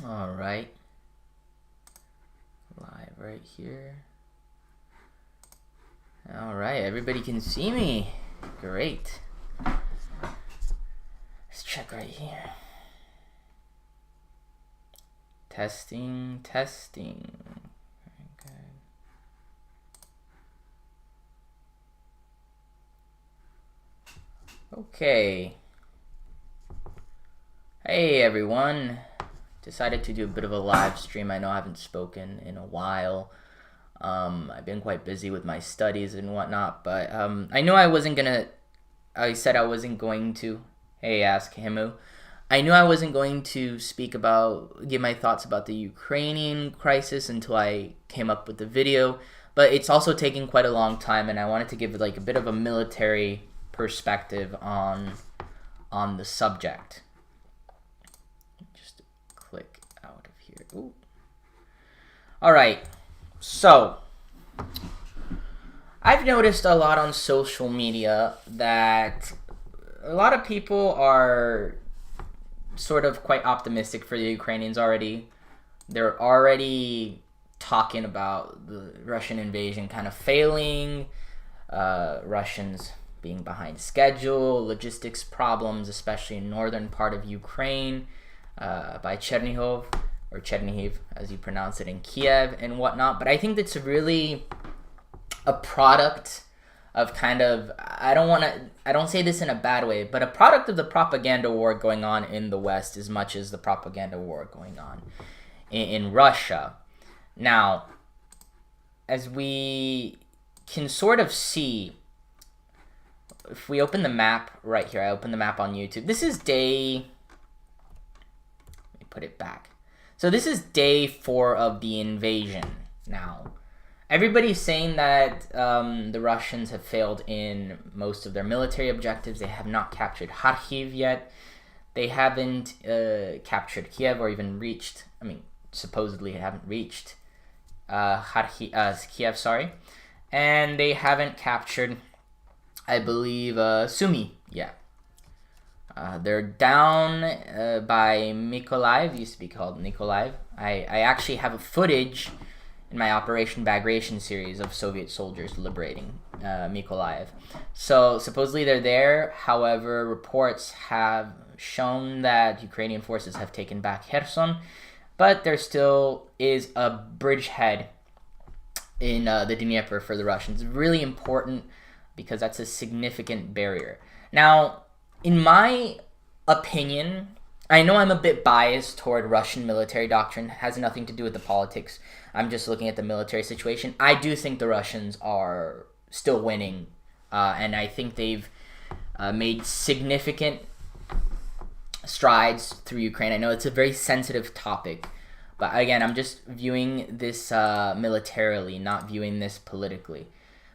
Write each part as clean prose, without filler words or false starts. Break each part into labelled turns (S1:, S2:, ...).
S1: All right. Live right here. All right, everybody can see me. Great. Let's check right here. Testing, testing. Very good. Okay. Hey everyone. Decided to do a bit of a live stream. I know I haven't spoken in a while. I've been quite busy with my studies and whatnot, but I know I wasn't gonna. I said I wasn't going to. Hey, ask Himu. I knew I wasn't going to give my thoughts about the Ukrainian crisis until I came up with the video, but it's also taking quite a long time, and I wanted to give like a bit of a military perspective on the subject. Just click out of here. Ooh. All right. So, I've noticed a lot on social media that a lot of people are sort of quite optimistic for the Ukrainians already. They're already talking about the Russian invasion kind of failing, Russians being behind schedule, logistics problems, especially in northern part of Ukraine, by Chernihiv, or Chernihiv, as you pronounce it, in Kiev and whatnot. But I think that's really a product of kind of, I don't say this in a bad way, but a product of the propaganda war going on in the West as much as the propaganda war going on in Russia. Now, as we can sort of see, if we open the map right here, I open the map on YouTube. This is day, let me put it back. So this is day 4 of the invasion now. Everybody's saying that the Russians have failed in most of their military objectives. They have not captured Kharkiv yet. They haven't captured Kiev or even reached, supposedly haven't reached Kiev, sorry. And they haven't captured, I believe, Sumy yet. They're down by Mykolaiv, used to be called Mykolaiv. I actually have a footage in my Operation Bagration series of Soviet soldiers liberating Mykolaiv. So supposedly they're there. However, reports have shown that Ukrainian forces have taken back Kherson, but there still is a bridgehead in the Dnieper for the Russians. It's really important because that's a significant barrier. Now, in my opinion, I know I'm a bit biased toward Russian military doctrine. It has nothing to do with the politics. I'm just looking at the military situation. I do think the Russians are still winning, and I think they've made significant strides through Ukraine. I know it's a very sensitive topic, but again, I'm just viewing this militarily, not viewing this politically.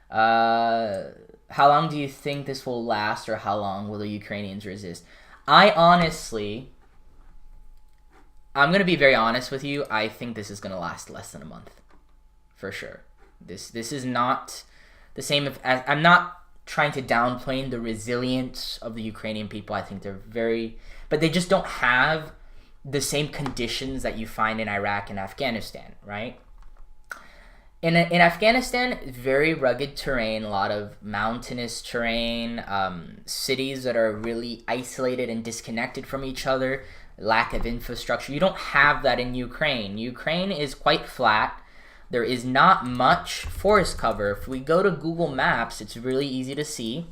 S1: How long do you think this will last, or how long will the Ukrainians resist? I'm going to be very honest with you. I think this is going to last less than a month, for sure. This is not the same. I'm not trying to downplay the resilience of the Ukrainian people. I think they're but they just don't have the same conditions that you find in Iraq and Afghanistan, right? In Afghanistan, very rugged terrain, a lot of mountainous terrain, cities that are really isolated and disconnected from each other, lack of infrastructure. You don't have that in Ukraine. Ukraine is quite flat. There is not much forest cover. If we go to Google Maps, it's really easy to see.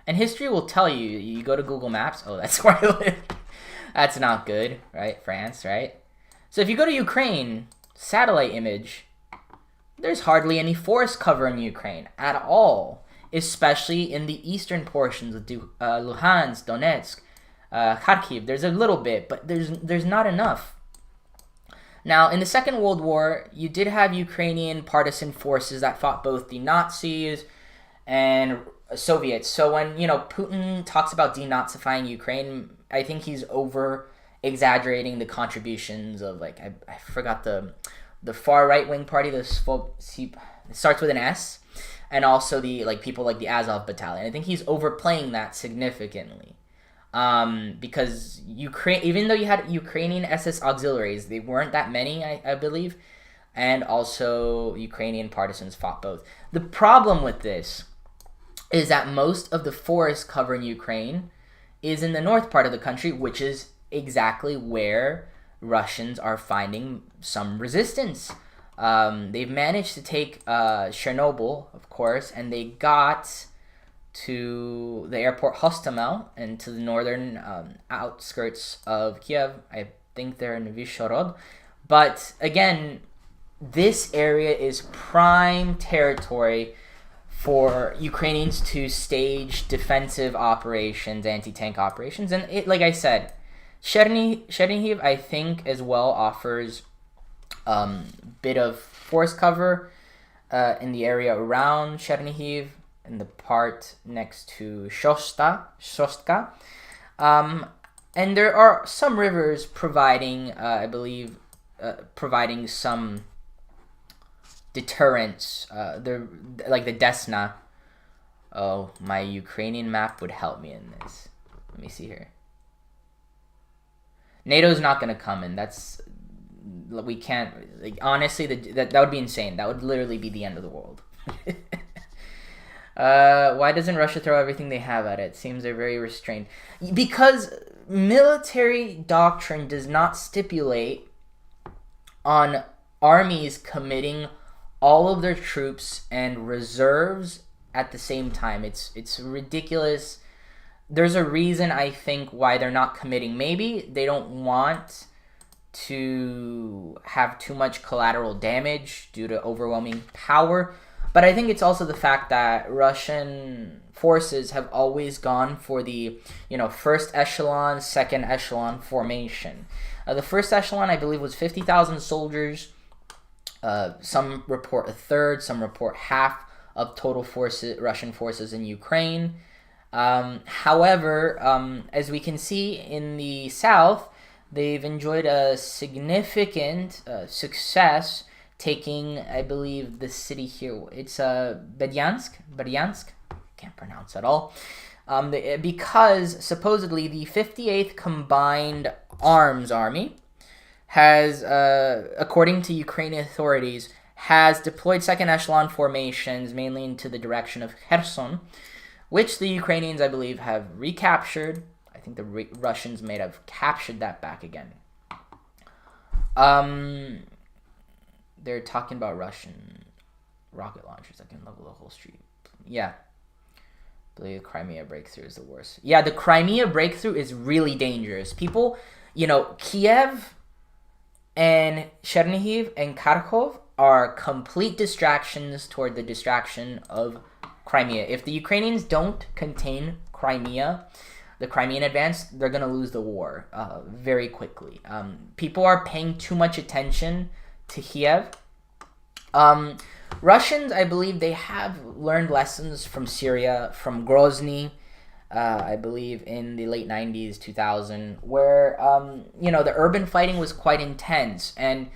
S1: And history will tell you, you go to Google Maps, oh, that's where I live. That's not good, right? France, right? So if you go to Ukraine, satellite image, there's hardly any forest cover in Ukraine at all, especially in the eastern portions of Luhansk, Donetsk, Kharkiv. There's a little bit, but there's not enough. Now, in the Second World War, you did have Ukrainian partisan forces that fought both the Nazis and Soviets. So when Putin talks about denazifying Ukraine, I think he's over exaggerating the contributions of I forgot the far right wing party, it starts with an S, and also the people like the Azov battalion. I think he's overplaying that significantly. because Ukraine, even though you had Ukrainian SS auxiliaries, they weren't that many, I believe, and also Ukrainian partisans fought both. The problem with this is that most of the forest covering Ukraine is in the north part of the country, which is exactly where Russians are finding some resistance. They've managed to take Chernobyl, of course, and they got to the airport Hostomel and to the northern outskirts of Kiev. I think they're in Vyshhorod. But again, this area is prime territory for Ukrainians to stage defensive operations, anti-tank operations. And it, like I said, Chernihiv, I think, as well offers bit of forest cover in the area around Chernihiv, in the part next to Shostka. And there are some rivers providing, I believe, providing some deterrence, like the Desna. Oh, my Ukrainian map would help me in this. Let me see here. NATO's not going to come in. We can't, like, honestly, that would be insane. That would literally be the end of the world. Why doesn't Russia throw everything they have at it? Seems they're very restrained. Because military doctrine does not stipulate on armies committing all of their troops and reserves at the same time. It's ridiculous. There's a reason, I think, why they're not committing. Maybe they don't want to have too much collateral damage due to overwhelming power. But I think it's also the fact that Russian forces have always gone for the, first echelon, second echelon formation. The first echelon, I believe, was 50,000 soldiers. Some report a third, some report half of total Russian forces in Ukraine. However, as we can see in the south, they've enjoyed a significant success taking, I believe, the city here. It's Berdyansk. Can't pronounce at all. Because supposedly the 58th Combined Arms Army has, according to Ukrainian authorities, has deployed second echelon formations mainly into the direction of Kherson, which the Ukrainians, I believe, have recaptured. I think the Russians may have captured that back again. They're talking about Russian rocket launchers that can level the whole street. Yeah. I believe the Crimea breakthrough is the worst. Yeah, the Crimea breakthrough is really dangerous. People, Kiev and Chernihiv and Kharkov are complete distractions toward the distraction of Crimea. If the Ukrainians don't contain Crimea, the Crimean advance, they're going to lose the war very quickly. People are paying too much attention to Kiev. Russians, I believe, they have learned lessons from Syria, from Grozny, I believe in the late 90s, 2000, where, the urban fighting was quite intense. And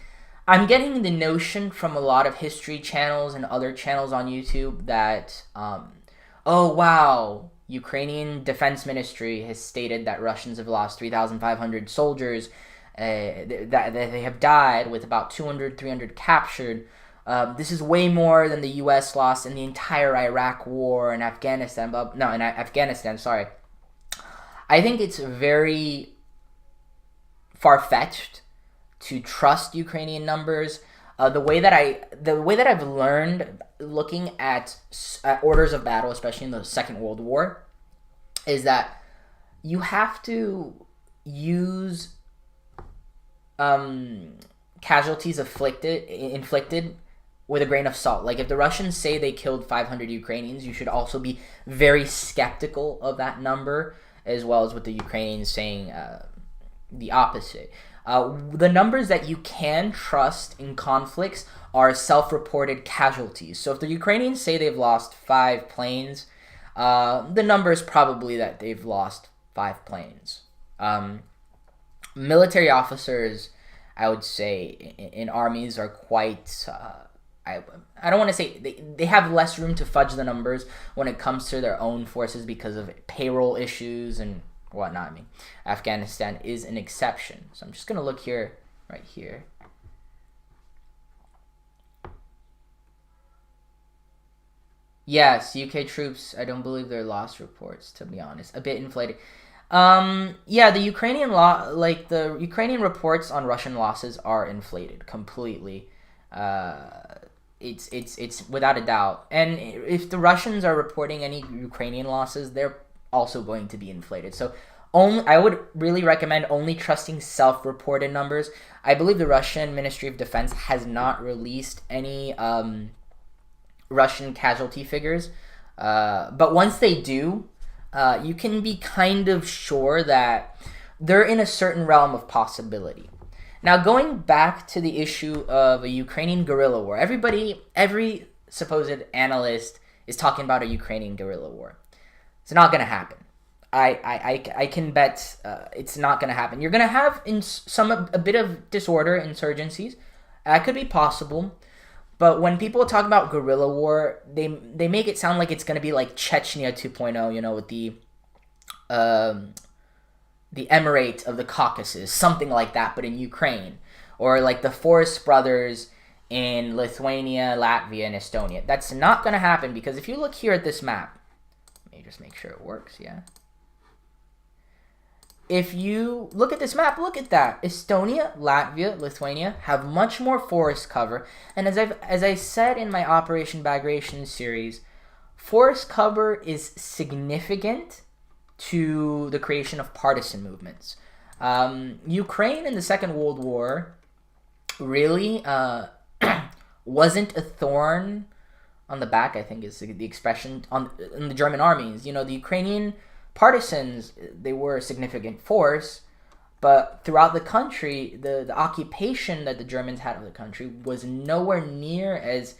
S1: I'm getting the notion from a lot of history channels and other channels on YouTube that, oh, wow, Ukrainian Defense Ministry has stated that Russians have lost 3,500 soldiers, that they have died with about 200, 300 captured. This is way more than the U.S. lost in the entire Iraq war and Afghanistan. Sorry. I think it's very far-fetched to trust Ukrainian numbers. The way that I've learned looking at orders of battle, especially in the Second World War, is that you have to use casualties inflicted with a grain of salt. Like, if the Russians say they killed 500 Ukrainians, you should also be very skeptical of that number, as well as with the Ukrainians saying the opposite. The numbers that you can trust in conflicts are self-reported casualties. So if the Ukrainians say they've lost 5 planes, the number is probably that they've lost 5 planes. Military officers, I would say, in armies are quite... I don't want to say they have less room to fudge the numbers when it comes to their own forces because of payroll issues and whatnot. I mean, Afghanistan is an exception. So I'm just gonna look here, right here. Yes, UK troops, I don't believe they're loss reports, to be honest. A bit inflated. Yeah, the Ukrainian the Ukrainian reports on Russian losses are inflated completely. It's without a doubt. And if the Russians are reporting any Ukrainian losses, they're also going to be inflated. So I would really recommend only trusting self-reported numbers. I believe the Russian Ministry of Defense has not released any Russian casualty figures, but once they do, you can be kind of sure that they're in a certain realm of possibility. Now, going back to the issue of a Ukrainian guerrilla war, every supposed analyst is talking about a Ukrainian guerrilla war. It's not going to happen. I can bet it's not going to happen. You're going to have a bit of disorder, insurgencies. That could be possible. But when people talk about guerrilla war, they make it sound like it's going to be like Chechnya 2.0, you know, with the Emirate of the Caucasus, something like that, but in Ukraine. Or like the Forest Brothers in Lithuania, Latvia, and Estonia. That's not going to happen because if you look here at this map, let me just make sure it works, yeah. If you look at this map, look at that. Estonia, Latvia, Lithuania have much more forest cover. And as I said in my Operation Bagration series, forest cover is significant to the creation of partisan movements. Ukraine in the Second World War really wasn't a thorn on the back, I think is the expression, in the German armies. You know, the Ukrainian partisans, they were a significant force, but throughout the country, the occupation that the Germans had of the country was nowhere near as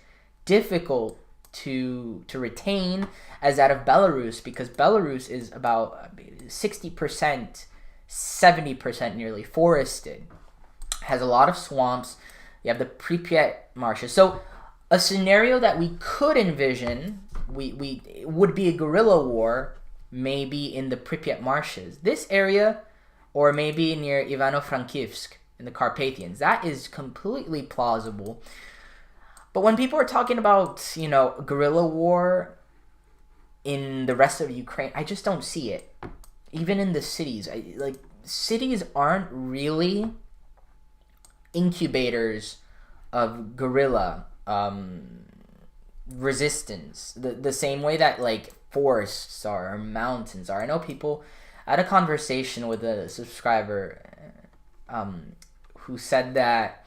S1: difficult to retain as that of Belarus, because Belarus is about 60%, 70% nearly forested, has a lot of swamps. You have the Prepet marshes. So a scenario that we could envision would be a guerrilla war, maybe in the Pripyat marshes. This area, or maybe near Ivano-Frankivsk in the Carpathians. That is completely plausible. But when people are talking about, you know, guerrilla war in the rest of Ukraine, I just don't see it. Even in the cities. Cities aren't really incubators of guerrilla resistance. The same way that, like, forests are, or mountains are. I know people, I had a conversation with a subscriber who said that,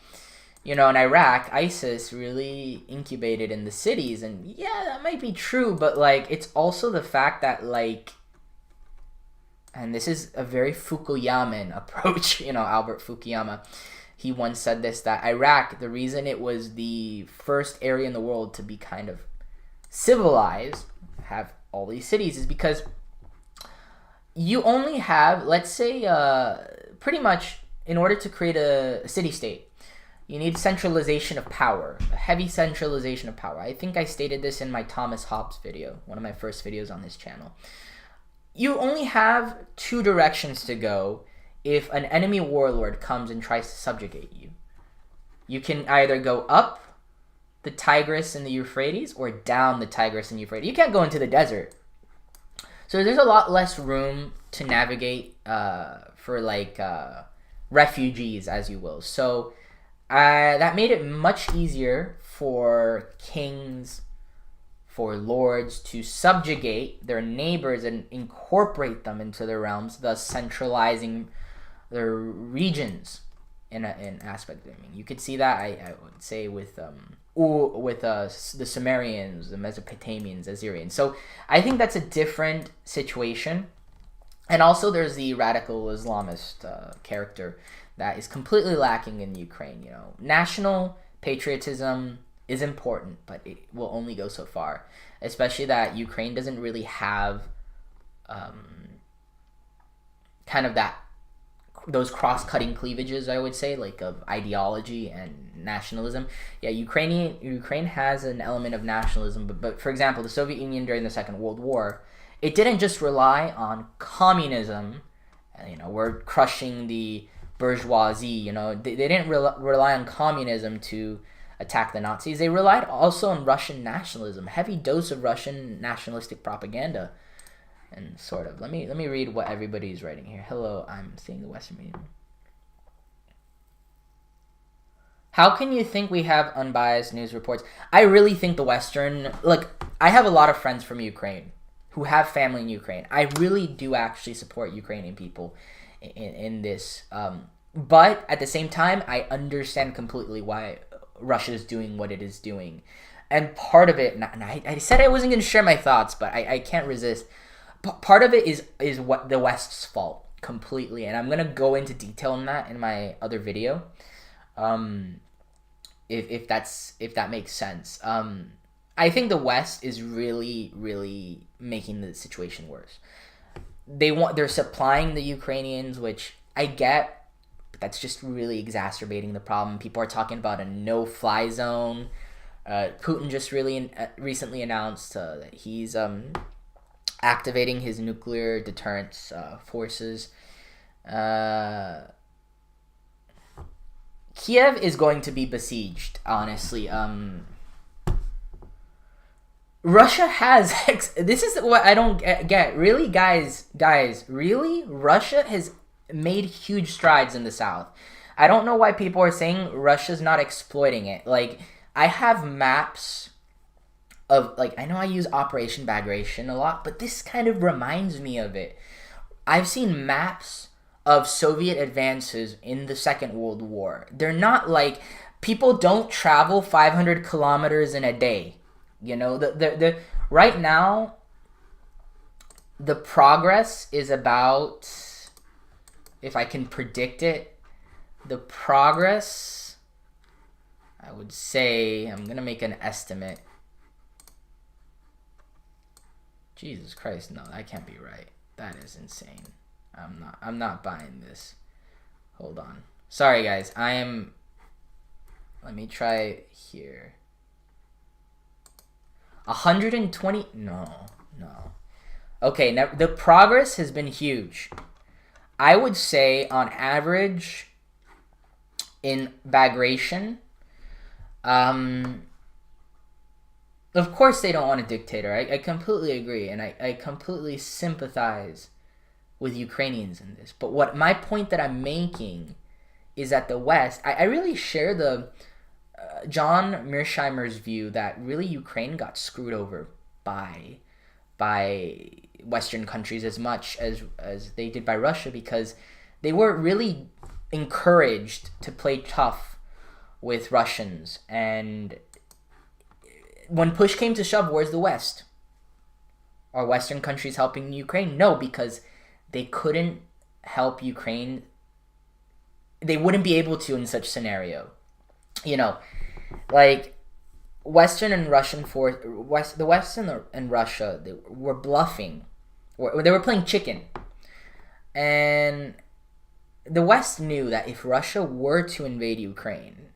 S1: you know, in Iraq, ISIS really incubated in the cities, and yeah, that might be true, but like, it's also the fact that, like, and this is a very Fukuyaman approach, you know, Albert Fukuyama, he once said this, that Iraq, the reason it was the first area in the world to be kind of civilized, have all these cities, is because you only have, let's say, pretty much in order to create a city-state, you need centralization of power, a heavy centralization of power. I think I stated this in my Thomas Hobbes video, one of my first videos on this channel. You only have two directions to go if an enemy warlord comes and tries to subjugate you. You can either go up the Tigris and the Euphrates or down the Tigris and Euphrates. You can't go into the desert. So there's a lot less room to navigate for, like, refugees, as you will. So that made it much easier for kings, for lords to subjugate their neighbors and incorporate them into their realms, thus centralizing their regions in aspect. I mean, you could see that, I would say, with the Sumerians, the Mesopotamians, Assyrians. So I think that's a different situation. And also there's the radical Islamist character that is completely lacking in Ukraine. You know, national patriotism is important, but it will only go so far. Especially that Ukraine doesn't really have kind of those cross-cutting cleavages, I would say, like, of ideology and nationalism. Yeah, Ukraine has an element of nationalism, but for example, the Soviet Union during the Second World War, it didn't just rely on communism you know, we're crushing the bourgeoisie. You know, they didn't rely on communism to attack the Nazis. They relied also on Russian nationalism, heavy dose of Russian nationalistic propaganda, and sort of. Let me read what everybody's writing here. Hello, I'm seeing the Western media. How can you think we have unbiased news reports? I really think the Western... Look, I have a lot of friends from Ukraine who have family in Ukraine. I really do actually support Ukrainian people in this. But at the same time, I understand completely why Russia is doing what it is doing. And part of it... And I said I wasn't going to share my thoughts, but I can't resist. Part of it is what the West's fault completely. And I'm going to go into detail on that in my other video. If that makes sense. I think the West is really making the situation worse. They're supplying the Ukrainians, which I get, but that's just really exacerbating the problem. People are talking about a no-fly zone. Putin just recently announced that he's activating his nuclear deterrence forces. Kiev is going to be besieged, honestly. Russia has... This is what I don't get. Really, guys, really? Russia has made huge strides in the south. I don't know why people are saying Russia's not exploiting it. Like, I have maps of... Like, I know I use Operation Bagration a lot, but this kind of reminds me of it. I've seen maps of Soviet advances in the Second World War. They're not like... People don't travel 500 kilometers in a day. You know, the right now, the progress is about... If I can predict it, the progress, I would say... I'm going to make an estimate. Jesus Christ, no, that can't be right. That is insane. I'm not buying this. Hold on. Sorry, guys. Let me try here. 120... No. Okay, now the progress has been huge. I would say, on average, in Bagration, of course they don't want a dictator. I completely agree, and I completely sympathize with Ukrainians in this. But what my point that I'm making is that the West... I really share the... John Mearsheimer's view that really Ukraine got screwed over by Western countries as much as they did by Russia, because they were really encouraged to play tough with Russians. And when push came to shove, where's the West? Are Western countries helping Ukraine? No, because they couldn't help Ukraine. They wouldn't be able to in such scenario. You know, like Western and Russian the West and Russia, they were bluffing, or they were playing chicken, and the West knew that if Russia were to invade Ukraine,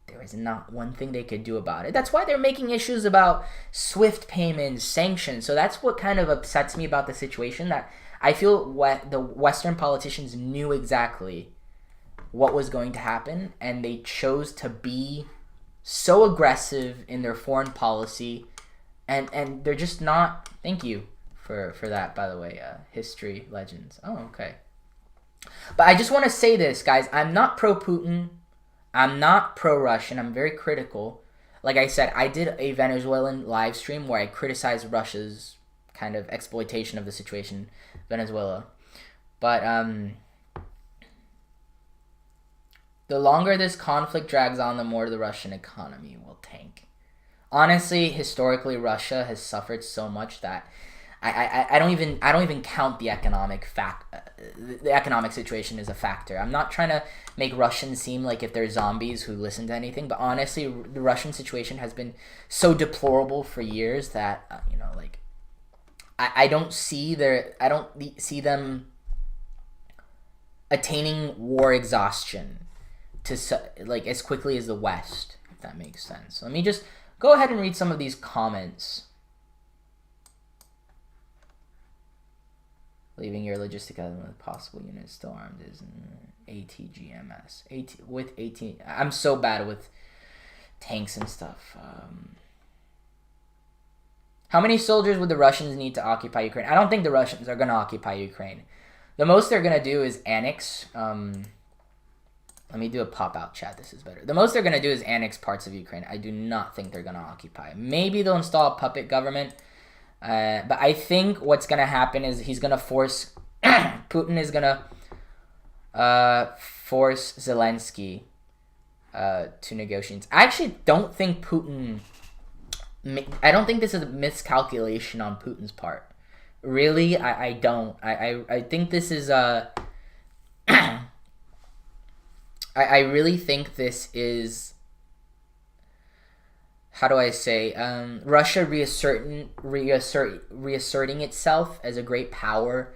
S1: there is not one thing they could do about it. That's why they're making issues about SWIFT payments, sanctions. So that's what kind of upsets me about the situation, that I feel the Western politicians knew exactly what was going to happen, and they chose to be so aggressive in their foreign policy, and they're just not... Thank you for that, by the way, history legends. Oh, okay. But I just want to say this, guys. I'm not pro-Putin. I'm not pro-Russian. I'm very critical. Like I said, I did a Venezuelan live stream where I criticized Russia's kind of exploitation of the situation in Venezuela. But the longer this conflict drags on, the more the Russian economy will tank. Honestly, historically, Russia has suffered so much that I don't even count the economic the economic situation as a factor. I'm not trying to make Russians seem like if they're zombies who listen to anything, but honestly, the Russian situation has been so deplorable for years that like I don't see them attaining war exhaustion to like as quickly as the West, if that makes sense. Let me just go ahead and read some of these comments. Leaving your logistic element with possible units still armed is ATGMS. With 18. I'm so bad with tanks and stuff. How many soldiers would the Russians need to occupy Ukraine? I don't think the Russians are going to occupy Ukraine. The most they're going to do is annex. Let me do a pop-out chat. This is better. The most they're going to do is annex parts of Ukraine. I do not think they're going to occupy. Maybe they'll install a puppet government. But I think what's going to happen is he's going to force... Putin is going to force Zelensky to negotiate. I actually don't think Putin... I don't think this is a miscalculation on Putin's part. Really, I don't. I think this is a... I really think this is... How do I say? Russia reasserting itself as a great power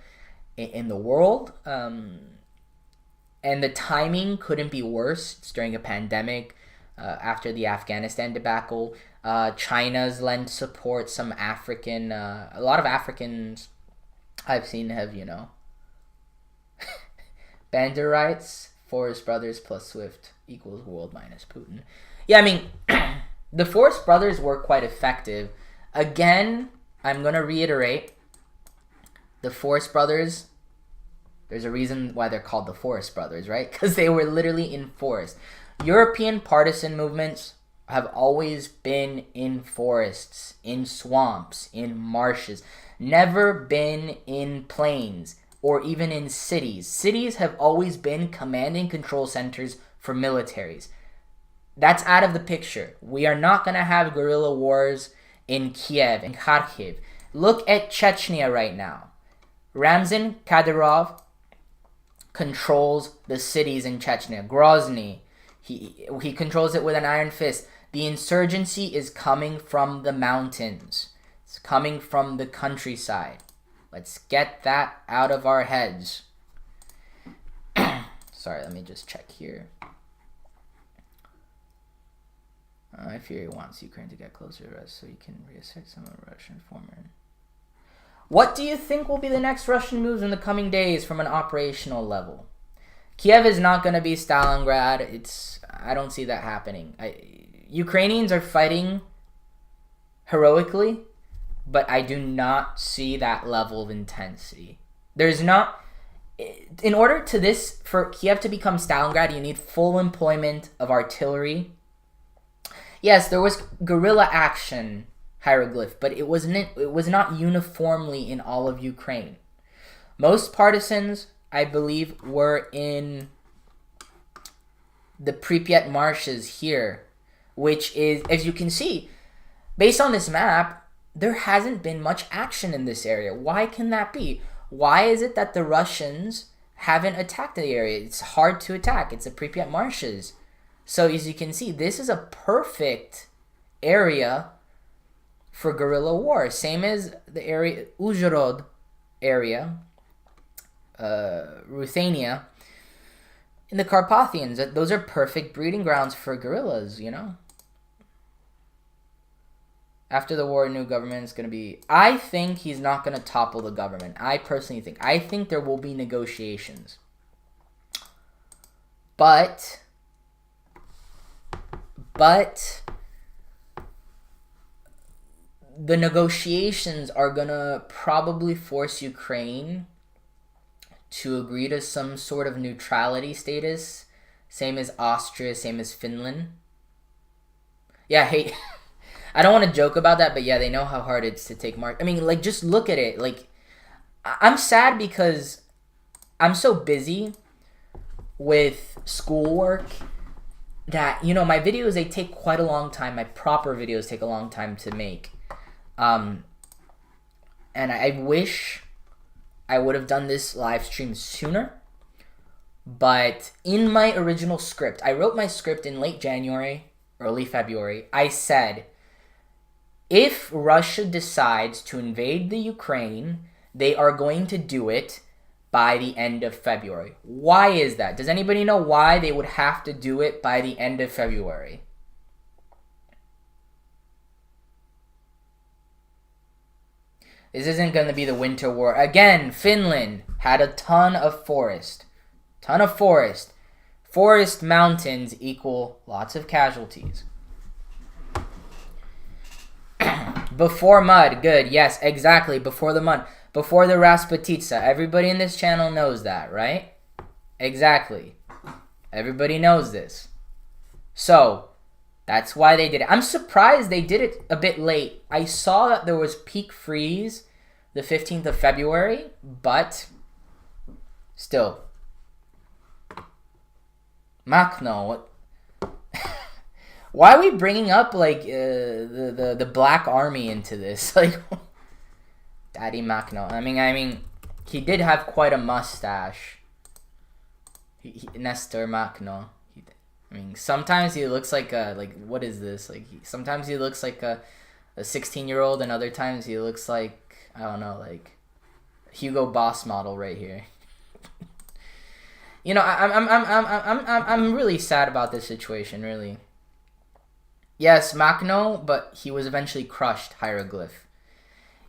S1: in the world. And the timing couldn't be worse. It's during a pandemic, after the Afghanistan debacle. China's lent support. Some African... a lot of Africans I've seen have, you know... Banderites, Forest Brothers plus Swift equals world minus Putin. Yeah, I mean... The Forest Brothers were quite effective. Again, I'm going to reiterate, the Forest Brothers, there's a reason why they're called the Forest Brothers, right? Because they were literally in forest. European partisan movements have always been in forests, in swamps, in marshes, never been in plains or even in cities. Cities have always been command and control centers for militaries. That's out of the picture. We are not going to have guerrilla wars in Kiev and Kharkiv. Look at Chechnya right now. Ramzan Kadyrov controls the cities in Chechnya. Grozny, he controls it with an iron fist. The insurgency is coming from the mountains. It's coming from the countryside. Let's get that out of our heads. Sorry, let me just check here. I fear he wants Ukraine to get closer to us so he can reassert some of Russian former. What do you think will be the next Russian moves in the coming days from an operational level? Kiev is not going to be Stalingrad. I don't see that happening. Ukrainians are fighting heroically, but I do not see that level of intensity. There's not... In order for Kiev to become Stalingrad, you need full employment of artillery. Yes, there was guerrilla action, hieroglyph, but it was not uniformly in all of Ukraine. Most partisans, I believe, were in the Prepet marshes here, which is, as you can see, based on this map, there hasn't been much action in this area. Why can that be? Why is it that the Russians haven't attacked the area? It's hard to attack. It's the Prepet marshes. So as you can see, this is a perfect area for guerrilla war. Same as the area, Uzhhorod area, Ruthenia, in the Carpathians. Those are perfect breeding grounds for guerrillas, you know. After the war, a new government is going to be... I think he's not going to topple the government. I personally think. I think there will be negotiations. But the negotiations are going to probably force Ukraine to agree to some sort of neutrality status. Same as Austria, same as Finland. Yeah, hey, I don't want to joke about that, but yeah, they know how hard it's to take Mark. I mean, like, just look at it. Like, I'm sad because I'm so busy with schoolwork that, you know, my videos, they take quite a long time. My proper videos take a long time to make. And I wish I would have done this live stream sooner. But in my original script, I wrote my script in late January, early February. I said, if Russia decides to invade the Ukraine, they are going to do it by the end of February. Why is that? Does anybody know why they would have to do it by the end of February? This isn't going to be the Winter War. Again, Finland had a ton of forest. Ton of forest. Forest mountains equal lots of casualties. Before mud, good. Yes, exactly. Before the mud. Before the Rasputitsa. Everybody in this channel knows that, right? Exactly. Everybody knows this. So, that's why they did it. I'm surprised they did it a bit late. I saw that there was peak freeze the 15th of February, but still. Makhno, what? Why are we bringing up like the Black Army into this? Like, Daddy Makhno. I mean, he did have quite a mustache. Nestor Makhno. I mean, sometimes he looks like a what is this? Like sometimes he looks like a 16-year-old, and other times he looks like, I don't know, like Hugo Boss model right here. You know, I'm really sad about this situation, really. Yes, Makhno, but he was eventually crushed, Hieroglyph.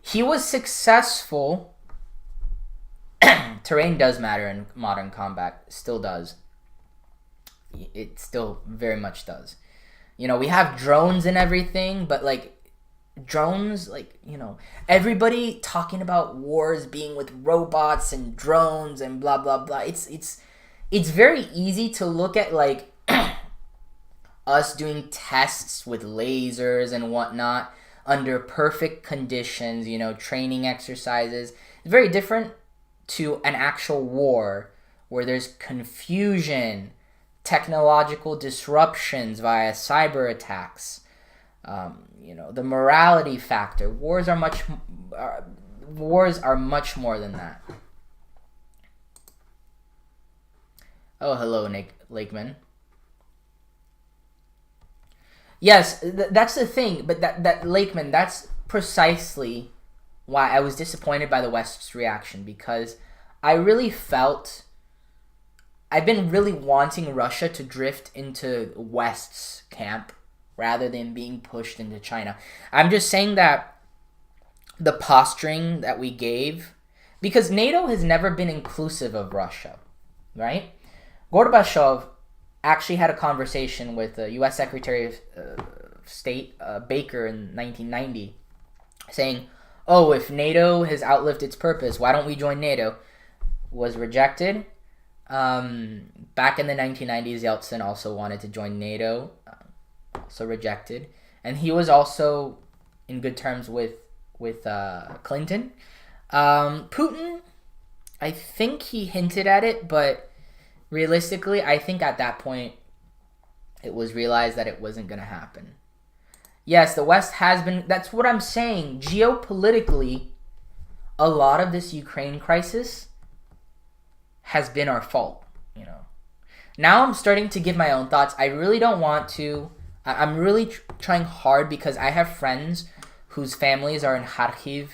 S1: He was successful. Terrain does matter in modern combat. Still does. It still very much does. You know, we have drones and everything, but like drones, like, you know, everybody talking about wars being with robots and drones and blah blah blah. It's very easy to look at like us doing tests with lasers and whatnot under perfect conditions, you know, training exercises. It's very different to an actual war where there's confusion, technological disruptions via cyber attacks, you know, the morality factor. Wars are much more than that. Oh, hello, Lakeman. Yes, that's the thing, but that Lakeman, that's precisely why I was disappointed by the West's reaction, because I really felt I've been really wanting Russia to drift into West's camp rather than being pushed into China. I'm just saying that the posturing that we gave, because NATO has never been inclusive of Russia, right? Gorbachev actually had a conversation with the U.S. Secretary of State Baker in 1990 saying, oh, if NATO has outlived its purpose, why don't we join NATO? Was rejected. Back in the 1990s, Yeltsin also wanted to join NATO, also rejected. And he was also in good terms with Clinton. Putin, I think he hinted at it, but realistically, I think at that point, it was realized that it wasn't going to happen. Yes, the West has been, that's what I'm saying. Geopolitically, a lot of this Ukraine crisis has been our fault, you know. Now I'm starting to give my own thoughts. I really don't want to. I'm really trying hard because I have friends whose families are in Kharkiv,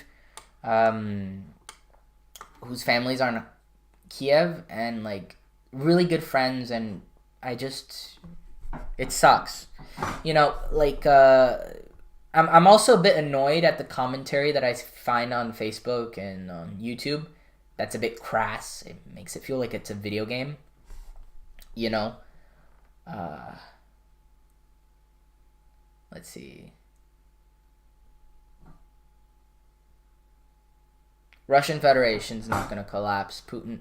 S1: whose families are in Kiev, and like really good friends, and I just, it sucks. You know, like, I'm also a bit annoyed at the commentary that I find on Facebook and on YouTube. That's a bit crass. It makes it feel like it's a video game. You know? Let's see. Russian Federation's not going to collapse. Putin.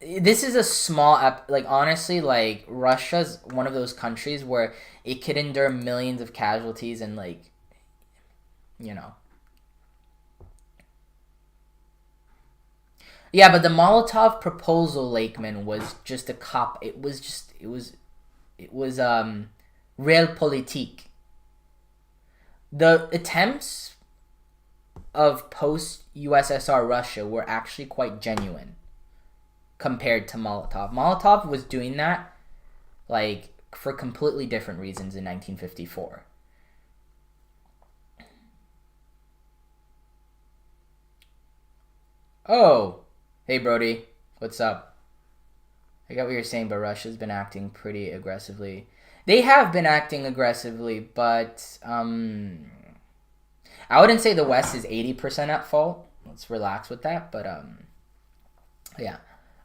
S1: This is a small, like, honestly, like, Russia's one of those countries where it could endure millions of casualties and, like, you know. Yeah, but the Molotov proposal, Lakeman, was just a cop. It was realpolitik. The attempts of post-USSR Russia were actually quite genuine compared to Molotov. Molotov was doing that, like, for completely different reasons in 1954. Oh, hey Brody, what's up? I get what you're saying, but Russia's been acting pretty aggressively. They have been acting aggressively, but I wouldn't say the West is 80% at fault. let's relax with that. But yeah,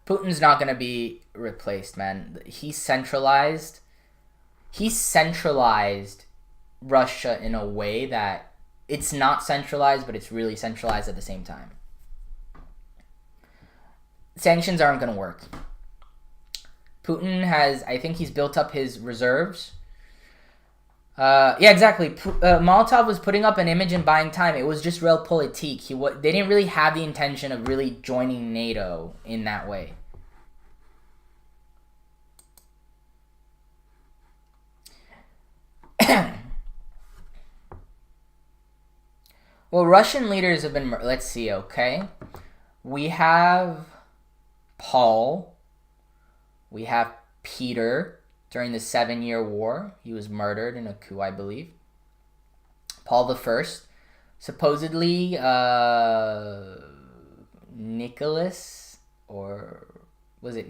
S1: Putin's not gonna be replaced, man. He centralized Russia in a way that it's not centralized, but it's really centralized at the same time. Sanctions aren't gonna work. Putin has, I think he's built up his reserves. Yeah, exactly. Molotov was putting up an image and buying time. It was just realpolitik. They didn't really have the intention of really joining NATO in that way. Well, Russian leaders have been... Let's see, okay? We have Paul. We have Peter during the 7-Year War. He was murdered in a coup, I believe. Paul I. Supposedly, Nicholas, or was it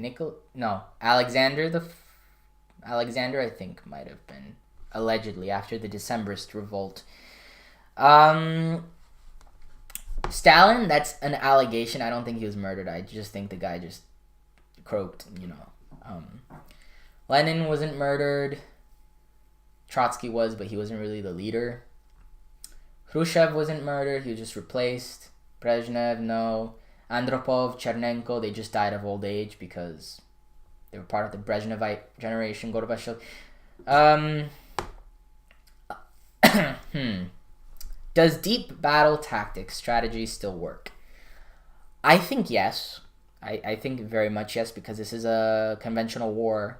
S1: No, Alexander, I think, might have been, allegedly, after the Decembrist revolt. Stalin, that's an allegation. I don't think he was murdered. I just think the guy just croaked, you know. Lenin wasn't murdered. Trotsky was, but he wasn't really the leader. Khrushchev wasn't murdered. He was just replaced. Brezhnev, no. Andropov, Chernenko, they just died of old age because they were part of the Brezhnevite generation. Gorbachev. Does deep battle tactics strategy still work? I think yes. I think very much yes, because this is a conventional war.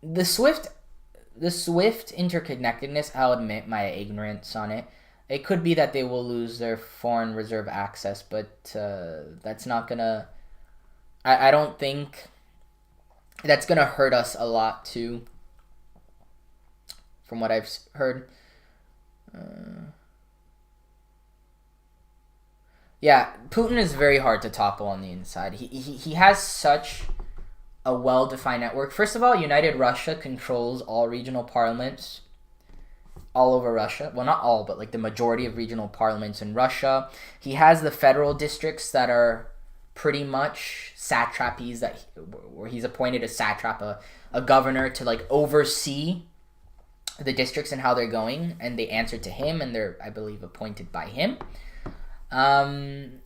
S1: The swift interconnectedness, I'll admit my ignorance on it. It could be that they will lose their foreign reserve access, but that's not gonna... I don't think that's gonna hurt us a lot too, from what I've heard. Yeah, Putin is very hard to topple on the inside. He has such a well-defined network. First of all, United Russia controls all regional parliaments all over Russia. Well, not all, but like the majority of regional parliaments in Russia. He has the federal districts that are pretty much satrapies, where he's appointed a satrap, a governor, to like oversee the districts and how they're going, and they answer to him, and they're, I believe, appointed by him. And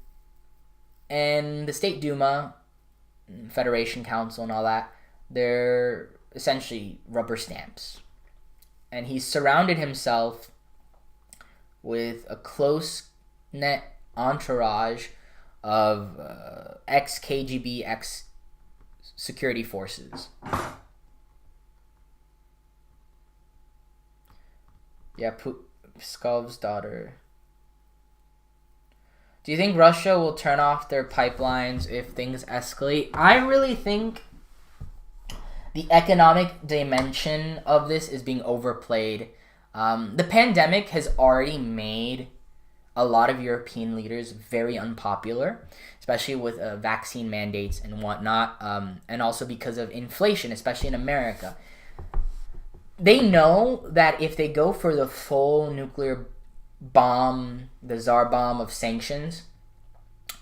S1: the State Duma, Federation Council, and all that, they're essentially rubber stamps. And he's surrounded himself with a close-knit entourage of ex-KGB, ex-security forces. Yeah, Pskov's daughter. Do you think Russia will turn off their pipelines if things escalate? I really think the economic dimension of this is being overplayed. The pandemic has already made a lot of European leaders very unpopular, especially with vaccine mandates and whatnot, and also because of inflation, especially in America. They know that if they go for the full nuclear bomb, the Tsar bomb of sanctions,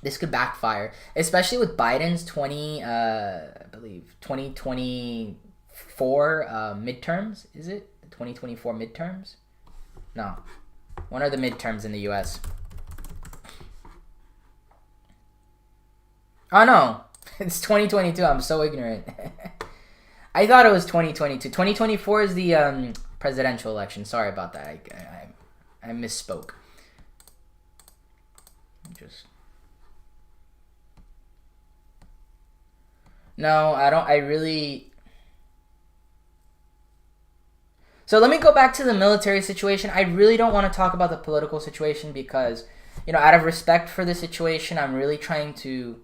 S1: this could backfire, especially with Biden's 2024 midterms. Is it 2024 midterms? No, one of the midterms in the U.S. Oh no, it's 2022. I'm so ignorant. I thought it was 2022. 2024 is the presidential election. Sorry about that. I misspoke. No, I don't. I really... So let me go back to the military situation. I really don't want to talk about the political situation because, out of respect for the situation, I'm really trying to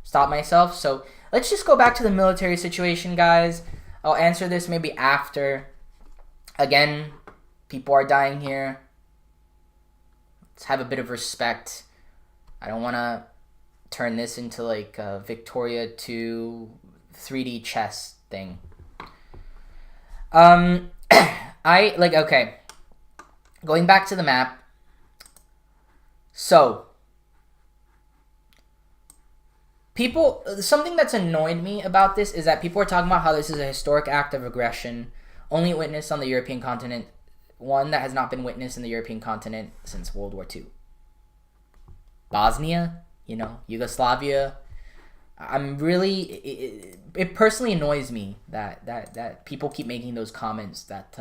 S1: stop myself. So let's just go back to the military situation, guys. I'll answer this maybe after. Again, people are dying here. Let's have a bit of respect. I don't want to turn this into like a Victoria 2 3D chess thing. Okay. going back to the map. So, something that's annoyed me about this is that people are talking about how this is a historic act of aggression, only witnessed on the European continent, one that has not been witnessed in the European continent since World War II. Bosnia, Yugoslavia. I'm really, it personally annoys me that people keep making those comments that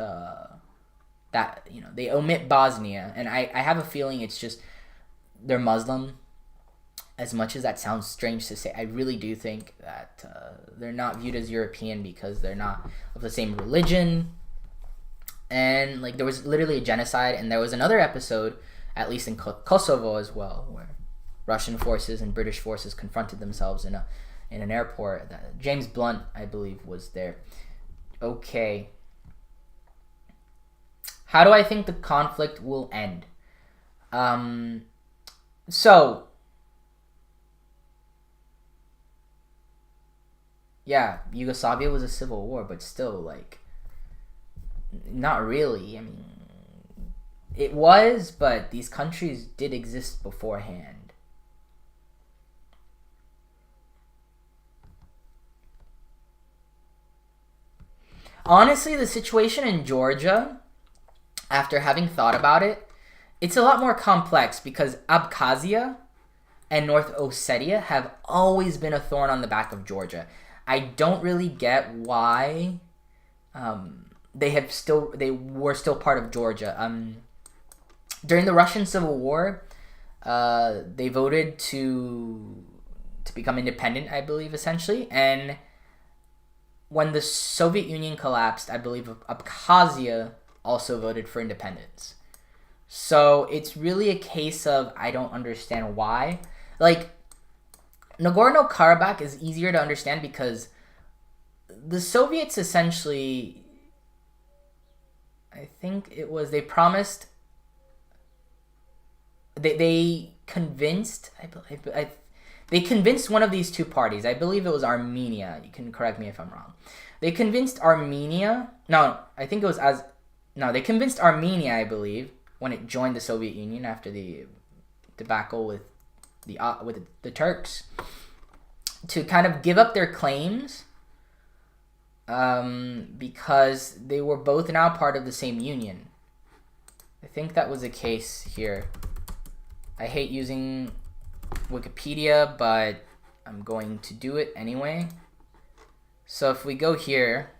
S1: they omit Bosnia, and I have a feeling it's just they're Muslim. As much as that sounds strange to say, I really do think that they're not viewed as European because they're not of the same religion. And like there was literally a genocide, and there was another episode, at least in Kosovo as well, where Russian forces and British forces confronted themselves in an airport. James Blunt, I believe, was there. Okay. How do I think the conflict will end? So, yeah, Yugoslavia was a civil war, but still, like, not really. I mean, it was, but these countries did exist beforehand. Honestly, the situation in Georgia, after having thought about it, it's a lot more complex because Abkhazia and North Ossetia have always been a thorn on the back of Georgia. I don't really get why they were still part of Georgia. During the Russian Civil War, they voted to become independent, I believe, essentially. And when the Soviet Union collapsed, I believe Abkhazia also voted for independence. So it's really a case of I don't understand why. Like, Nagorno-Karabakh is easier to understand because the Soviets essentially, I think it was, they promised, they convinced, they convinced one of these two parties. I believe it was Armenia. You can correct me if I'm wrong. They convinced Armenia. They convinced Armenia, I believe, when it joined the Soviet Union after the debacle with the Turks, to kind of give up their claims because they were both now part of the same union. I think that was the case here. I hate using Wikipedia, but I'm going to do it anyway. So if we go here,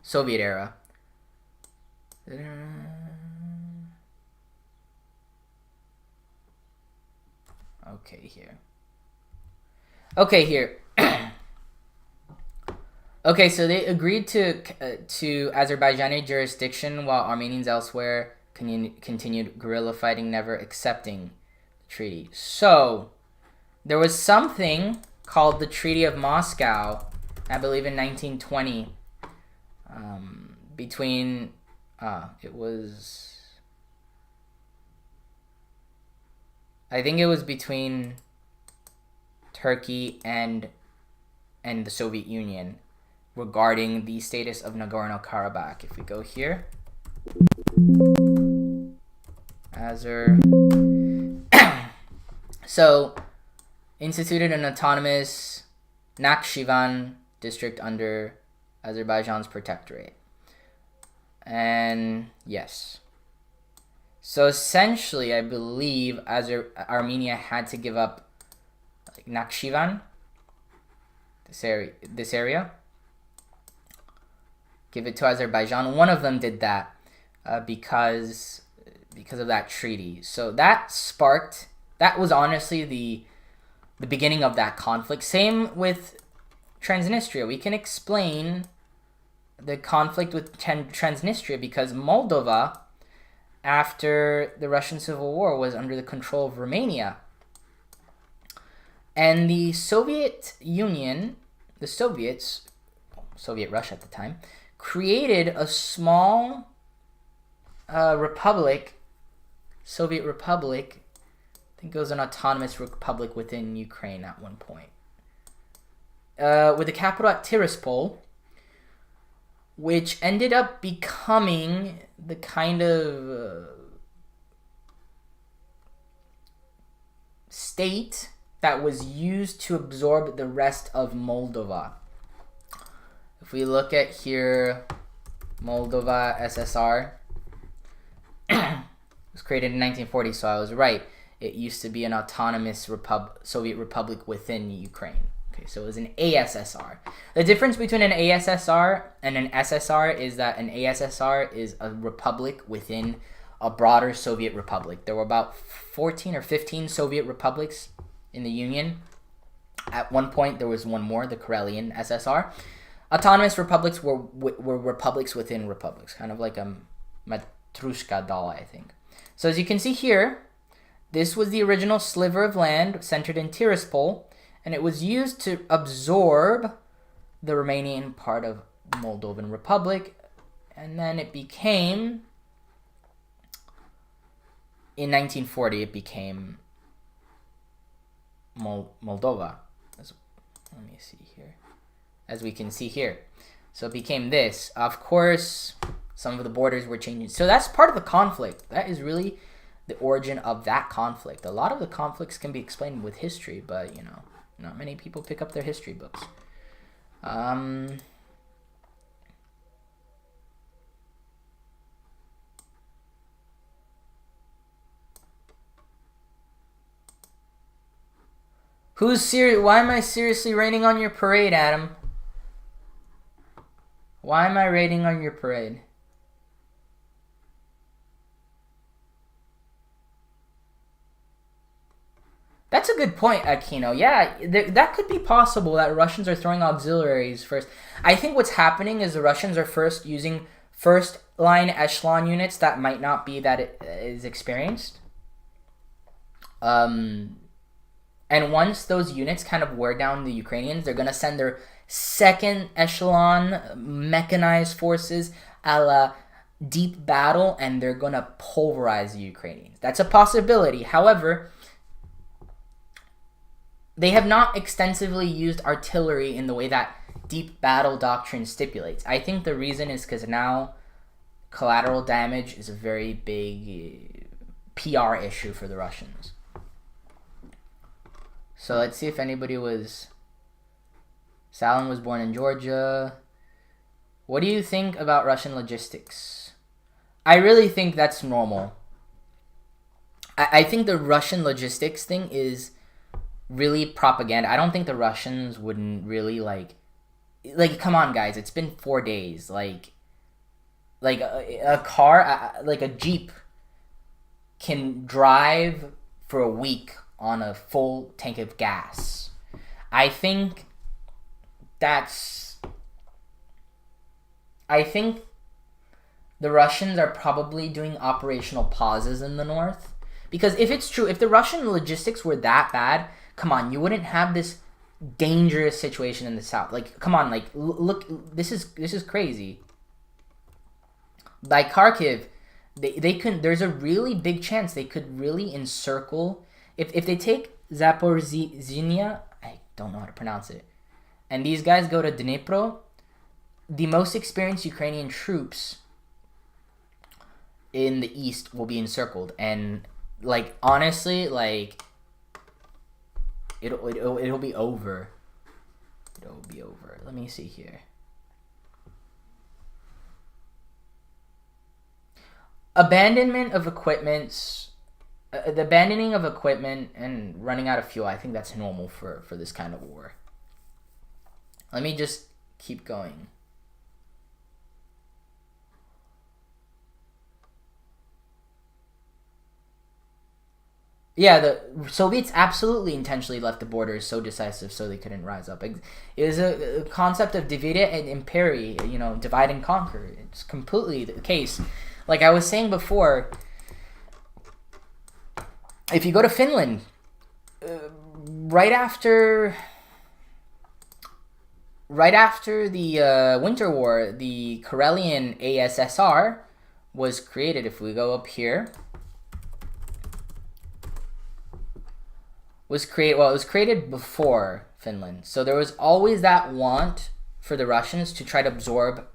S1: Soviet era. Okay, here. Okay, so they agreed to Azerbaijani jurisdiction while Armenians elsewhere continued guerrilla fighting, never accepting the treaty. So there was something called the Treaty of Moscow, I believe in 1920, between between Turkey and the Soviet Union regarding the status of Nagorno-Karabakh. If we go here, so instituted an autonomous Nakhchivan district under Azerbaijan's protectorate. And yes. So essentially, I believe Armenia had to give up like Nakhchivan, this area, give it to Azerbaijan. One of them did that because of that treaty. So that was honestly the beginning of that conflict. Same with Transnistria. We can explain the conflict with Transnistria because Moldova, after the Russian Civil War, was under the control of Romania. And the Soviet Union, the Soviets, Soviet Russia at the time, created a small republic, Soviet Republic. I think it was an autonomous republic within Ukraine at one point, with the capital at Tiraspol. which ended up becoming the kind of state that was used to absorb the rest of Moldova. If we look at here, Moldova SSR was created in 1940, so I was right. It used to be an autonomous Soviet republic within Ukraine. Okay, so it was an ASSR. The difference between an ASSR and an SSR is that an ASSR is a republic within a broader Soviet republic. There were about 14 or 15 Soviet republics in the Union. At one point, there was one more, the Karelian SSR. Autonomous republics were republics within republics, kind of like a Matrushka doll, I think. So as you can see here, this was the original sliver of land centered in Tiraspol, and it was used to absorb the Romanian part of Moldovan Republic, and then it became, in 1940, it became Moldova. Let me see here. As we can see here. So it became this. Of course, some of the borders were changing. So that's part of the conflict. That is really the origin of that conflict. A lot of the conflicts can be explained with history, but, you know, not many people pick up their history books. Who's serious? Why am I seriously raining on your parade, Adam? Why am I raiding on your parade? That's a good point, Aquino. Yeah, that could be possible that Russians are throwing auxiliaries first. I think what's happening is the Russians are first using first-line echelon units that might not be that it is experienced. And once those units kind of wear down the Ukrainians, they're going to send their second echelon mechanized forces a la deep battle, and they're going to pulverize the Ukrainians. That's a possibility. However, they have not extensively used artillery in the way that deep battle doctrine stipulates. I think the reason is because now collateral damage is a very big PR issue for the Russians. So let's see if anybody was... Stalin was born in Georgia. What do you think about Russian logistics? I really think that's normal. I think the Russian logistics thing is really propaganda. I don't think the Russians wouldn't really like come on guys, it's been 4 days. Like a car, like a Jeep can drive for a week on a full tank of gas. I think the Russians are probably doing operational pauses in the north, because if it's true, if the Russian logistics were that bad, come on, you wouldn't have this dangerous situation in the south. Like, come on, like, look, this is crazy. By Kharkiv, they could, there's a really big chance they could really encircle, if they take Zaporizhzhia, I don't know how to pronounce it, and these guys go to Dnipro, the most experienced Ukrainian troops in the east will be encircled, and like, honestly, like, it'll be over. It'll be over. Let me see here. Abandonment of equipments, the abandoning of equipment and running out of fuel, I think that's normal for this kind of war. Let me just keep going. Yeah, the Soviets absolutely intentionally left the borders so decisive so they couldn't rise up. It is a concept of divide et imperi, you know, divide and conquer. It's completely the case. Like I was saying before, if you go to Finland, right after the Winter War, the Karelian ASSR was created. If we go up here, it was created before Finland. So there was always that want for the Russians to try to absorb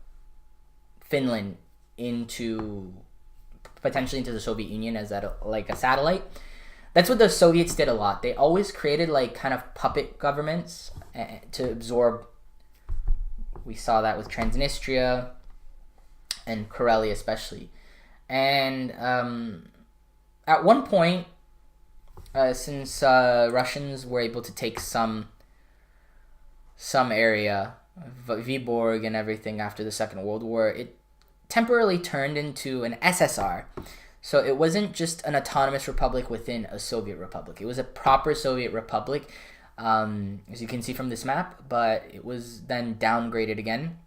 S1: Finland into potentially into the Soviet Union as like a satellite. That's what the Soviets did a lot. They always created like kind of puppet governments to absorb. We saw that with Transnistria and Karelia especially. And at one point, since Russians were able to take some area, Vyborg and everything after the Second World War, it temporarily turned into an SSR. So it wasn't just an autonomous republic within a Soviet republic. It was a proper Soviet republic, as you can see from this map, but it was then downgraded again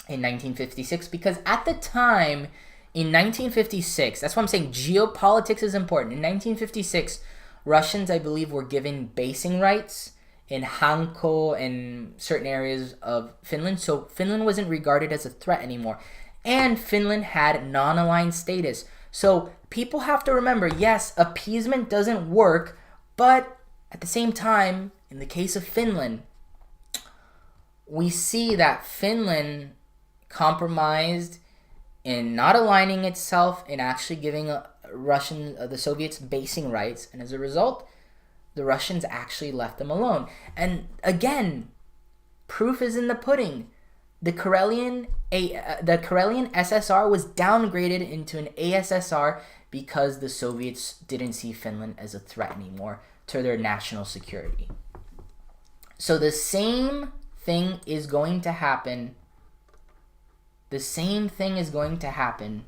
S1: in 1956 because at the time, in 1956, that's why I'm saying geopolitics is important. In 1956, Russians, I believe, were given basing rights in Hanko and certain areas of Finland. So Finland wasn't regarded as a threat anymore. And Finland had non-aligned status. So people have to remember, yes, appeasement doesn't work, but at the same time, in the case of Finland, we see that Finland compromised in not aligning itself and actually giving the Soviets basing rights, and as a result, the Russians actually left them alone. And again, proof is in the pudding. The Karelian SSR was downgraded into an ASSR because the Soviets didn't see Finland as a threat anymore to their national security. So the same thing is going to happen. The same thing is going to happen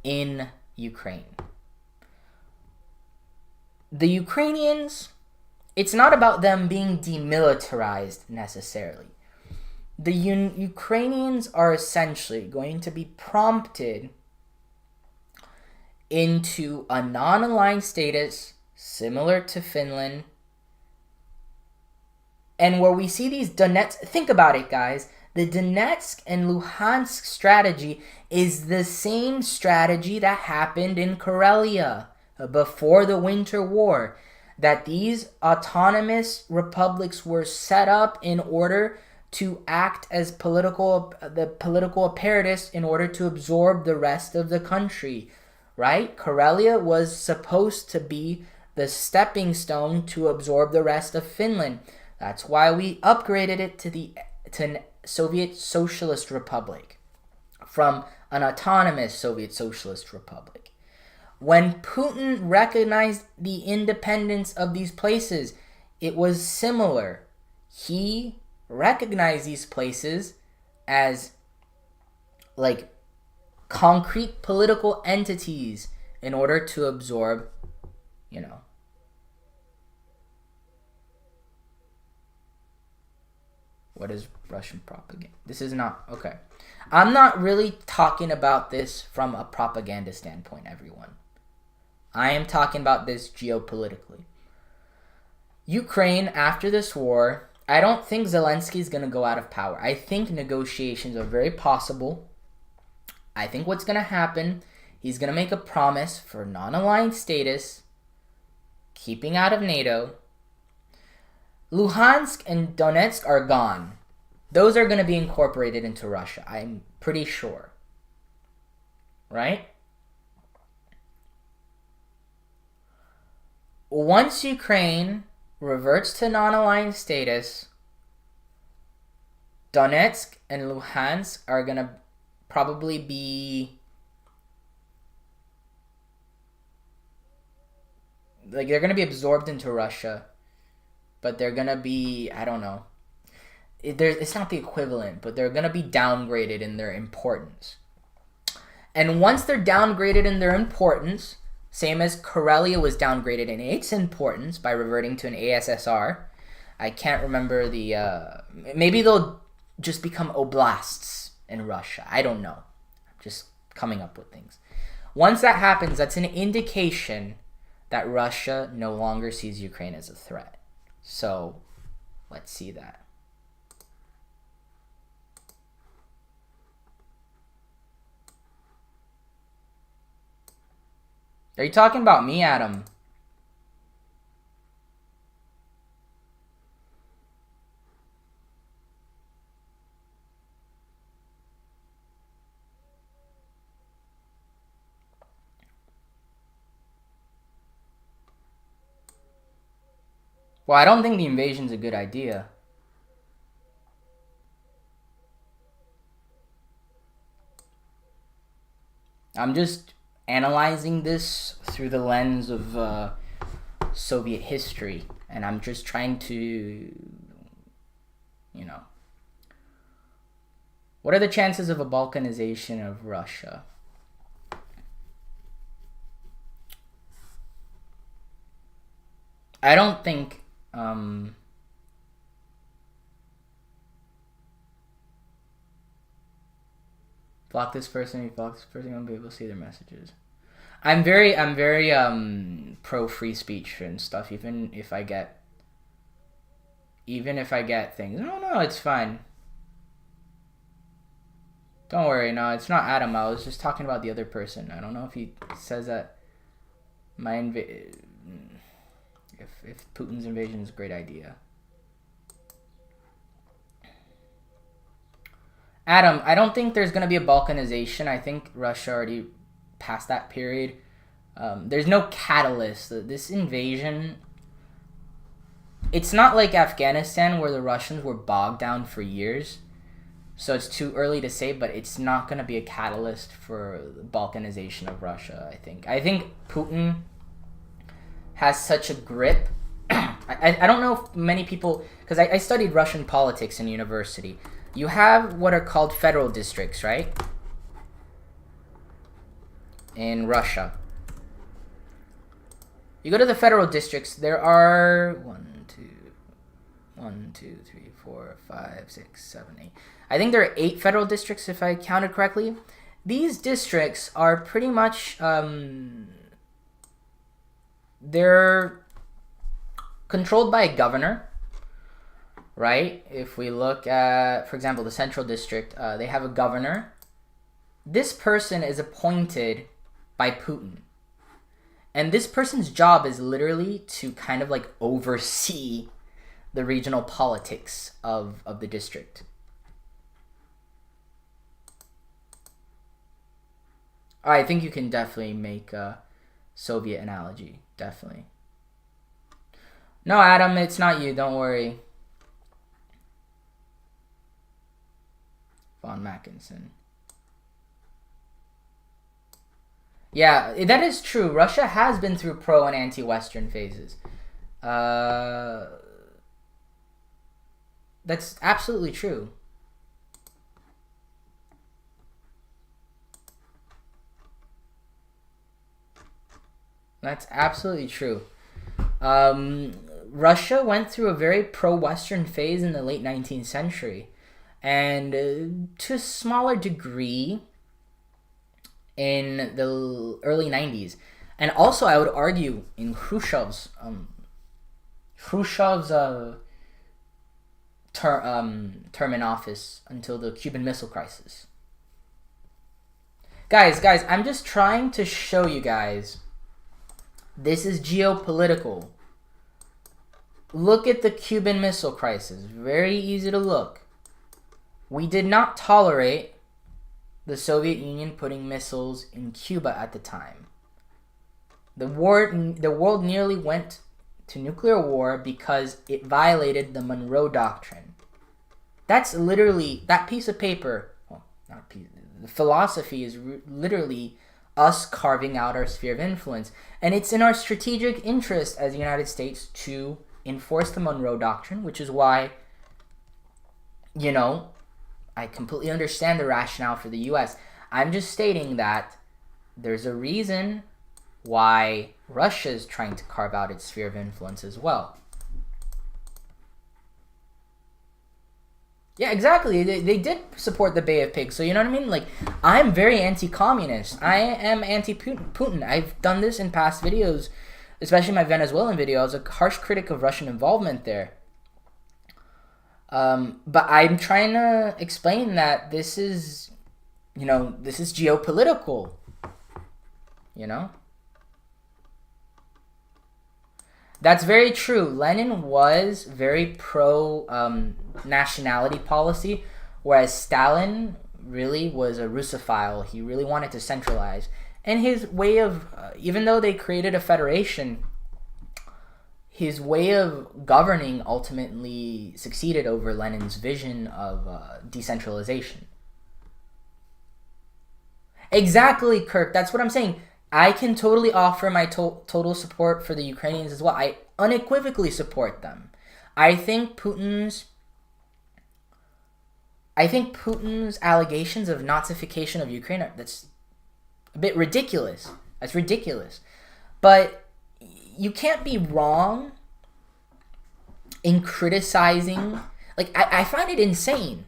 S1: in Ukraine. The Ukrainians, it's not about them being demilitarized necessarily. The Ukrainians are essentially going to be prompted into a non-aligned status similar to Finland. And where we see these Donetsk, think about it, guys. The Donetsk and Luhansk strategy is the same strategy that happened in Karelia before the Winter War. That these autonomous republics were set up in order to act as the political apparatus in order to absorb the rest of the country, right? Karelia was supposed to be the stepping stone to absorb the rest of Finland. That's why we upgraded it to an Soviet Socialist Republic from an autonomous Soviet Socialist Republic. When Putin recognized the independence of these places, it was similar. He recognized these places as like concrete political entities in order to absorb, what is Russian propaganda? This is not, okay. I'm not really talking about this from a propaganda standpoint, everyone. I am talking about this geopolitically. Ukraine, after this war, I don't think Zelensky is going to go out of power. I think negotiations are very possible. I think what's going to happen, he's going to make a promise for non-aligned status, keeping out of NATO. Luhansk and Donetsk are gone. Those are going to be incorporated into Russia, I'm pretty sure. Right? Once Ukraine reverts to non-aligned status, Donetsk and Luhansk are going to probably be they're going to be absorbed into Russia, but they're going to be, I don't know. It's not the equivalent, but they're going to be downgraded in their importance. And once they're downgraded in their importance, same as Karelia was downgraded in its importance by reverting to an ASSR. I can't remember maybe they'll just become oblasts in Russia. I don't know. I'm just coming up with things. Once that happens, that's an indication that Russia no longer sees Ukraine as a threat. So, let's see that. Are you talking about me, Adam? Well, I don't think the invasion's a good idea. I'm just analyzing this through the lens of Soviet history, and I'm just trying to, you know, what are the chances of a Balkanization of Russia? I don't think block this person. If you block this person, you won't be able to see their messages. I'm very pro free speech and stuff. Even if I get things. No, it's fine. Don't worry. No, it's not Adam. I was just talking about the other person. I don't know if he says that if Putin's invasion is a great idea. Adam, I don't think there's going to be a Balkanization. I think Russia already passed that period. There's no catalyst. This invasion, it's not like Afghanistan where the Russians were bogged down for years. So it's too early to say, but it's not going to be a catalyst for the Balkanization of Russia, I think. I think Putin has such a grip. I don't know if many people, because I studied Russian politics in university. You have what are called federal districts, right? In Russia. You go to the federal districts, there are 1, 2, 3, 4, 5, 6, 7, 8. I think there are 8 federal districts if I counted correctly. These districts are pretty much, they're controlled by a governor, right? If we look at, for example, the central district, they have a governor. This person is appointed by Putin. And this person's job is literally to kind of like oversee the regional politics of the district. I think you can definitely make a Soviet analogy. Definitely. No, Adam, it's not you. Don't worry. Von Mackinson. Yeah, that is true. Russia has been through pro and anti-Western phases. That's absolutely true. That's absolutely true. Russia went through a very pro-Western phase in the late 19th century. And to a smaller degree in the early 90s. And also, I would argue, in Khrushchev's term in office until the Cuban Missile Crisis. Guys, I'm just trying to show you guys this is geopolitical. Look at the Cuban Missile Crisis. Very easy to look. We did not tolerate the Soviet Union putting missiles in Cuba at the time. The world nearly went to nuclear war because it violated the Monroe Doctrine. That's literally, that piece of paper, well, not a piece, the philosophy is literally us carving out our sphere of influence. And it's in our strategic interest as the United States to enforce the Monroe Doctrine, which is why, you know, I completely understand the rationale for the U.S. I'm just stating that there's a reason why Russia is trying to carve out its sphere of influence as well. Yeah, exactly. They did support the Bay of Pigs. So you know what I mean? Like, I'm very anti-communist. I am anti-Putin. I've done this in past videos, especially my Venezuelan video. I was a harsh critic of Russian involvement there. But I'm trying to explain that this is, you know, this is geopolitical, you know? That's very true. Lenin was very pro nationality policy, whereas Stalin really was a Russophile. He really wanted to centralize. And his way of, even though they created a federation, his way of governing ultimately succeeded over Lenin's vision of decentralization. Exactly, Kirk. That's what I'm saying. I can totally offer my total support for the Ukrainians as well. I unequivocally support them. I think Putin's allegations of Nazification of Ukraine, that's a bit ridiculous. That's ridiculous. But you can't be wrong in criticizing. Like, I find it insane.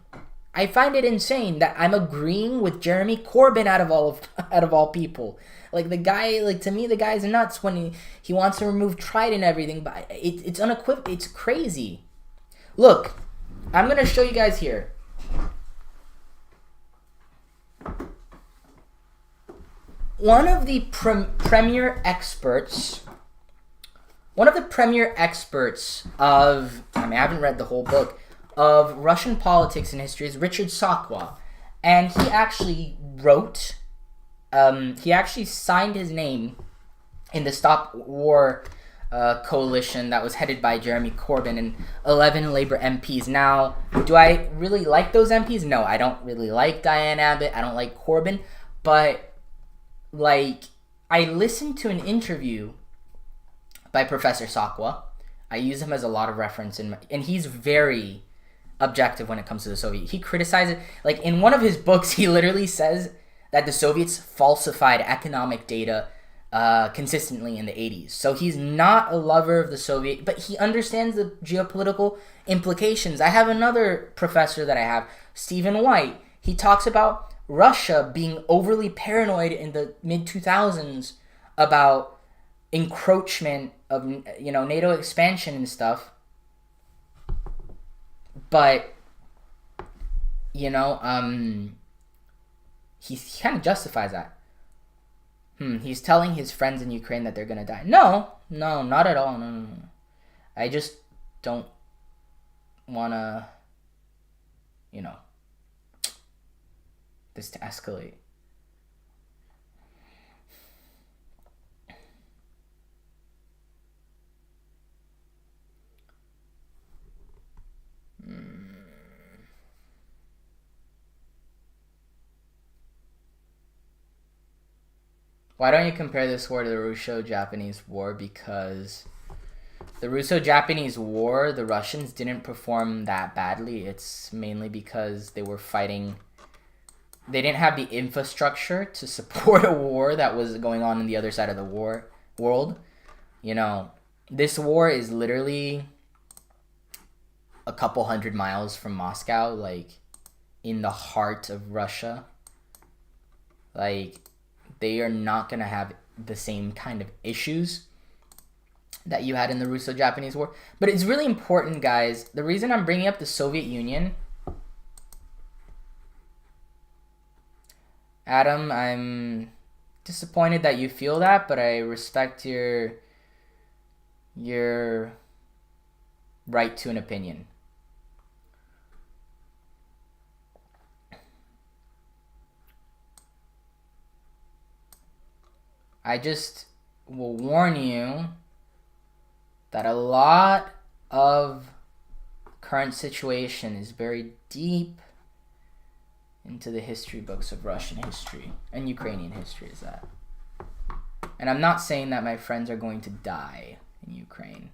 S1: I find it insane that I'm agreeing with Jeremy Corbyn out of all people. Like, the guy, like, to me, the guy's nuts when he wants to remove Trident and everything, but it's unequivocal. It's crazy. Look, I'm gonna show you guys here. One of the premier experts of, I mean, I haven't read the whole book, of Russian politics and history is Richard Sakwa. And he actually wrote, he actually signed his name in the Stop War coalition that was headed by Jeremy Corbyn and 11 Labour MPs. Now, do I really like those MPs? No, I don't really like Diane Abbott. I don't like Corbyn. But, like, I listened to an interview by Professor Sakwa. I use him as a lot of reference, and he's very objective when it comes to the Soviet. He criticizes, like, in one of his books, he literally says that the Soviets falsified economic data consistently in the 80s. So he's not a lover of the Soviet, but he understands the geopolitical implications. I have another professor that I have, Stephen White. He talks about Russia being overly paranoid in the mid-2000s about encroachment of, you know, NATO expansion and stuff. But, you know, he kind of justifies that. He's telling his friends in Ukraine that they're going to die. No, not at all. No. I just don't want to, you know, this to escalate. Why don't you compare this war to the Russo-Japanese War? Because the Russo-Japanese War, the Russians didn't perform that badly. It's mainly because they were fighting. They didn't have the infrastructure to support a war that was going on the other side of the world. You know, this war is literally a couple 100 miles from Moscow, like in the heart of Russia. Like, they are not going to have the same kind of issues that you had in the Russo-Japanese War. But it's really important, guys. The reason I'm bringing up the Soviet Union, Adam, I'm disappointed that you feel that, but I respect your right to an opinion. I just will warn you that a lot of current situation is very deep into the history books of Russian history and Ukrainian history is that. And I'm not saying that my friends are going to die in Ukraine.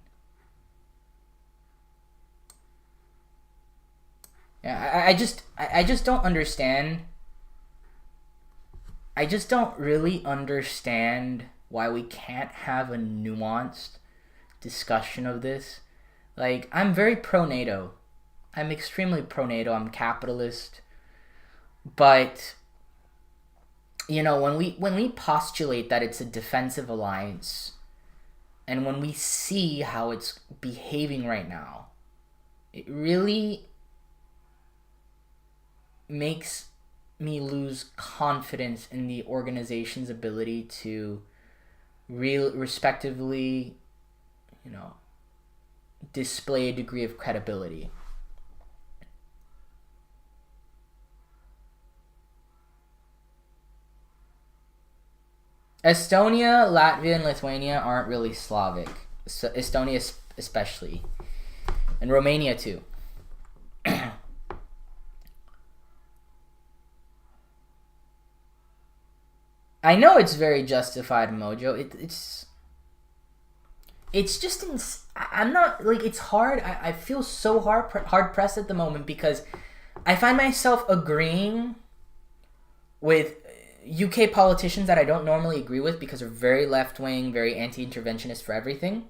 S1: Yeah, I just don't understand. I just don't really understand why we can't have a nuanced discussion of this. Like, I'm very pro-NATO. I'm extremely pro-NATO. I'm capitalist. But, you know, when we postulate that it's a defensive alliance, and when we see how it's behaving right now, it really makes me lose confidence in the organization's ability to respectively, you know, display a degree of credibility. Estonia, Latvia, and Lithuania aren't really Slavic. So Estonia especially, and Romania too. I know it's very justified, Mojo. It's just I'm not like, it's hard. I feel so hard pressed at the moment because I find myself agreeing with UK politicians that I don't normally agree with because they're very left wing, very anti-interventionist for everything.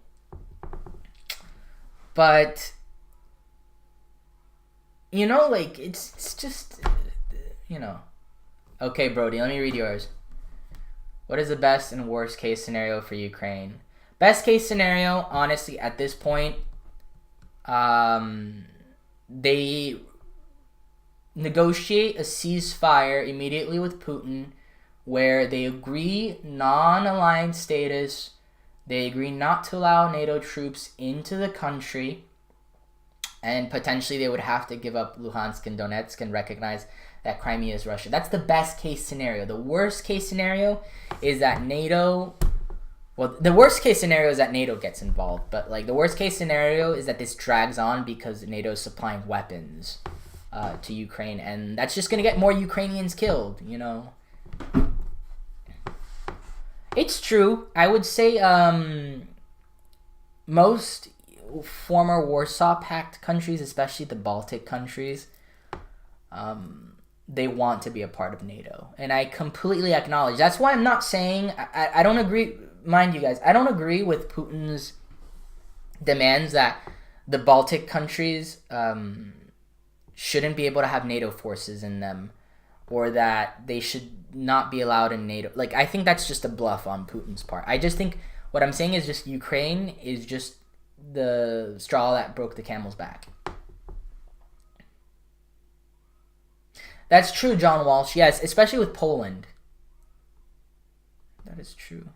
S1: But you know, like it's just, you know. Okay, Brody, let me read yours. What is the best and worst case scenario for Ukraine? Best case scenario, honestly, at this point, they negotiate a ceasefire immediately with Putin where they agree non-aligned status, they agree not to allow NATO troops into the country, and potentially they would have to give up Luhansk and Donetsk and recognize that Crimea is Russia. That's the best case scenario. The worst case scenario is that NATO... Well, the worst case scenario is that NATO gets involved, but like the worst case scenario is that this drags on because NATO is supplying weapons to Ukraine, and that's just going to get more Ukrainians killed, you know. It's true. I would say most former Warsaw Pact countries, especially the Baltic countries, they want to be a part of NATO. And I completely acknowledge. That's why I'm not saying... I don't agree... Mind you guys, I don't agree with Putin's demands that the Baltic countries shouldn't be able to have NATO forces in them, or that they should not be allowed in NATO. Like, I think that's just a bluff on Putin's part. I just think what I'm saying is just Ukraine is just the straw that broke the camel's back. That's true, John Walsh. Yes, especially with Poland. That is true.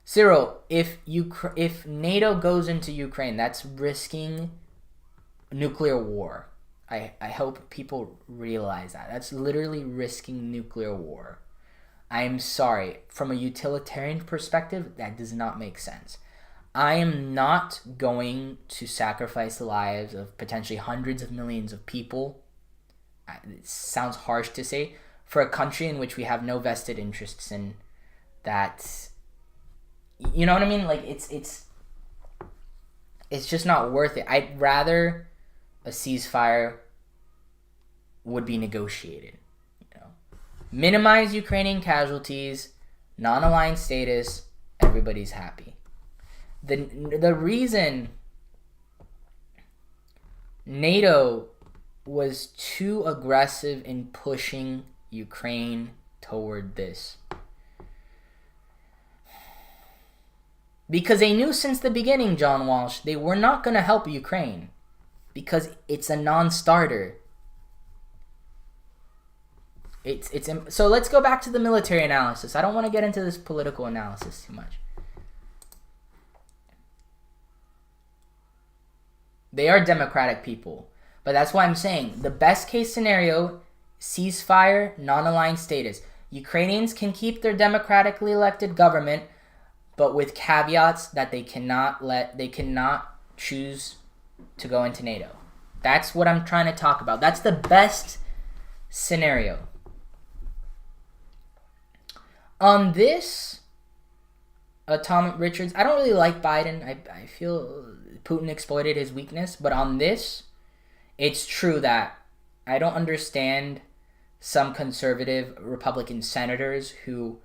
S1: Cyril, if NATO goes into Ukraine, that's risking nuclear war. I hope people realize that. That's literally risking nuclear war. I am sorry. From a utilitarian perspective, that does not make sense. I am not going to sacrifice the lives of potentially hundreds of millions of people. It sounds harsh to say. For a country in which we have no vested interests in, that... You know what I mean? Like, it's just not worth it. I'd rather a ceasefire would be negotiated. You know, minimize Ukrainian casualties, non-aligned status, everybody's happy. The reason NATO was too aggressive in pushing Ukraine toward this, because they knew since the beginning, John Walsh, they were not going to help Ukraine because it's a non-starter. So let's go back to the military analysis. I don't want to get into this political analysis too much. They are democratic people, but that's why I'm saying the best case scenario, ceasefire, non-aligned status. Ukrainians can keep their democratically elected government, but with caveats that they cannot choose to go into NATO. That's what I'm trying to talk about. That's the best scenario. On this, Tom Richards, I don't really like Biden. I feel Putin exploited his weakness. But on this, it's true that I don't understand some conservative Republican senators who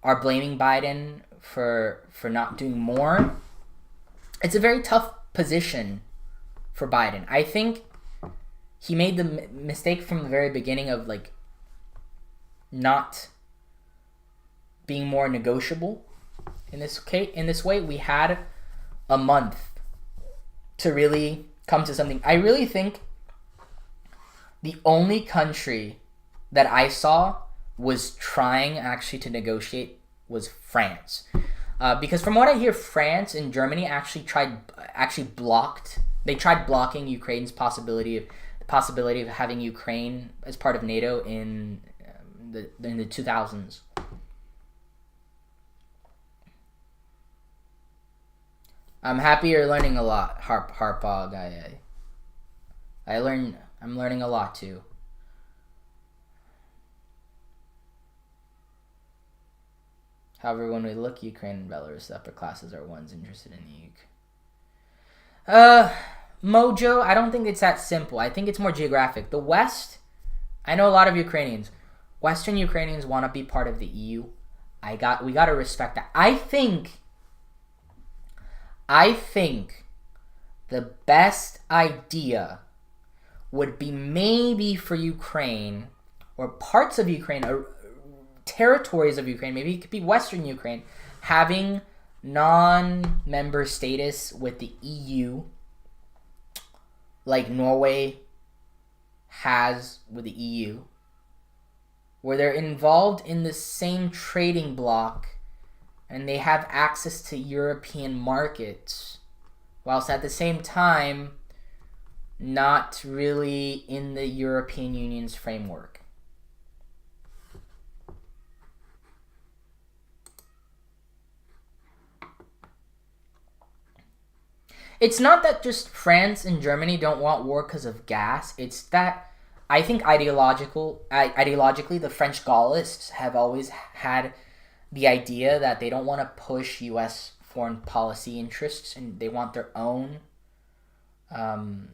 S1: are blaming Biden for not doing more. It's a very tough position for Biden. I think he made the mistake from the very beginning of like not being more negotiable. In this way, we had a month to really come to something. I really think the only country that I saw was trying actually to negotiate was France. Because from what I hear, France and Germany they tried blocking Ukraine's possibility of having Ukraine as part of NATO in the 2000s. I'm happy you're learning a lot, Harpog. I'm learning a lot too. However, when we look Ukraine and Belarus, the upper classes are ones interested in the Mojo, I don't think it's that simple. I think it's more geographic. The West, I know a lot of Ukrainians. Western Ukrainians want to be part of the EU. We got to respect that. I think the best idea would be maybe for Ukraine or parts of Ukraine or territories of Ukraine, maybe it could be Western Ukraine, having non-member status with the EU, like Norway has with the EU, where they're involved in the same trading bloc and they have access to European markets, whilst at the same time not really in the European Union's framework. It's not that just France and Germany don't want war because of gas. It's that I think ideologically, the French Gaullists have always had the idea that they don't want to push U.S. foreign policy interests and they want their own. I'm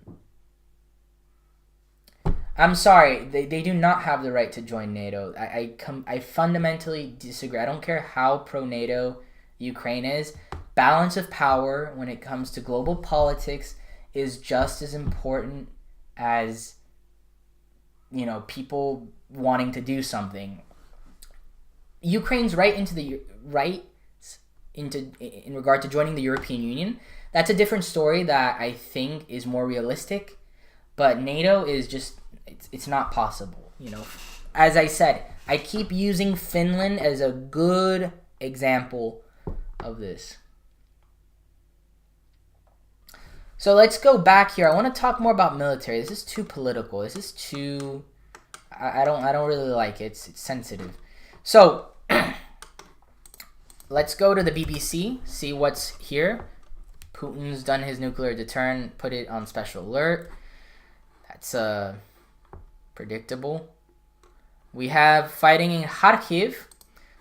S1: sorry, they do not have the right to join NATO. I fundamentally disagree. I don't care how pro-NATO Ukraine is. Balance of power when it comes to global politics is just as important as, you know, people wanting to do something. Ukraine's in regard to joining the European Union. That's a different story that I think is more realistic. But NATO is just it's not possible. You know, as I said, I keep using Finland as a good example of this. So let's go back here. I want to talk more about military. This is too political. This is too. I don't really like it. It's sensitive. So let's go to the BBC. See what's here. Putin's done his nuclear deterrent. Put it on special alert. That's predictable. We have fighting in Kharkiv.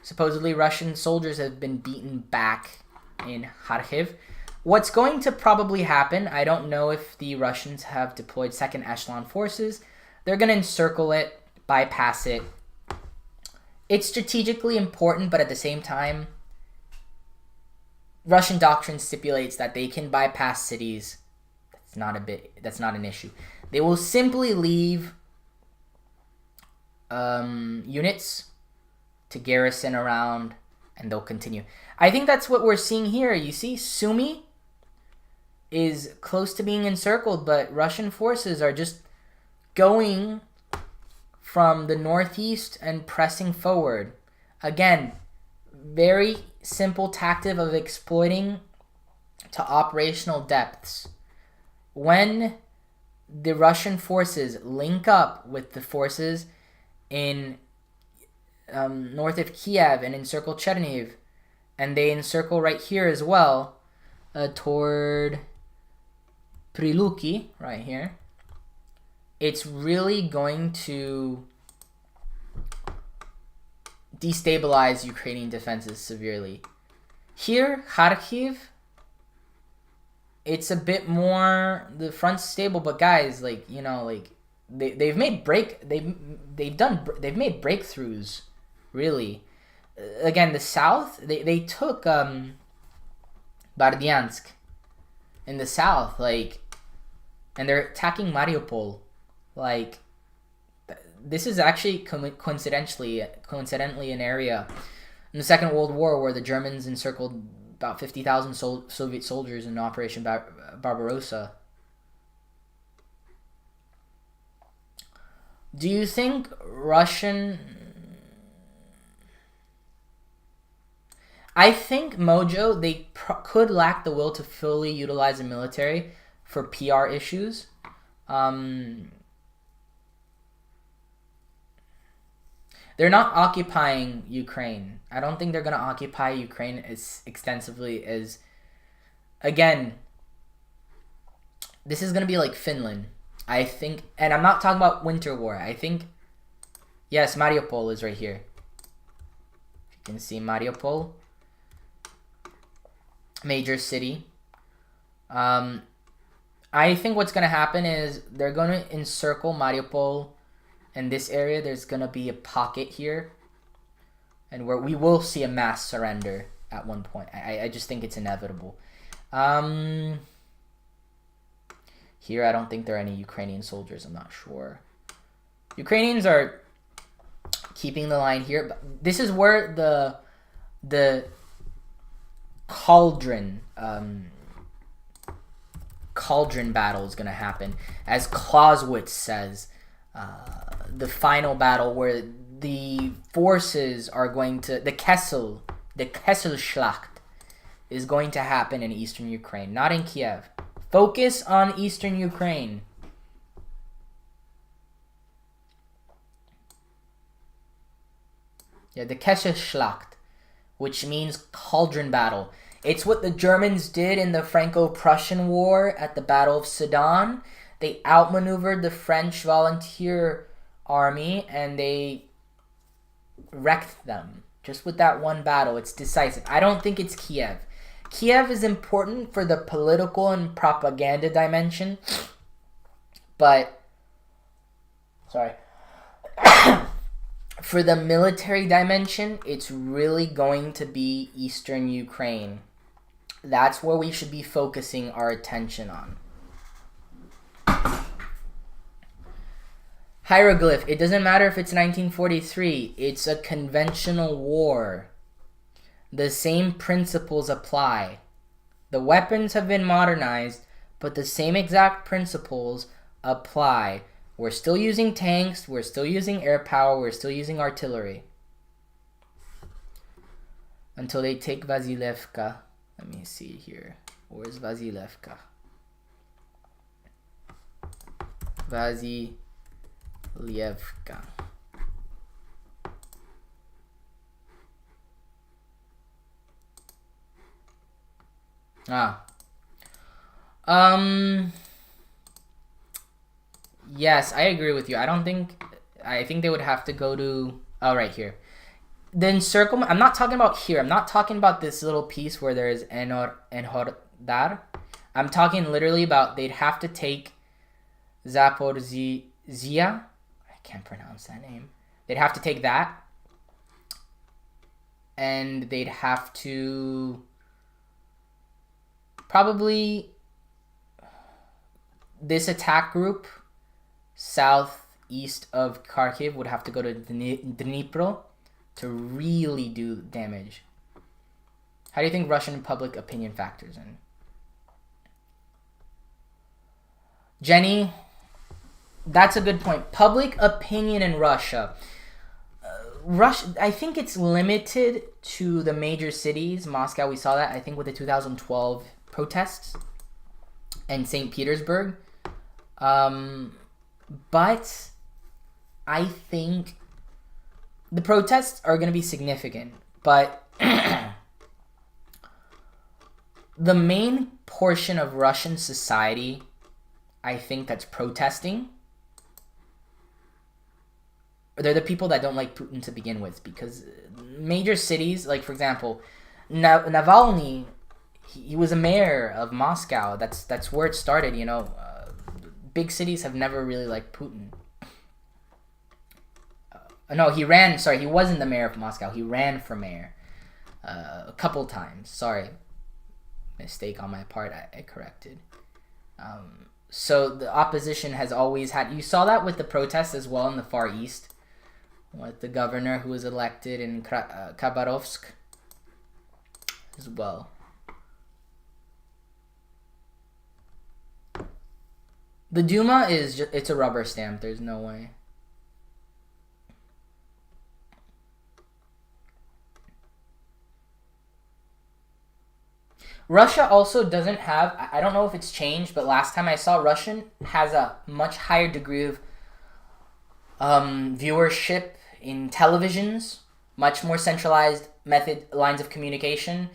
S1: Supposedly Russian soldiers have been beaten back in Kharkiv. What's going to probably happen, I don't know if the Russians have deployed second echelon forces. They're going to encircle it, bypass it. It's strategically important, but at the same time, Russian doctrine stipulates that they can bypass cities. That's not an issue. They will simply leave units to garrison around, and they'll continue. I think that's what we're seeing here. You see, Sumy is close to being encircled, but Russian forces are just going from the northeast and pressing forward. Again, very simple tactic of exploiting to operational depths. When the Russian forces link up with the forces in north of Kiev and encircle Chernihiv, and they encircle right here as well, toward Priluki, right here, it's really going to destabilize Ukrainian defenses severely. Here, Kharkiv, it's a bit more, the front's stable, but guys, like, you know, like they've made breakthroughs, really. Again, the south, they took Berdyansk in the south, like, and they're attacking Mariupol. Like, this is actually coincidentally an area in the Second World War where the Germans encircled about 50,000 Soviet soldiers in Operation Barbarossa. Do you think I think Mojo, they could lack the will to fully utilize the military for PR issues. They're not occupying Ukraine. I don't think they're going to occupy Ukraine as extensively as again, this is going to be like Finland, I think. And I'm not talking about Winter War. I think, yes, Mariupol is right here. You can see Mariupol, major city. I think what's going to happen is they're going to encircle Mariupol in this area. There's going to be a pocket here, and where we will see a mass surrender at one point. I just think it's inevitable. Here, I don't think there are any Ukrainian soldiers. I'm not sure. Ukrainians are keeping the line here. But this is where the cauldron battle is going to happen. As Clausewitz says, the final battle where the forces are going to... The Kesselschlacht is going to happen in eastern Ukraine, not in Kiev. Focus on eastern Ukraine. Yeah, the Kesselschlacht, which means cauldron battle. It's what the Germans did in the Franco-Prussian War at the Battle of Sedan. They outmaneuvered the French volunteer army and they wrecked them. Just with that one battle, it's decisive. I don't think it's Kiev. Kiev is important for the political and propaganda dimension, but, sorry, for the military dimension, it's really going to be eastern Ukraine. That's where we should be focusing our attention on. Hieroglyph. It doesn't matter if it's 1943. It's a conventional war. The same principles apply. The weapons have been modernized, but the same exact principles apply. We're still using tanks. We're still using air power. We're still using artillery. Until they take Vasilevka. Let me see here. Where's Vasilevka? Vasilevka. Yes, I agree with you. I think they would have to go to, right here. The encirclement, I'm not talking about here. I'm not talking about this little piece where there is Enhordar. I'm talking literally about they'd have to take Zaporizhia. I can't pronounce that name. They'd have to take that. And they'd have to probably this attack group southeast of Kharkiv would have to go to Dnipro to really do damage. How do you think Russian public opinion factors in? Jenny, that's a good point. Public opinion in Russia. I think it's limited to the major cities. Moscow, we saw that, I think, with the 2012 protests, and St. Petersburg. But I think the protests are going to be significant. But the main portion of Russian society, I think, that's protesting, they're the people that don't like Putin to begin with, because major cities, like, for example, Navalny, he was a mayor of Moscow. That's where it started, you know. Big cities have never really liked Putin. No, he wasn't the mayor of Moscow. He ran for mayor a couple times. Sorry. Mistake on my part. I corrected. So the opposition has always had... You saw that with the protests as well in the Far East, with the governor who was elected in Khabarovsk as well. The Duma it's a rubber stamp. There's no way. Russia also doesn't have, I don't know if it's changed, but last time I saw, Russian has a much higher degree of viewership in televisions, much more centralized lines of communication.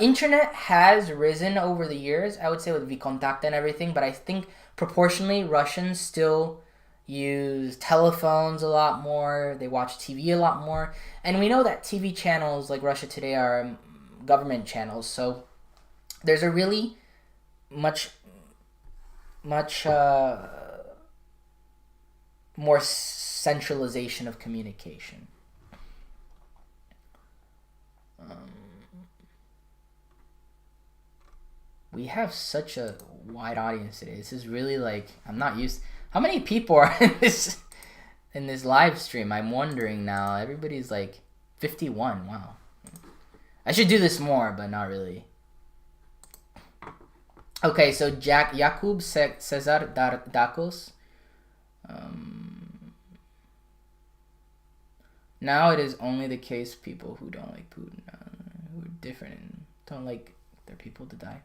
S1: Internet has risen over the years, I would say, with Vkontakte and everything, but I think proportionally Russians still use telephones a lot more. They watch TV a lot more. And we know that TV channels like Russia Today are government channels, so there's a really much more centralization of communication. We have such a wide audience today. This is really like, I'm not used. How many people are in this live stream? I'm wondering now. Everybody's like 51. Wow. I should do this more, but not really. Okay, so Jakub Cesar Dakos. Now it is only the case people who don't like Putin, who are different and don't like their people to die.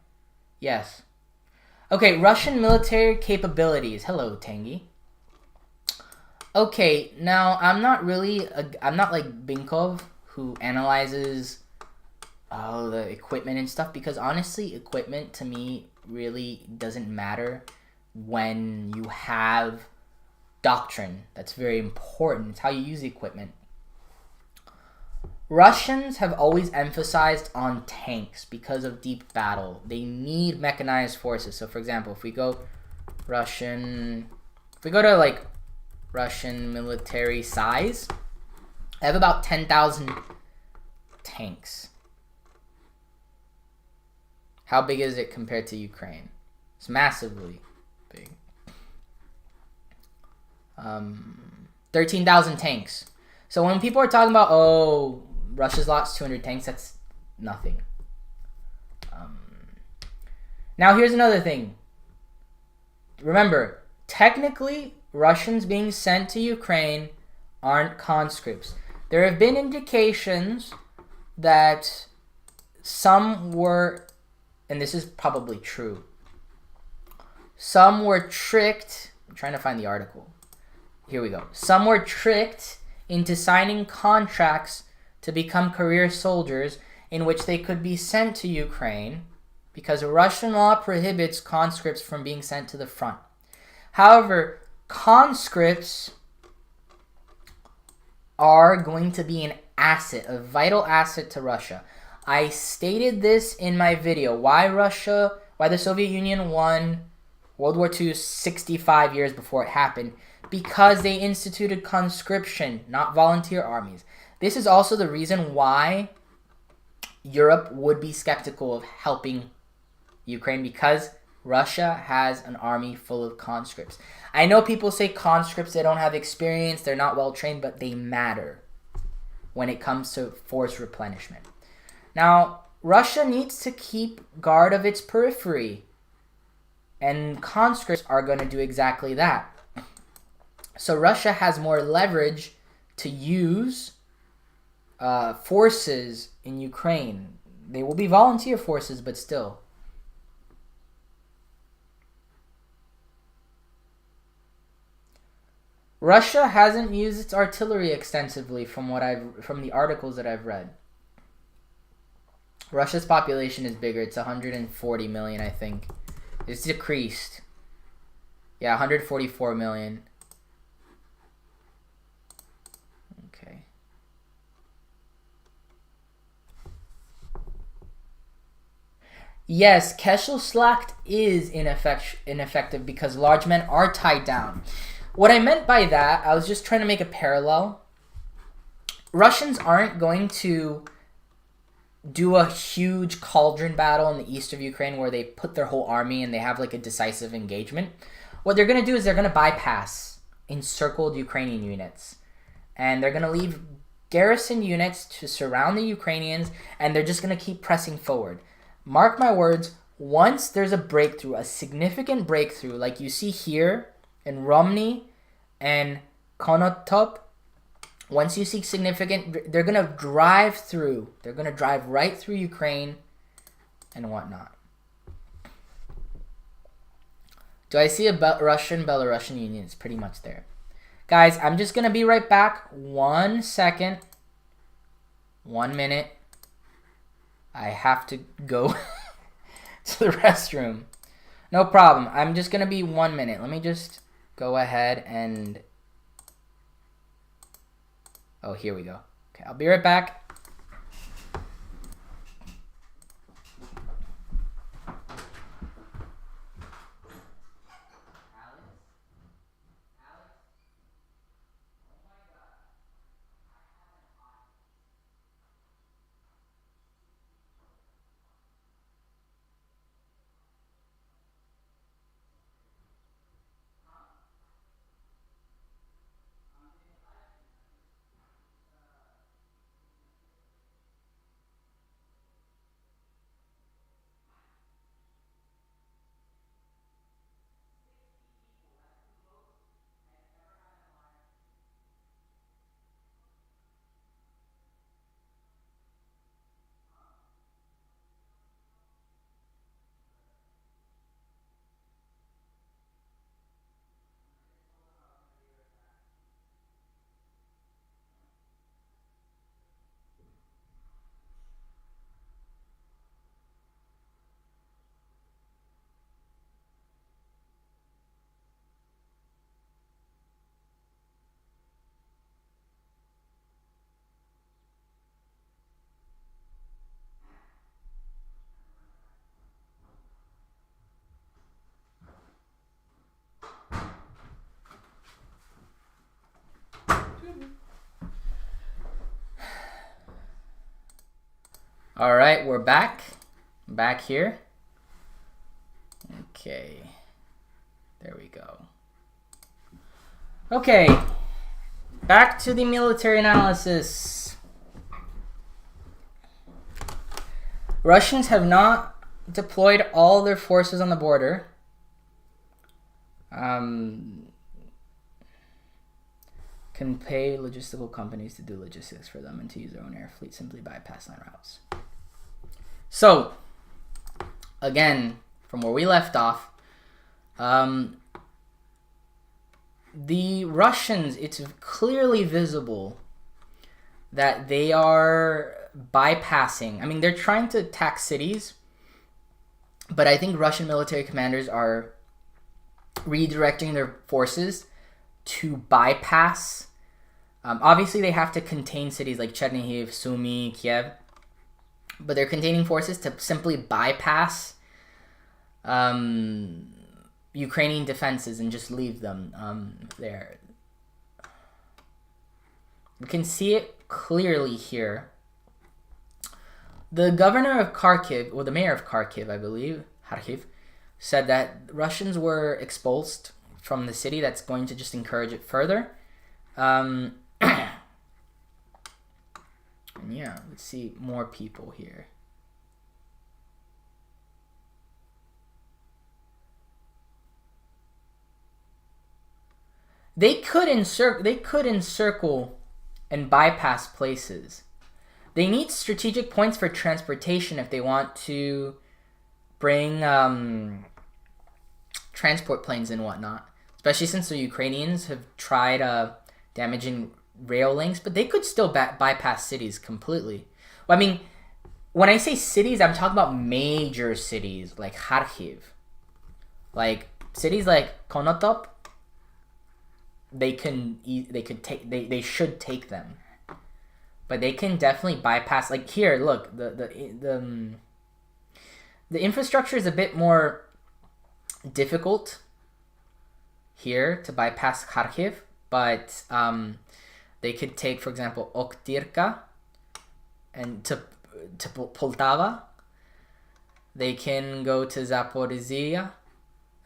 S1: Yes. Okay, Russian military capabilities. Hello, Tangy. Okay, now I'm not like Binkov, who analyzes the equipment and stuff, because honestly, equipment to me really doesn't matter when you have doctrine. That's very important. It's how you use the equipment. Russians have always emphasized on tanks because of deep battle. They need mechanized forces. So for example, if we go to like Russian military size, I have about 10,000 tanks. How big is it compared to Ukraine? It's massively big. 13,000 tanks. So when people are talking about, oh, Russia's lost 200 tanks, that's nothing. Now here's another thing. Remember, technically, Russians being sent to Ukraine aren't conscripts. There have been indications that some were, and this is probably true, some were tricked. I'm trying to find the article. Here we go. Some were tricked into signing contracts to become career soldiers in which they could be sent to Ukraine because Russian law prohibits conscripts from being sent to the front. However, conscripts are going to be an asset, a vital asset to Russia. I stated this in my video, why the Soviet Union won World War II 65 years before it happened, because they instituted conscription, not volunteer armies. This is also the reason why Europe would be skeptical of helping Ukraine, because Russia has an army full of conscripts. I know people say conscripts, they don't have experience, they're not well trained, but they matter when it comes to force replenishment. Now, Russia needs to keep guard of its periphery, and conscripts are going to do exactly that. So Russia has more leverage to use forces in Ukraine. They will be volunteer forces, but still. Russia hasn't used its artillery extensively from the articles that I've read. Russia's population is bigger. It's 140 million, I think. It's decreased. Yeah, 144 million. Okay. Yes, Kesselschlacht is ineffective because large men are tied down. What I meant by that, I was just trying to make a parallel. Russians aren't going to do a huge cauldron battle in the east of Ukraine where they put their whole army and they have like a decisive engagement. What they're going to do is they're going to bypass encircled Ukrainian units. And they're going to leave garrison units to surround the Ukrainians, and they're just going to keep pressing forward. Mark my words, once there's a breakthrough, a significant breakthrough, like you see here in Romny and Konotop, once you see significant, they're going to drive through. They're going to drive right through Ukraine and whatnot. Do I see a Russian-Belarusian union? It's pretty much there. Guys, I'm just going to be right back. 1 second. 1 minute. I have to go to the restroom. No problem. I'm just going to be 1 minute. Let me just go ahead and... Oh, here we go. Okay, I'll be right back. All right, we're back here. Okay, there we go. Okay, back to the military analysis. Russians have not deployed all their forces on the border. Can pay logistical companies to do logistics for them and to use their own air fleet, simply bypass land routes. So, again, from where we left off, the Russians, it's clearly visible that they are bypassing. I mean, they're trying to attack cities, but I think Russian military commanders are redirecting their forces to bypass. Obviously, they have to contain cities like Chernihiv, Sumy, Kiev, but they're containing forces to simply bypass Ukrainian defenses and just leave them there. You can see it clearly here. The governor of Kharkiv, or the mayor of Kharkiv, I believe, Kharkiv, said that Russians were expulsed from the city. That's going to just encourage it further. Yeah, let's see more people here. They could encircle and bypass places. They need strategic points for transportation if they want to bring transport planes and whatnot. Especially since the Ukrainians have tried damaging rail links, but they could still bypass cities completely. Well, I mean, when I say cities, I'm talking about major cities like Kharkiv. Like cities like Konotop, they should take them. But they can definitely bypass. Like here, look, the infrastructure is a bit more difficult here to bypass Kharkiv, but they could take, for example, Oktirka and to Poltava. They can go to Zaporizhia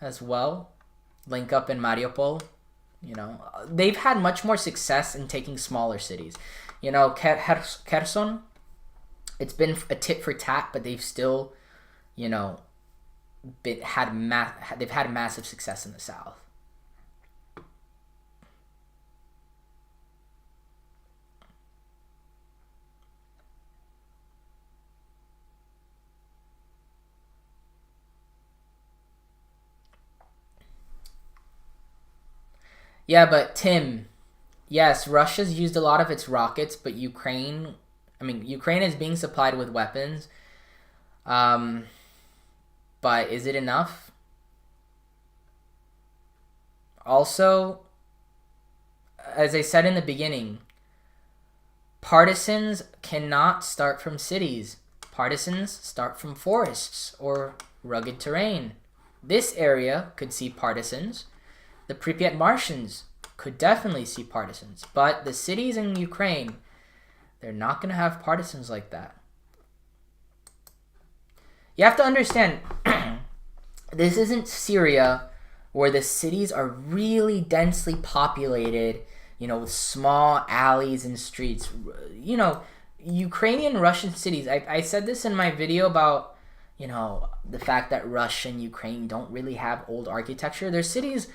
S1: as well, link up in Mariupol. You know, they've had much more success in taking smaller cities. You know, Kherson, it's been a tit for tat, but they've still, you know, they've had massive success in the south. Yeah, but Tim, yes, Russia's used a lot of its rockets, but Ukraine is being supplied with weapons. But is it enough? Also, as I said in the beginning, partisans cannot start from cities. Partisans start from forests or rugged terrain. This area could see partisans. The Prepet marshes could definitely see partisans. But the cities in Ukraine, they're not going to have partisans like that. You have to understand, this isn't Syria where the cities are really densely populated, you know, with small alleys and streets. You know, Ukrainian Russian cities, I said this in my video about, you know, the fact that Russia and Ukraine don't really have old architecture. Their cities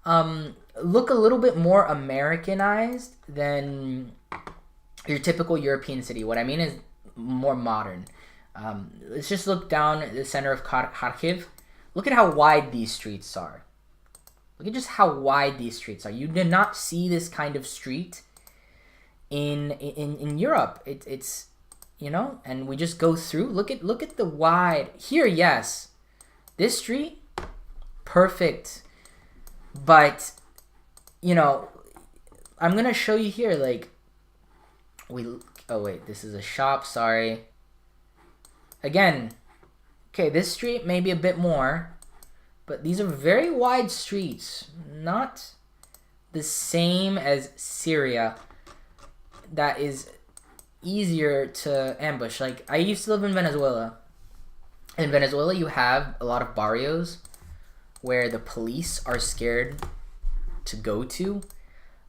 S1: look a little bit more Americanized than your typical European city. What I mean is more modern. Let's just look down at the center of Kharkiv. Look at how wide these streets are. Look at just how wide these streets are. You did not see this kind of street in Europe. It's you know, and we just go through. Look at the wide here. Yes, this street, perfect. But you know, I'm gonna show you here. Like oh wait, this is a shop. Sorry. Again, okay, this street maybe a bit more, but these are very wide streets, not the same as Syria. That is easier to ambush. Like, I used to live in Venezuela. In Venezuela, you have a lot of barrios where the police are scared to go to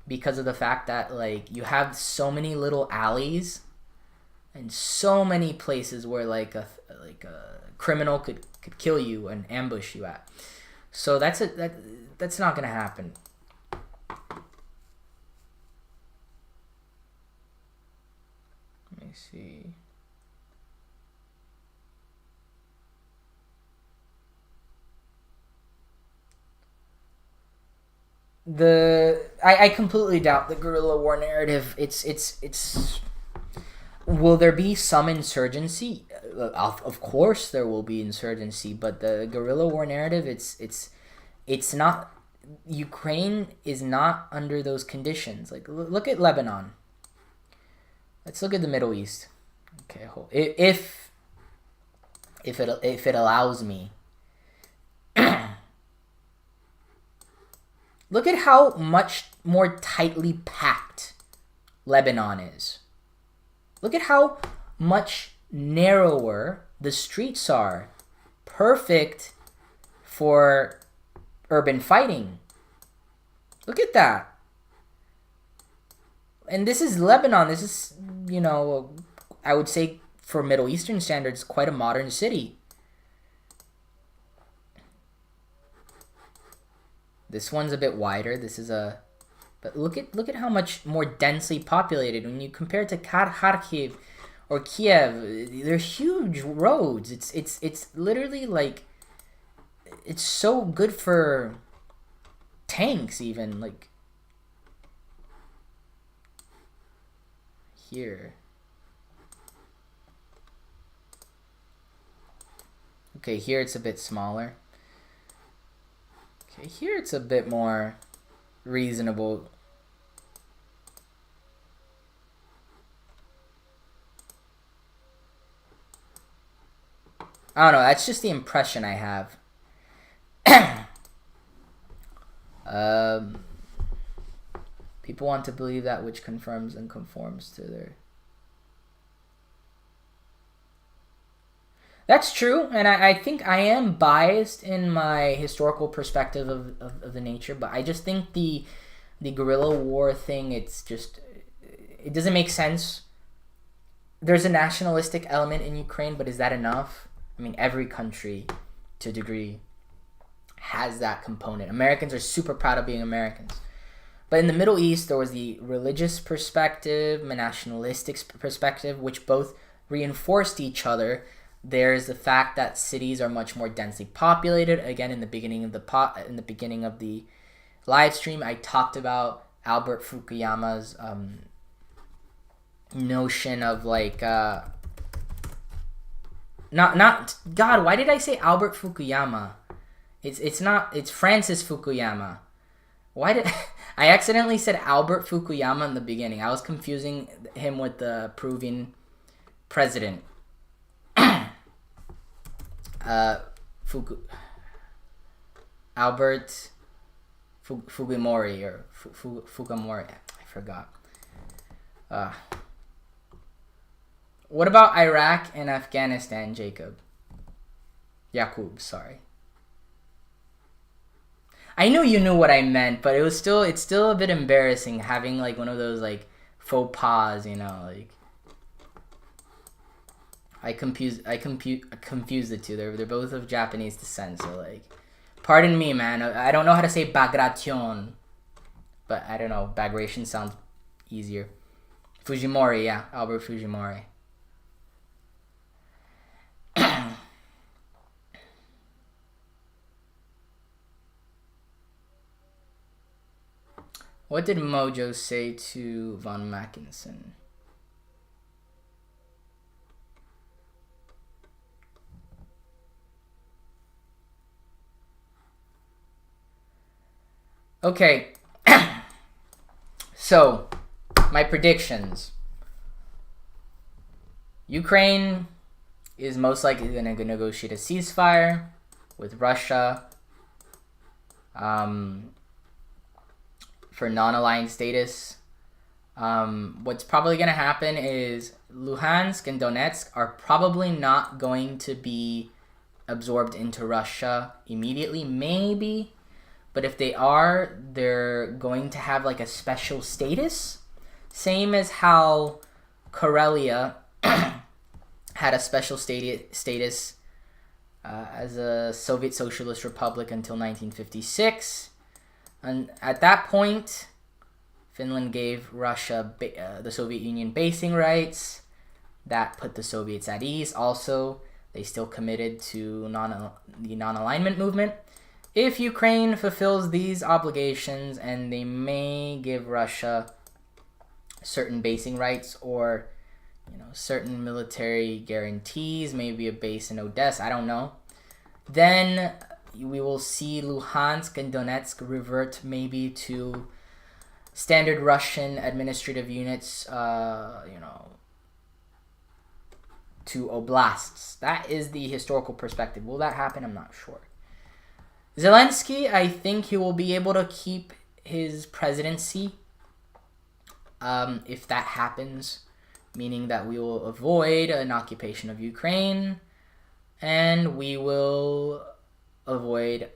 S1: because of the fact that, like, you have so many little alleys and so many places where like a criminal could kill you and ambush you at. So that's not gonna happen. Let me see. I completely doubt the guerrilla war narrative. It's will there be some insurgency? Of course there will be insurgency, but the guerrilla war narrative, it's not. Ukraine is not under those conditions. Like, look at Lebanon. Let's look at the Middle East. Okay, if it allows me. Look at how much more tightly packed Lebanon is. Look at how much narrower the streets are. Perfect for urban fighting. Look at that. And this is Lebanon. This is, you know, I would say for Middle Eastern standards, quite a modern city. This one's a bit wider. This is a... But look at how much more densely populated. When you compare it to Kharkiv or Kiev, they're huge roads. It's literally like... It's so good for tanks even. Like... Here. Okay, here it's a bit smaller. Okay, here it's a bit more reasonable. I don't know, that's just the impression I have. People want to believe that which confirms and conforms to their... That's true, and I think I am biased in my historical perspective of the nature, but I just think the guerrilla war thing, it's just... It doesn't make sense. There's a nationalistic element in Ukraine, but is that enough? I mean, every country, to a degree, has that component. Americans are super proud of being Americans. But in the Middle East, there was the religious perspective, the nationalistic perspective, which both reinforced each other. There's the fact that cities are much more densely populated. Again, in the beginning of the live stream, I talked about Albert Fukuyama's notion of like Not God, why did I say Albert Fukuyama? It's not, it's Francis Fukuyama. Why did I accidentally said Albert Fukuyama in the beginning? I was confusing him with the Peruvian president. Albert Fujimori or Fujimori. I forgot. What about Iraq and Afghanistan, Jacob? Yaqub, sorry. I knew you knew what I meant, but it's still a bit embarrassing having like one of those like faux pas, you know, like I confuse the two. They're both of Japanese descent, so like pardon me, man. I don't know how to say bagration, but I don't know, bagration sounds easier. Fujimori, yeah, Albert Fujimori. What did Mojo say to Von Mackinson? Okay. So, my predictions. Ukraine is most likely going to negotiate a ceasefire with Russia. For non-aligned status. What's probably going to happen is Luhansk and Donetsk are probably not going to be absorbed into Russia immediately, maybe. But if they are, they're going to have like a special status. Same as how Guerrilla had a special status as a Soviet Socialist Republic until 1956. And at that point, Finland gave Russia the Soviet Union basing rights. That put the Soviets at ease. Also, they still committed to the non-alignment movement. If Ukraine fulfills these obligations, and they may give Russia certain basing rights or, you know, certain military guarantees, maybe a base in Odessa, I don't know, then we will see Luhansk and Donetsk revert maybe to standard Russian administrative units, you know, to oblasts. That is the historical perspective. Will that happen? I'm not sure. Zelensky, I think he will be able to keep his presidency if that happens, meaning that we will avoid an occupation of Ukraine, and we will avoid,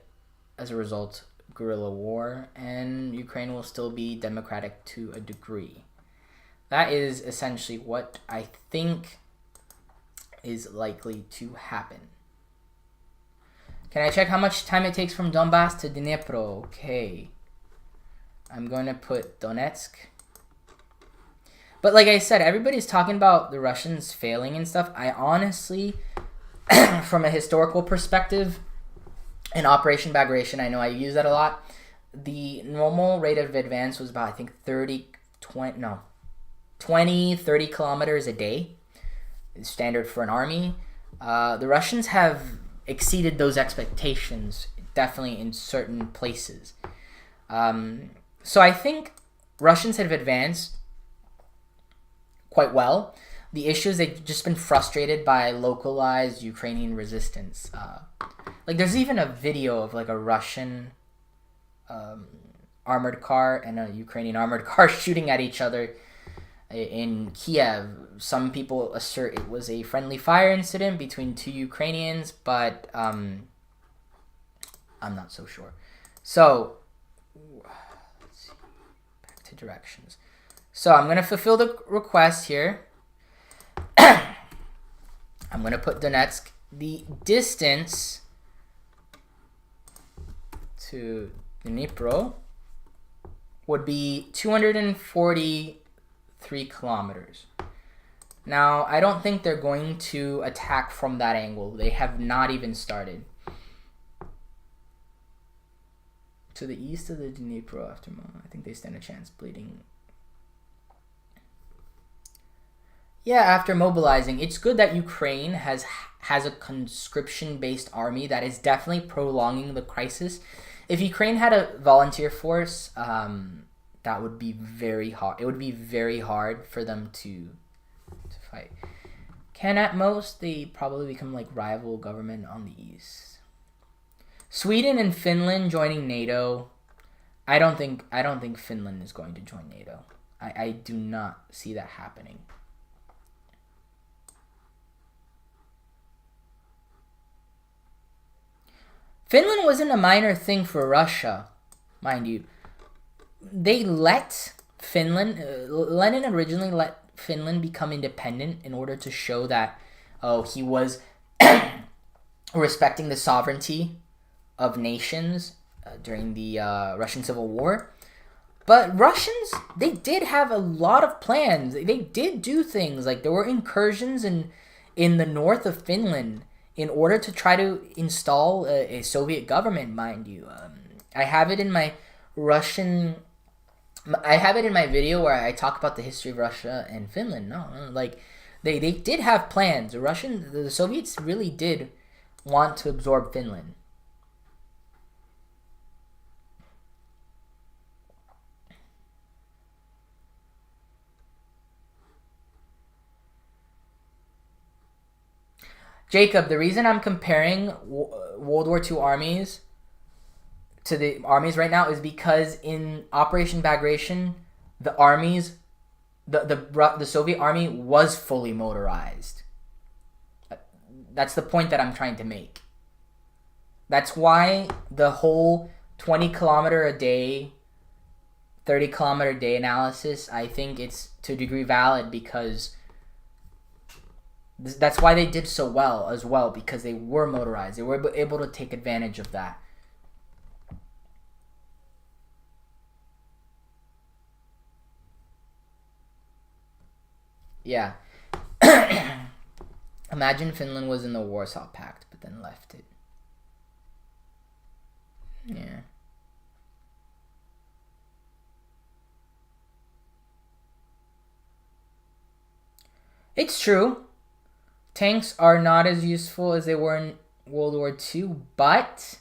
S1: as a result, guerrilla war, and Ukraine will still be democratic to a degree. That is essentially what I think is likely to happen. Can I check how much time it takes from Donbass to Dnipro? Okay. I'm going to put Donetsk. But like I said, everybody's talking about the Russians failing and stuff. I honestly, from a historical perspective, in Operation Bagration, I know I use that a lot. The normal rate of advance was about, I think, 20, 30 kilometers a day. It's standard for an army. The Russians have exceeded those expectations, definitely in certain places. So I think Russians have advanced quite well. The issue is they've just been frustrated by localized Ukrainian resistance. Like there's even a video of like a Russian armored car and a Ukrainian armored car shooting at each other in Kiev. Some people assert it was a friendly fire incident between two Ukrainians, but I'm not so sure. So let's see, back to directions. So I'm gonna fulfill the request here. I'm gonna put Donetsk. The distance to Dnipro would be 243 kilometers. Now, I don't think they're going to attack from that angle. They have not even started. To the east of the Dnipro after I think they stand a chance bleeding. Yeah, after mobilizing, it's good that Ukraine has a conscription-based army that is definitely prolonging the crisis. If Ukraine had a volunteer force, that would be very hard. It would be very hard for them to fight. Can at most they probably become like rival government on the east. Sweden and Finland joining NATO. I don't think Finland is going to join NATO. I do not see that happening. Finland wasn't a minor thing for Russia, mind you. They let Finland, Lenin originally let Finland become independent in order to show that, he was respecting the sovereignty of nations during the Russian Civil War. But Russians, they did have a lot of plans. They did do things, like there were incursions in the north of Finland in order to try to install a Soviet government, mind you. I have it in my video where I talk about the history of Russia and Finland. No, like they did have plans. The Soviets really did want to absorb Finland. Jacob, the reason I'm comparing World War II armies to the armies right now is because in Operation Bagration, the armies, the Soviet army was fully motorized. That's the point that I'm trying to make. That's why the whole 20 kilometer a day, 30 kilometer a day analysis, I think it's to a degree valid, because that's why they did so well as well, because they were motorized. They were able to take advantage of that. Yeah. Imagine Finland was in the Warsaw Pact, but then left it. Yeah. It's true. Tanks are not as useful as they were in World War II, but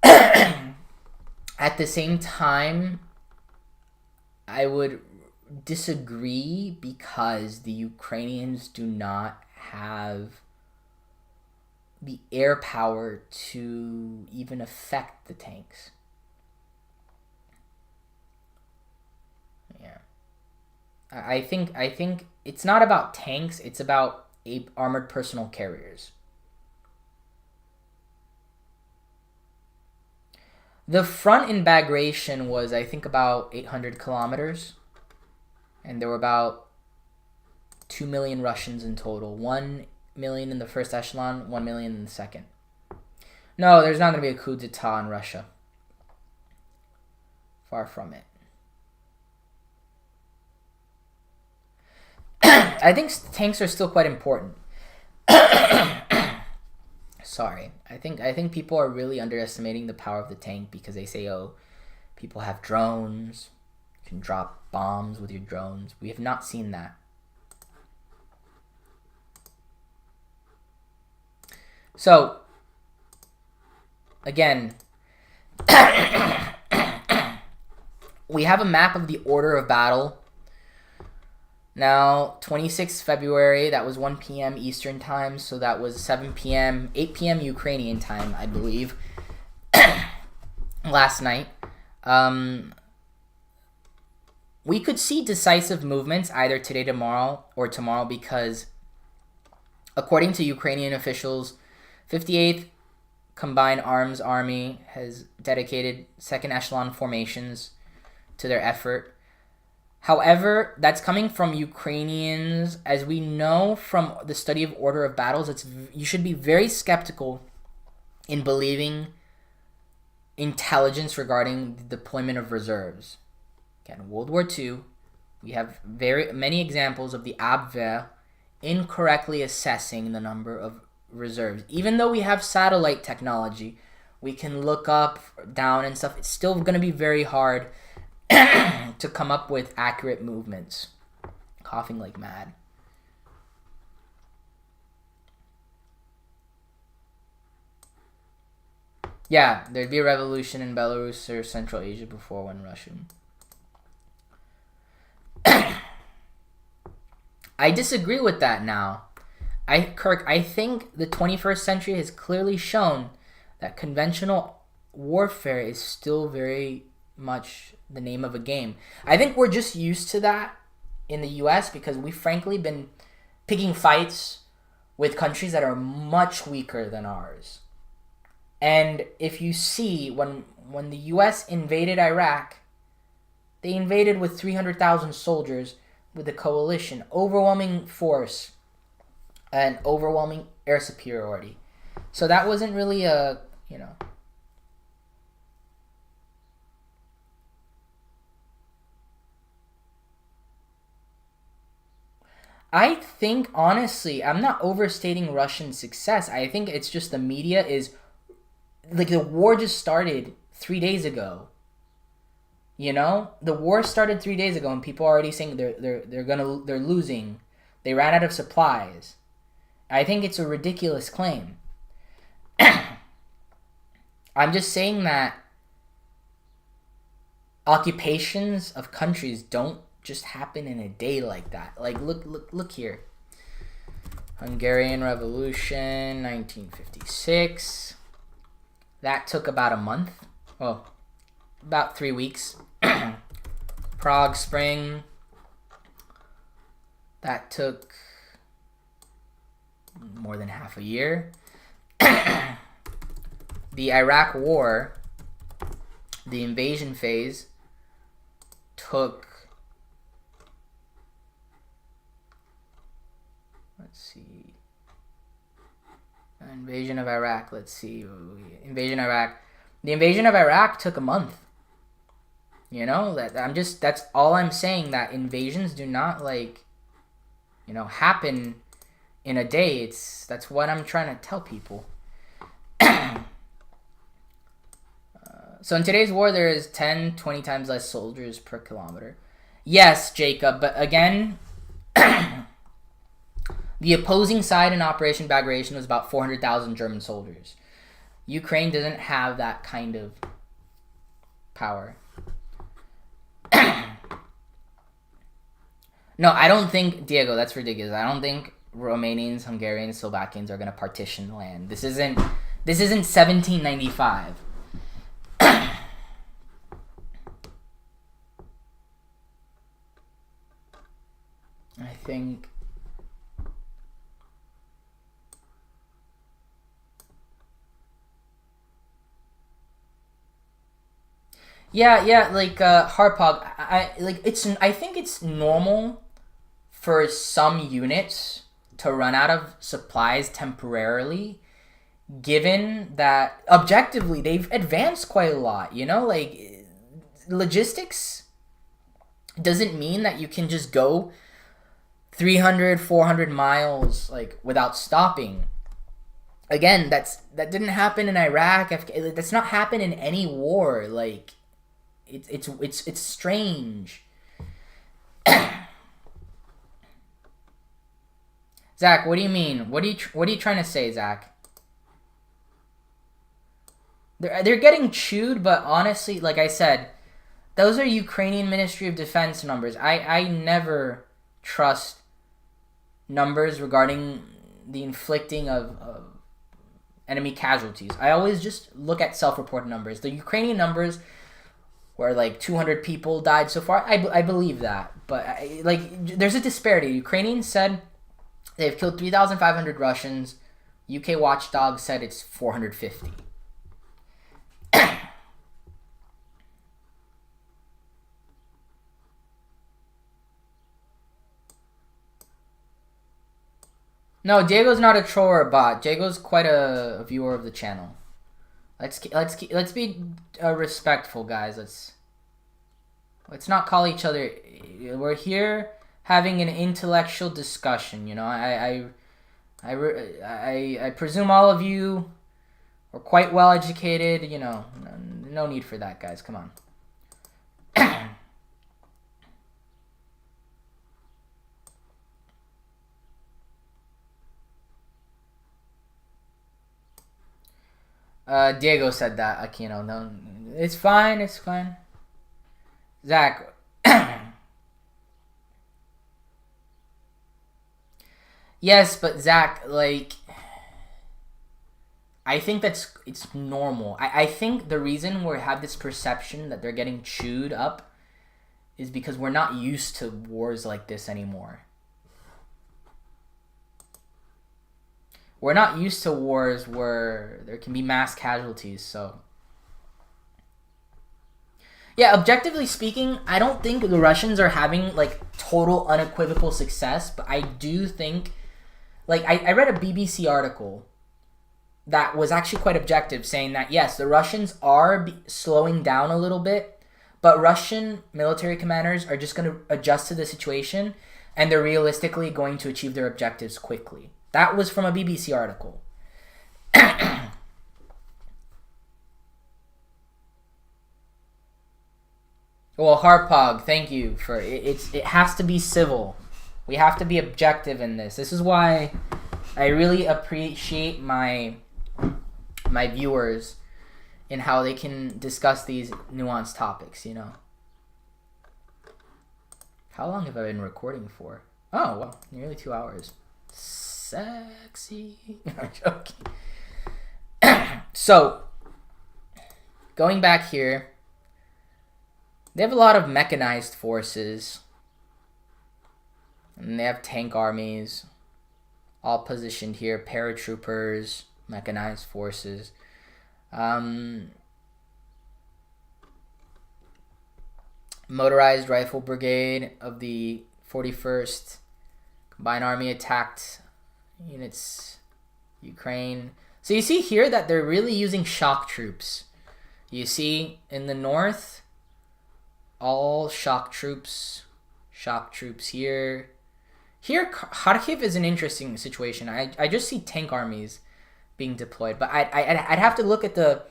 S1: at the same time, I would disagree, because the Ukrainians do not have the air power to even affect the tanks. Yeah. I think it's not about tanks, it's about armored personnel carriers. The front in Bagration was, I think, about 800 kilometers. And there were about 2 million Russians in total. 1 million in the first echelon, 1 million in the second. No, there's not going to be a coup d'etat in Russia. Far from it. I think tanks are still quite important. Sorry. I think people are really underestimating the power of the tank, because they say, people have drones. You can drop bombs with your drones. We have not seen that. So, again, we have a map of the order of battle. Now, 26th February, that was 1 p.m. Eastern time, so that was 7 p.m., 8 p.m. Ukrainian time, I believe, last night. We could see decisive movements either today, tomorrow, because according to Ukrainian officials, 58th Combined Arms Army has dedicated second echelon formations to their effort. However, that's coming from Ukrainians. As we know from the study of order of battles, you should be very skeptical in believing intelligence regarding the deployment of reserves. Again, World War II, we have very many examples of the Abwehr incorrectly assessing the number of reserves. Even though we have satellite technology, we can look up, down, and stuff. It's still going to be very hard to come up with accurate movements. coughing like mad. Yeah, there'd be a revolution in Belarus or Central Asia before one Russian. I disagree with that now. Kirk, I think the 21st century has clearly shown that conventional warfare is still very much the name of a game. I think we're just used to that in the US because we've frankly been picking fights with countries that are much weaker than ours. And if you see, when the US invaded Iraq, they invaded with 300,000 soldiers with a coalition, overwhelming force, and overwhelming air superiority. So that wasn't really a, you know... I think, honestly, I'm not overstating Russian success. I think it's just the media is... Like, the war just started 3 days ago. You know? The war started 3 days ago, and people are already saying they're losing. They ran out of supplies. I think it's a ridiculous claim. I'm just saying that occupations of countries don't just happen in a day like that. Like, look here. Hungarian Revolution, 1956. That took about a month. Well, about 3 weeks. Prague Spring. That took more than half a year. The Iraq War, the invasion phase, took... Let's see. Invasion of Iraq. Let's see. Invasion of Iraq. The invasion of Iraq took a month. You know, that's all I'm saying, that invasions do not, like, you know, happen in a day. That's what I'm trying to tell people. So in today's war, there is 10, 20 times less soldiers per kilometer. Yes, Jacob, but again, the opposing side in Operation Bagration was about 400,000 German soldiers. Ukraine doesn't have that kind of power. No, I don't think, Diego, that's ridiculous. I don't think Romanians, Hungarians, Slovakians are going to partition land. This isn't 1795. I think... Yeah, like Harpog, I think it's normal for some units to run out of supplies temporarily, given that objectively they've advanced quite a lot, you know? Like, logistics doesn't mean that you can just go 300, 400 miles, like, without stopping. Again, that didn't happen in Iraq. That's not happened in any war. Like, it's strange. Zach, what do you mean? What are you trying to say, Zach? They're getting chewed, but honestly, like I said, those are Ukrainian Ministry of Defense numbers. I never trust numbers regarding the inflicting of enemy casualties. I always just look at self-reported numbers. The Ukrainian numbers, where like 200 people died so far, I believe that. But there's a disparity. Ukrainians said they've killed 3,500 Russians. UK Watchdog said it's 450. No, Diego's not a troll or a bot. Diego's quite a viewer of the channel. Let's be respectful, guys. Let's not call each other. We're here having an intellectual discussion. You know, I presume all of you are quite well educated. You know, no need for that, guys. Come on. Diego said that, Aquino. No, it's fine. It's fine. Zach. Yes, but Zach, like, I think it's normal. I think the reason we have this perception that they're getting chewed up is because we're not used to wars like this anymore. We're not used to wars where there can be mass casualties, so... Yeah, objectively speaking, I don't think the Russians are having, like, total unequivocal success, but I do think... Like, I read a BBC article that was actually quite objective, saying that, yes, the Russians are slowing down a little bit, but Russian military commanders are just going to adjust to the situation, and they're realistically going to achieve their objectives quickly. That was from a BBC article. Well, Harpog, thank you for it. It has to be civil. We have to be objective in this. This is why I really appreciate my viewers in how they can discuss these nuanced topics, you know. How long have I been recording for? Oh, well, nearly 2 hours. Sexy. I'm joking. So, going back here, they have a lot of mechanized forces. And they have tank armies, all positioned here. Paratroopers, mechanized forces. Motorized Rifle Brigade of the 41st Combined Army attacked units, Ukraine. So you see here that they're really using shock troops. You see in the north, all shock troops here. Here, Kharkiv is an interesting situation. I just see tank armies being deployed, but I'd have to look at the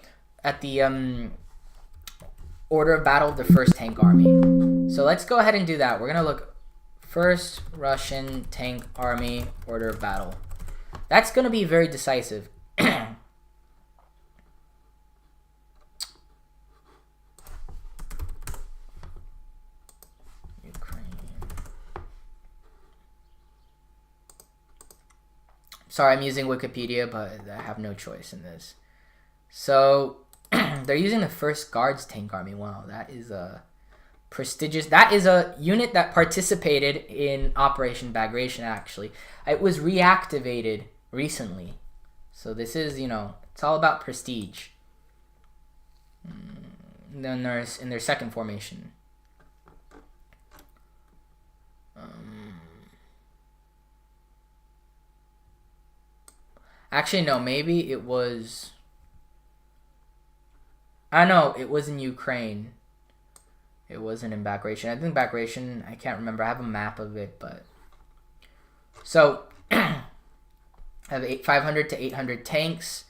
S1: order of battle of the first tank army. So let's go ahead and do that. We're gonna look first Russian tank army order of battle. That's gonna be very decisive. Sorry, I'm using Wikipedia, but I have no choice in this. So, they're using the 1st Guards Tank Army. Wow, that is a prestigious... That is a unit that participated in Operation Bagration, actually. It was reactivated recently. So this is, you know, it's all about prestige. Then there's in their second formation. Actually, no, maybe it was... I know, it was in Ukraine. It wasn't in Bagration. I think Bagration, I can't remember. I have a map of it, but... So, I have 500 to 800 tanks.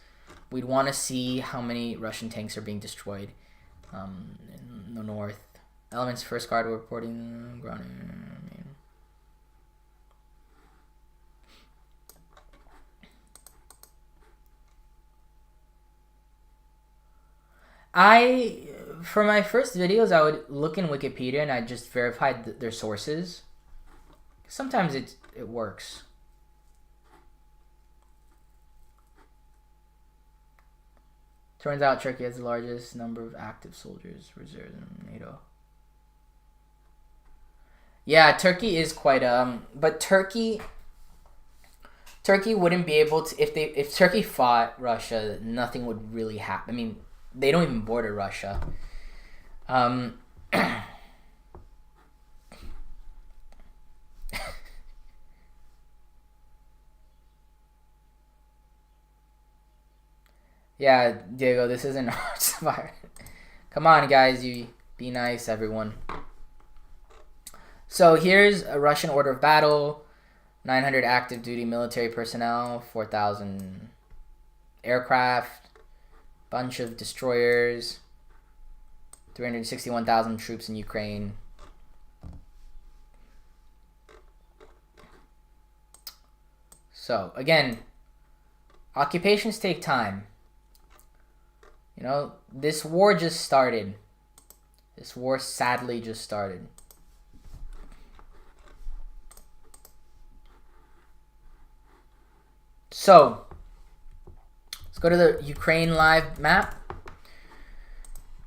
S1: We'd want to see how many Russian tanks are being destroyed in the north. Elements 1st Guard were reporting... For my first videos, I would look in Wikipedia and I just verified their sources. Sometimes it works. Turns out Turkey has the largest number of active soldiers reserves in NATO. Yeah, Turkey is quite but Turkey wouldn't be able to if Turkey fought Russia, nothing would really happen. I mean, they don't even border Russia. Yeah, Diego, this isn't Hearthfire. Come on, guys, you be nice, everyone. So here's a Russian order of battle. 900 active duty military personnel, 4,000 aircraft, bunch of destroyers, 361,000 troops in Ukraine. So again, occupations take time. this war just started. This war sadly just started. So, let's go to the Ukraine live map.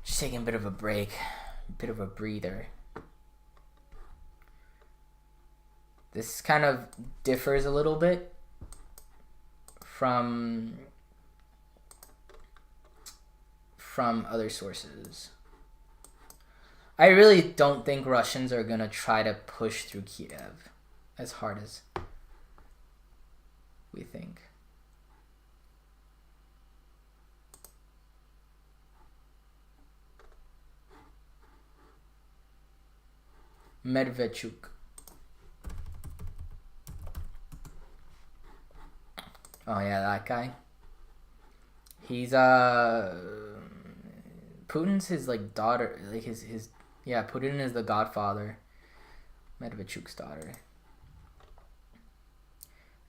S1: Just taking a bit of a break, a bit of a breather. This kind of differs a little bit from other sources. I really don't think Russians are going to try to push through Kiev as hard as we think. Medvedchuk. Oh yeah, that guy. He's Putin's his like daughter, like his yeah, Putin is the godfather. Medvedchuk's daughter.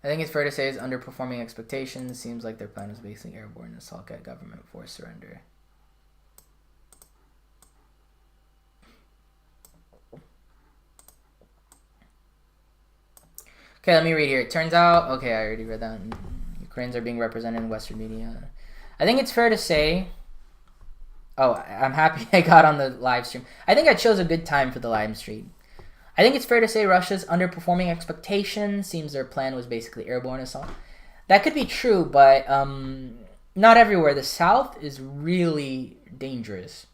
S1: I think it's fair to say it's underperforming expectations. Seems like their plan was basically airborne assault at government force surrender. Okay, let me read here. It turns out, okay, I already read that. Ukrainians are being represented in Western media. I think it's fair to say, oh, I'm happy I got on the live stream. I think I chose a good time for the live stream. I think it's fair to say Russia's underperforming expectations. Seems their plan was basically airborne assault. That could be true, but not everywhere. The south is really dangerous.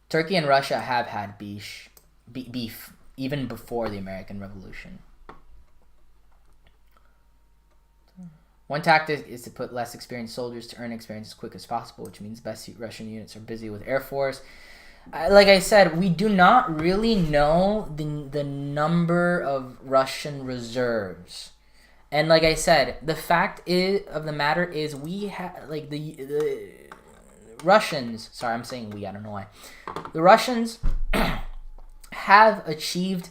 S1: Turkey and Russia have had beef even before the American Revolution. One tactic is to put less experienced soldiers to earn experience as quick as possible, which means best Russian units are busy with Air Force. Like I said, we do not really know the number of Russian reserves. And like I said, the fact of the matter is we have, like, the Russians, sorry, I'm saying we, I don't know why. The Russians have achieved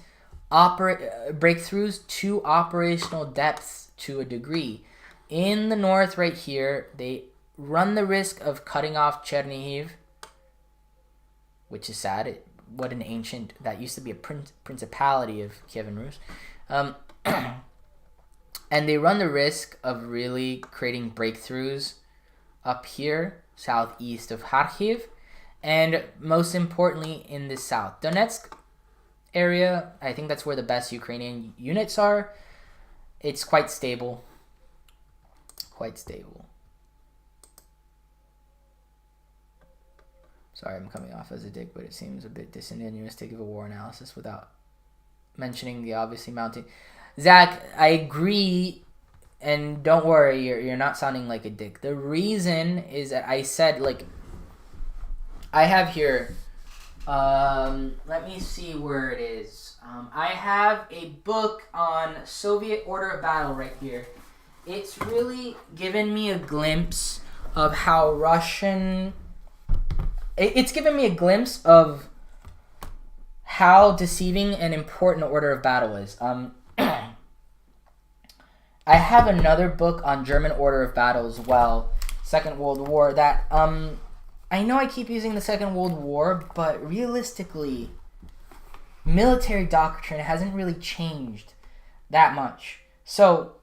S1: breakthroughs to operational depths to a degree. In the north right here, they run the risk of cutting off Chernihiv, which is sad. What an ancient, that used to be a principality of Kievan Rus. And they run the risk of really creating breakthroughs up here, southeast of Kharkiv, and most importantly in the south. Donetsk area, I think that's where the best Ukrainian units are. It's quite stable. Quite stable. Sorry, I'm coming off as a dick, but it seems a bit disingenuous to give a war analysis without mentioning the obviously mounting. Zach, I agree, and don't worry, you're not sounding like a dick. The reason is that I said, like, I have here, let me see where it is. I have a book on Soviet order of battle right here. It's really given me a glimpse of how Russian... It's given me a glimpse of how deceiving and important order of battle is. I have another book on German order of battle as well, Second World War, that I know I keep using the Second World War, but realistically, military doctrine hasn't really changed that much. So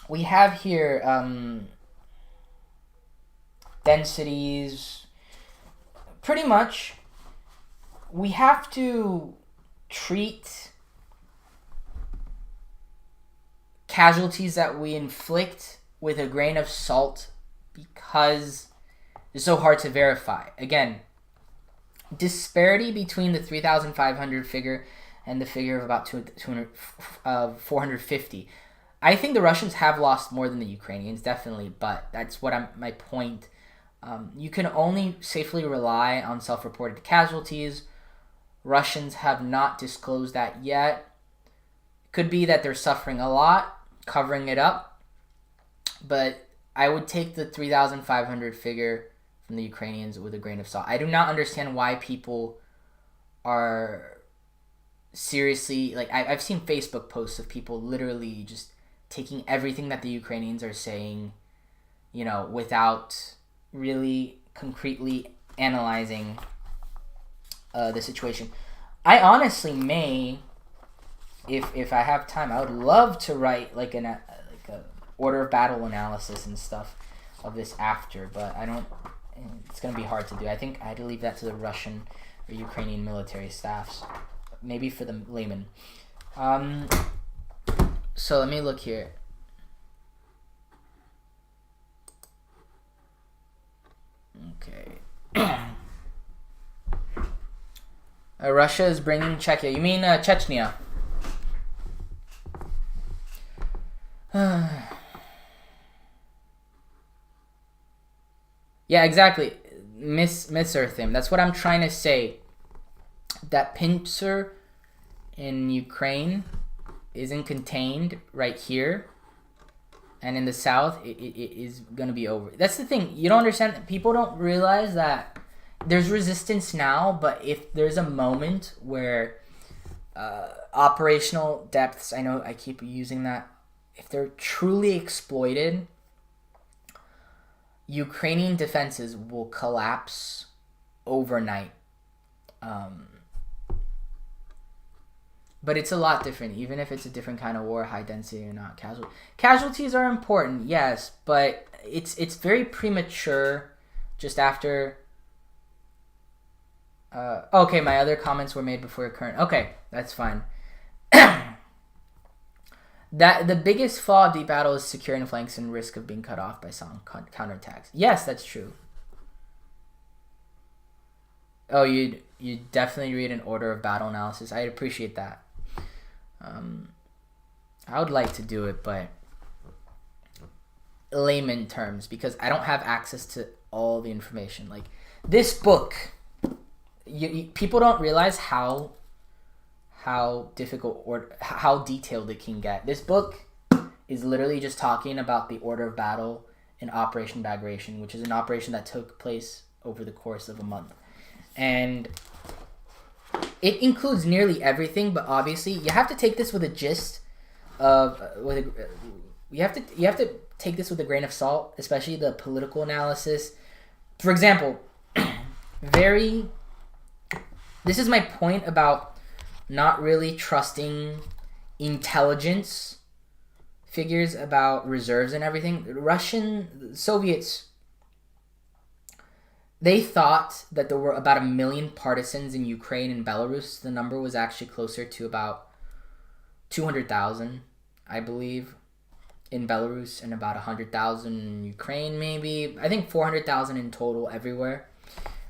S1: we have here densities. Pretty much, we have to treat casualties that we inflict with a grain of salt because it's so hard to verify. Again, disparity between the 3,500 figure and the figure of about 450. I think the Russians have lost more than the Ukrainians, definitely, but that's what my point. You can only safely rely on self-reported casualties. Russians have not disclosed that yet. Could be that they're suffering a lot, covering it up, but I would take the 3,500 figure from the Ukrainians with a grain of salt. I do not understand why people are seriously, like, I've seen Facebook posts of people literally just taking everything that the Ukrainians are saying, you know, without really concretely analyzing the situation. I honestly may, if I have time, I would love to write like a order of battle analysis and stuff of this after, but I don't. It's gonna be hard to do. I think I had to leave that to the Russian or Ukrainian military staffs, maybe for the layman. So let me look here. Okay. Russia is bringing Czechia. You mean Chechnya? Yeah, exactly. Misearth him. That's what I'm trying to say. That pincer in Ukraine isn't contained right here. And in the south, it is going to be over. That's the thing. You don't understand. People don't realize that there's resistance now, but if there's a moment where operational depths, I know I keep using that, if they're truly exploited, Ukrainian defenses will collapse overnight. But it's a lot different, even if it's a different kind of war, high density or not. Casualties are important, yes, but it's very premature just after... okay, my other comments were made before current... Okay, that's fine. That the biggest flaw of deep battle is securing flanks and risk of being cut off by some counterattacks. Yes, that's true. Oh, you definitely read an order of battle analysis. I'd appreciate that. I would like to do it, but layman terms, because I don't have access to all the information. Like this book, people don't realize how difficult or how detailed it can get. This book is literally just talking about the order of battle in Operation Bagration, which is an operation that took place over the course of a month. And it includes nearly everything, but obviously you have to take this with a gist of you have to take this with a grain of salt, especially the political analysis. For example, this is my point about not really trusting intelligence figures about reserves and everything. Soviets, they thought that there were about 1 million partisans in Ukraine and Belarus. The number was actually closer to about 200,000, I believe, in Belarus, and about 100,000 in Ukraine, maybe. I think 400,000 in total everywhere.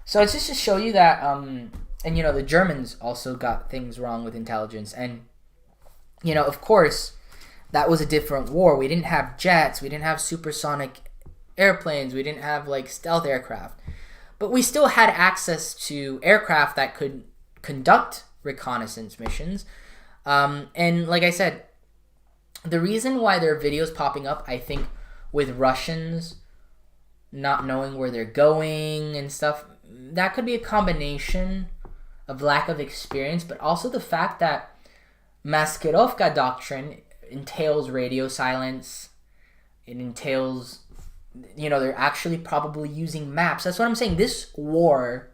S1: So it's just to show you that, and you know, the Germans also got things wrong with intelligence. And, you know, of course, that was a different war. We didn't have jets. We didn't have supersonic airplanes. We didn't have, like, stealth aircraft. But we still had access to aircraft that could conduct reconnaissance missions. And like I said, the reason why there are videos popping up, I think, with Russians not knowing where they're going and stuff, that could be a combination of lack of experience, but also the fact that Maskirovka doctrine entails radio silence. It entails, you know, they're actually probably using maps. That's what I'm saying. This war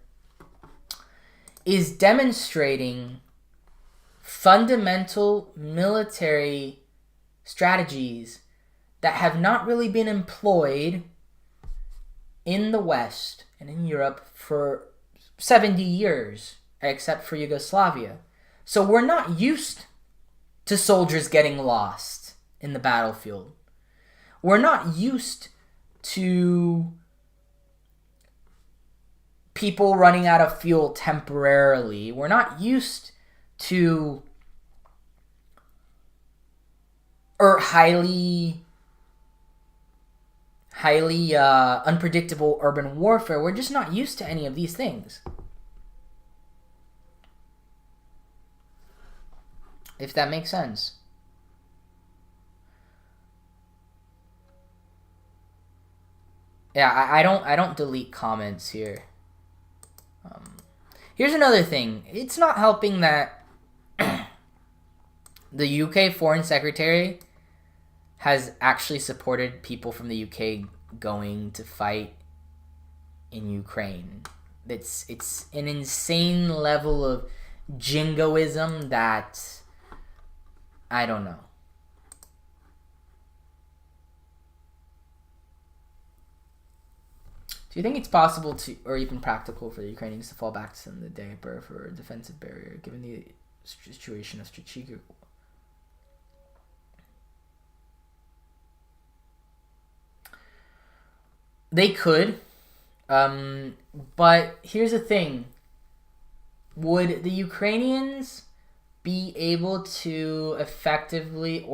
S1: is demonstrating fundamental military strategies that have not really been employed in the West and in Europe for 70 years, except for Yugoslavia. So we're not used to soldiers getting lost in the battlefield. We're not used to people running out of fuel temporarily. We're not used to highly unpredictable urban warfare. We're just not used to any of these things. If that makes sense. Yeah, I don't delete comments here. Here's another thing. It's not helping that the UK Foreign Secretary has actually supported people from the UK going to fight in Ukraine. It's an insane level of jingoism that I don't know. Do you think it's possible to, or even practical, for the Ukrainians to fall back to the Dnieper for a defensive barrier, given the situation of strategic? They could, but here's the thing: would the Ukrainians be able to effectively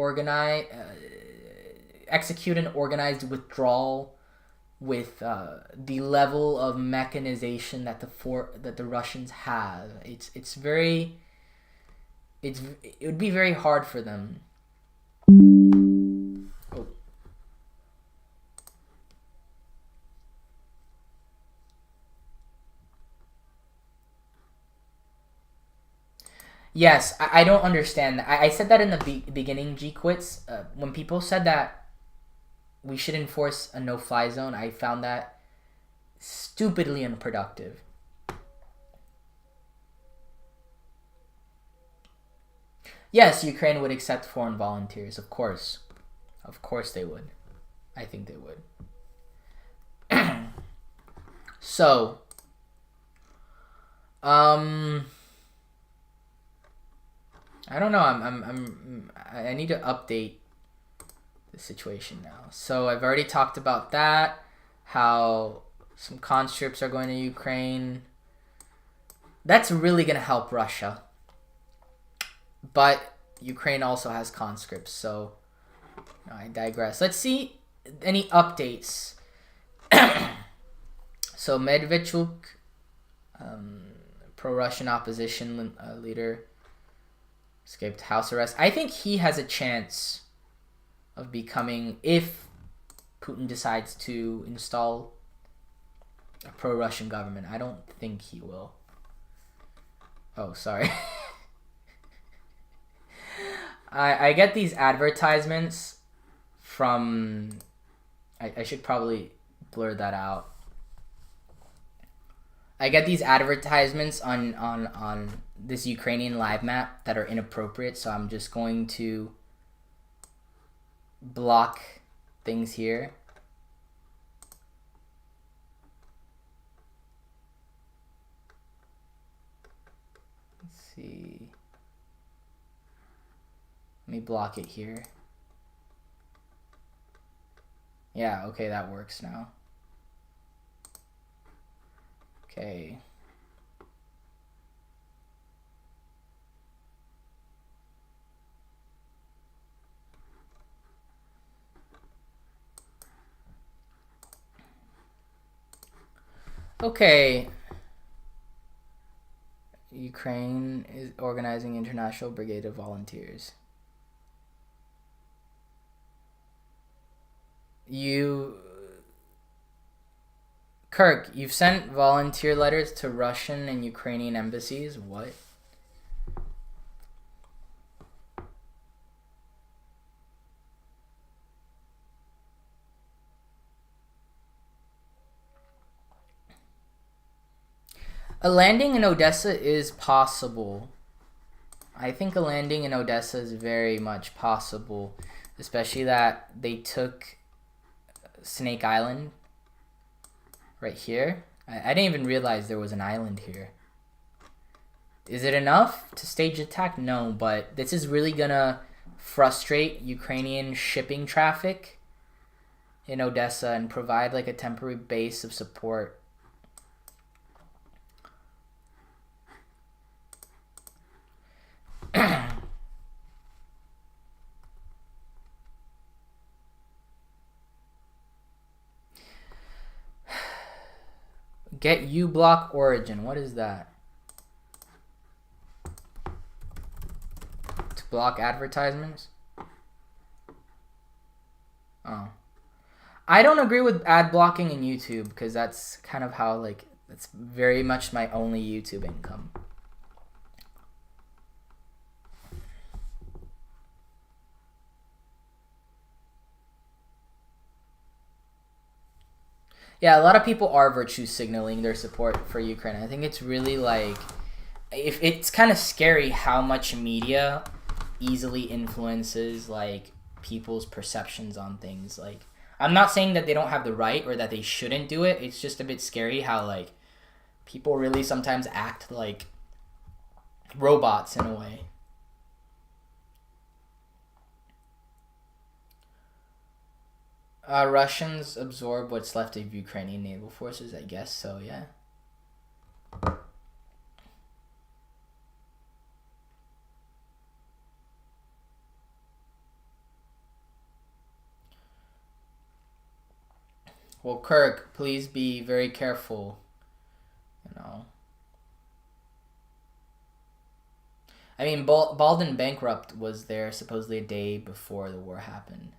S1: execute an organized withdrawal with the level of mechanization that the Russians have? It would be very hard for them. Oh. Yes, I don't understand. I said that in the beginning, G-Quits. When people said that we should enforce a no-fly zone, I found that stupidly unproductive. Yes, Ukraine would accept foreign volunteers, of course. Of course they would. I think they would. So, I don't know. I need to update the situation now. So I've already talked about that. How some conscripts are going to Ukraine. That's really gonna help Russia. But Ukraine also has conscripts, so I digress. Let's see any updates. So Medvedchuk, pro-Russian opposition leader, escaped house arrest. I think he has a chance of becoming, if Putin decides to install a pro-Russian government. I don't think he will. Oh, sorry. I get these advertisements from... I should probably blur that out. I get these advertisements on this Ukrainian live map that are inappropriate, so I'm just going to block things here. Let's see. Let me block it here. Yeah, okay, that works now. Okay. Okay. Ukraine is organizing International Brigade of Volunteers. Kirk, you've sent volunteer letters to Russian and Ukrainian embassies. What? A landing in Odessa is possible. I think a landing in Odessa is very much possible, especially that they took Snake Island right here. I didn't even realize there was an island here. Is it enough to stage attack? No, but this is really gonna frustrate Ukrainian shipping traffic in Odessa and provide like a temporary base of support. Get uBlock Origin. What is that? To block advertisements? Oh. I don't agree with ad blocking in YouTube because that's kind of how, like, that's very much my only YouTube income. Yeah, a lot of people are virtue signaling their support for Ukraine. I think it's really like, if it's kind of scary how much media easily influences like people's perceptions on things. Like, I'm not saying that they don't have the right or that they shouldn't do it. It's just a bit scary how like people really sometimes act like robots in a way. Russians absorb what's left of Ukrainian naval forces, I guess so, yeah. Well, Kirk, please be very careful, you know. I mean, Baldwin Bankrupt was there supposedly a day before the war happened.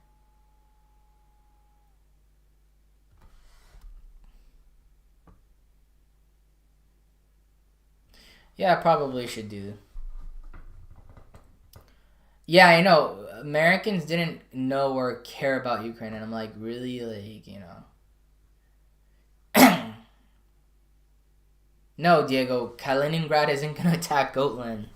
S1: Yeah, I probably should do. Yeah, I know. Americans didn't know or care about Ukraine, and I'm like, really? Like, you know. No, Diego, Kaliningrad isn't going to attack Gotland.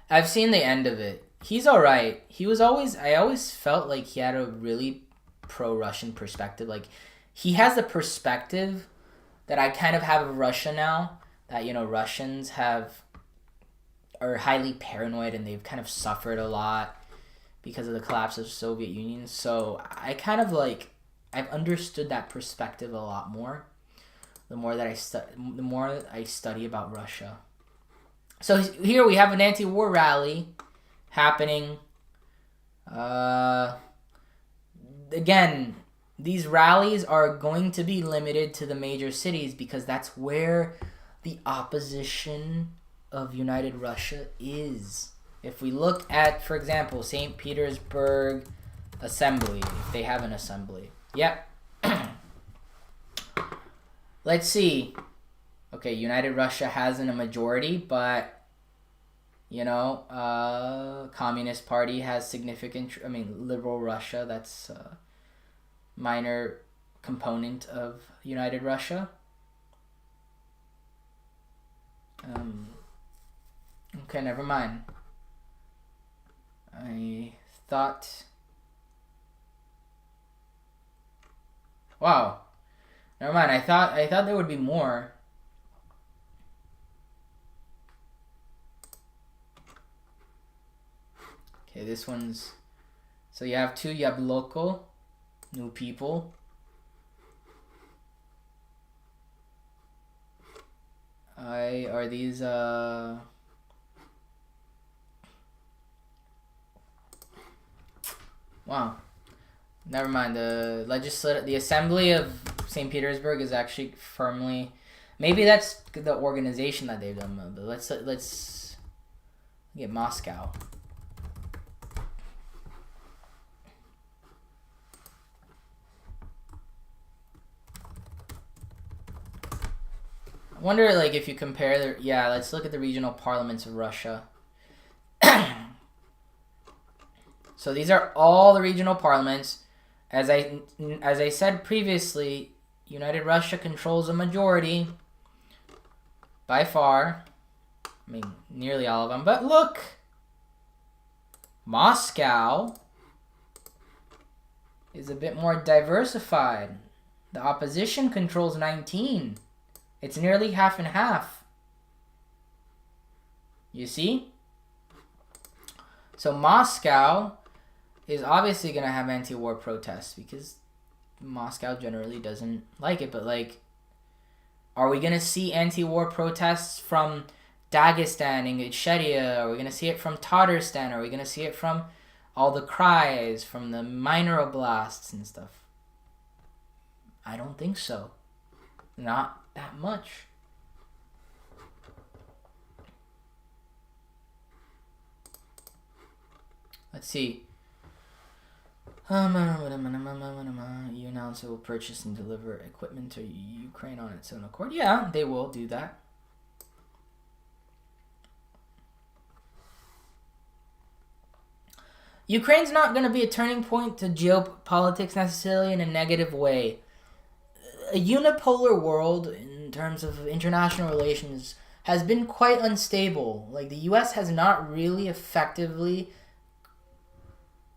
S1: I've seen the end of it. He's alright. I always felt like he had a really pro-Russian perspective. Like, he has the perspective that I kind of have of Russia now. That, you know, Russians are highly paranoid and they've kind of suffered a lot because of the collapse of the Soviet Union. So I kind of like, I've understood that perspective a lot more the more I study about Russia. So here we have an anti-war rally happening. Again, these rallies are going to be limited to the major cities because that's where the opposition of United Russia is. If we look at, for example, St. Petersburg Assembly, if they have an assembly. Yep. Let's see. Okay, United Russia hasn't a majority, but, you know, Communist Party has significant, Liberal Russia, that's a minor component of United Russia. Okay, never mind. I thought... Wow. Never mind. I thought there would be more. Okay, this one's... So you have two Yabloko, new people. Are these Wow. Never mind. The Assembly of St. Petersburg is actually firmly... Maybe that's the organization that they've done. But let's get Moscow. I wonder, like, if you compare the... Yeah, let's look at the regional parliaments of Russia. So these are all the regional parliaments. As I said previously, United Russia controls a majority. By far. I mean, nearly all of them. But look! Moscow is a bit more diversified. The opposition controls 19. It's nearly half and half. You see? So Moscow is obviously going to have anti-war protests because Moscow generally doesn't like it. But, like, are we going to see anti-war protests from Dagestan and Ingushetia? Are we going to see it from Tatarstan? Are we going to see it from all the Krais, from the minor oblasts and stuff? I don't think so. Not that much. Let's see. You announce it will purchase and deliver equipment to Ukraine on its own accord. Yeah, they will do that. Ukraine's not going to be a turning point to geopolitics necessarily in a negative way. A unipolar world in terms of international relations has been quite unstable. Like, the U.S. has not really effectively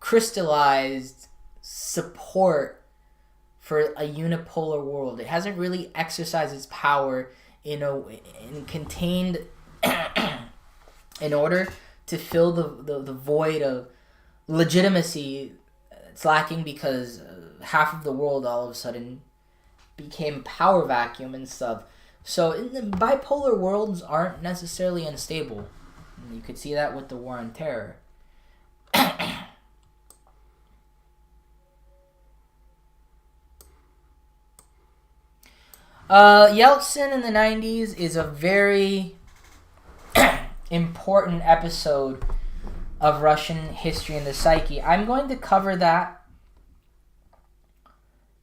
S1: crystallized support for a unipolar world. It hasn't really exercised its power in contained in order to fill the void of legitimacy. It's lacking because half of the world all of a sudden became a power vacuum and stuff. So bipolar worlds aren't necessarily unstable. You could see that with the war on terror. Yeltsin in the 90s is a very important episode of Russian history and the psyche. I'm going to cover that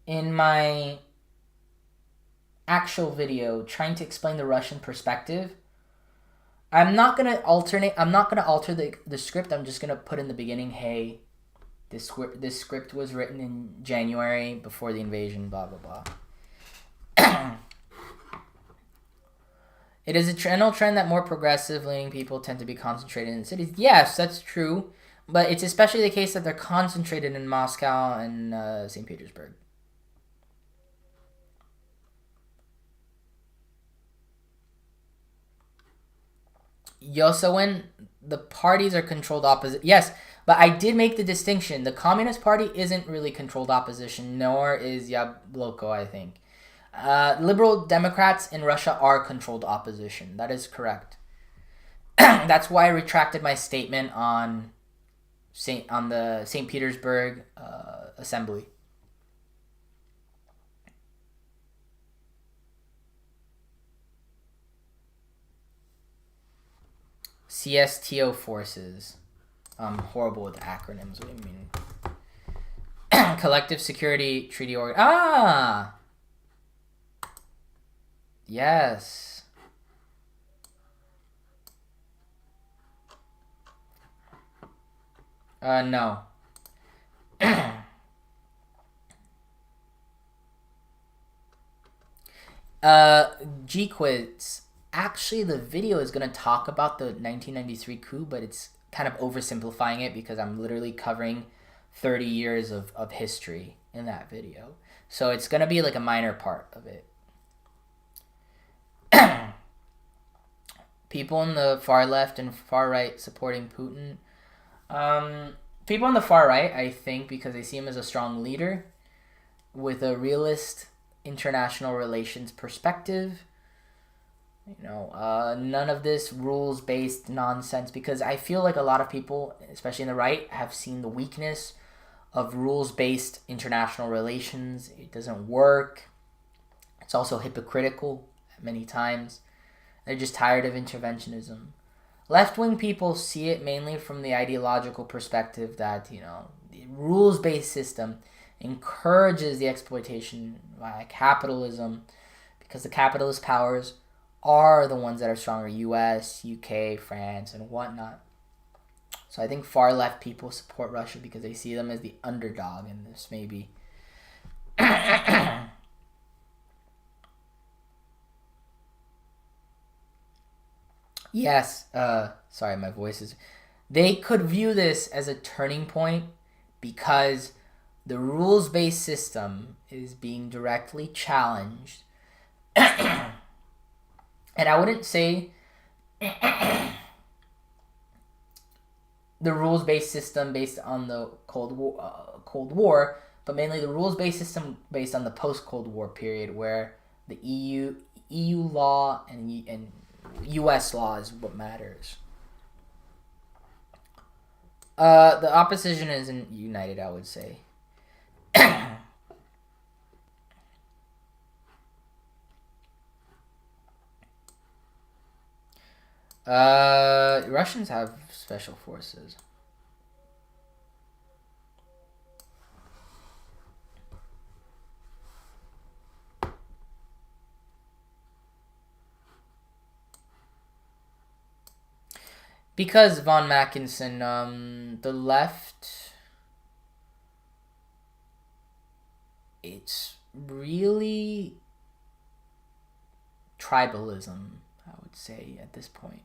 S1: in my actual video, trying to explain the Russian perspective. I'm not going to alter the script. I'm just going to put in the beginning, hey, this script was written in January before the invasion, blah, blah, blah. It is a general trend that more progressive-leaning people tend to be concentrated in cities. Yes, that's true. But it's especially the case that they're concentrated in Moscow and St. Petersburg. Yosowen, the parties are controlled opposition. Yes, but I did make the distinction. The Communist Party isn't really controlled opposition, nor is Yabloko, I think. Liberal Democrats in Russia are controlled opposition. That is correct. That's why I retracted my statement on the St. Petersburg assembly. CSTO forces. I'm horrible with acronyms. What do you mean? Collective Security Treaty Org. Ah! Yes. No. G-Quiz. Actually, the video is going to talk about the 1993 coup, but it's kind of oversimplifying it because I'm literally covering 30 years of history in that video. So it's going to be like a minor part of it. People in the far left and far right supporting Putin. People on the far right, I think, because they see him as a strong leader with a realist international relations perspective. None of this rules-based nonsense, because I feel like a lot of people, especially in the right, have seen the weakness of rules-based international relations. It doesn't work. It's also hypocritical many times. They're just tired of interventionism. Left-wing people see it mainly from the ideological perspective that, the rules-based system encourages the exploitation by capitalism because the capitalist powers are the ones that are stronger. US, UK, France, and whatnot. So I think far-left people support Russia because they see them as the underdog in this, maybe. Yes, sorry, my voice is... They could view this as a turning point because the rules-based system is being directly challenged. And I wouldn't say the rules-based system based on the Cold War, but mainly the rules-based system based on the post-Cold War period, where the EU law and U.S. law is what matters. The opposition isn't united, I would say. Russians have special forces. Because Von Mackinson, the left, it's really tribalism, I would say, at this point.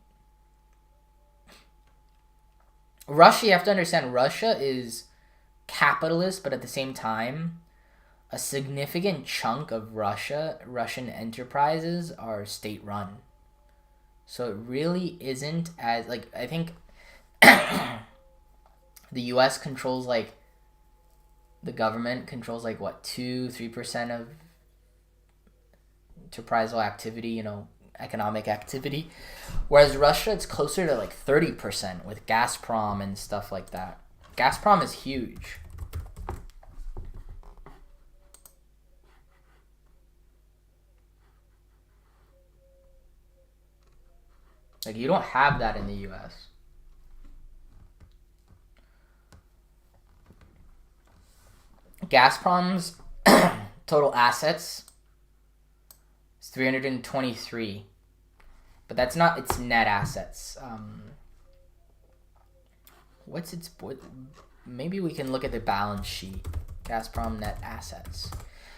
S1: Russia, you have to understand, Russia is capitalist, but at the same time, a significant chunk of Russian enterprises are state-run. So it really isn't as, like, I think the U.S. controls, like, the government controls, like, what, 2-3% of enterprisal activity, you know, economic activity. Whereas Russia, it's closer to, like, 30% with Gazprom and stuff like that. Gazprom is huge. Like, you don't have that in the U.S. Gazprom's total assets is 323, but that's not its net assets. What's its... Maybe we can look at the balance sheet. Gazprom net assets.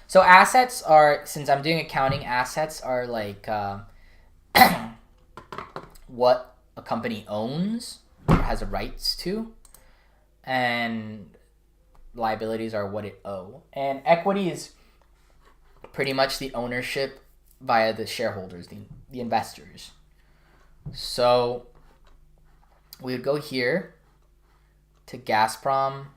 S1: So assets are, since I'm doing accounting, assets are like... what a company owns or has rights to, and liabilities are what it owes. And equity is pretty much the ownership via the shareholders, the investors. So we would go here to Gazprom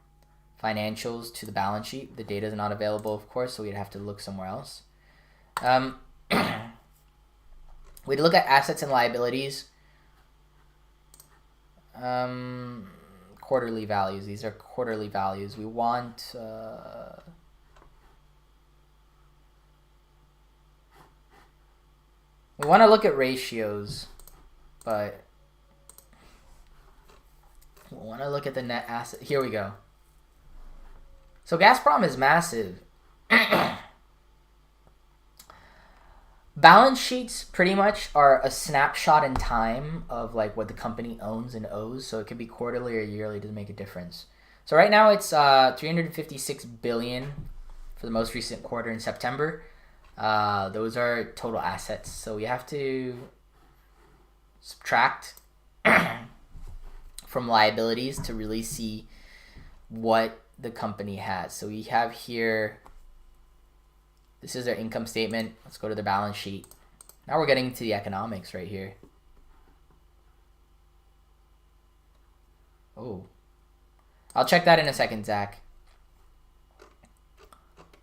S1: financials, to the balance sheet. The data is not available, of course, so we'd have to look somewhere else. We'd look at assets and liabilities. Quarterly values. These are quarterly values. We want to look at ratios, but we want to look at the net asset. Here we go. So Gazprom is massive. Balance sheets pretty much are a snapshot in time of like what the company owns and owes. So it could be quarterly or yearly, doesn't make a difference. So right now it's 356 billion for the most recent quarter in September. Those are total assets. So we have to subtract from liabilities to really see what the company has. So we have here, this is their income statement. Let's go to the balance sheet. Now we're getting to the economics right here. Oh, I'll check that in a second, Zach.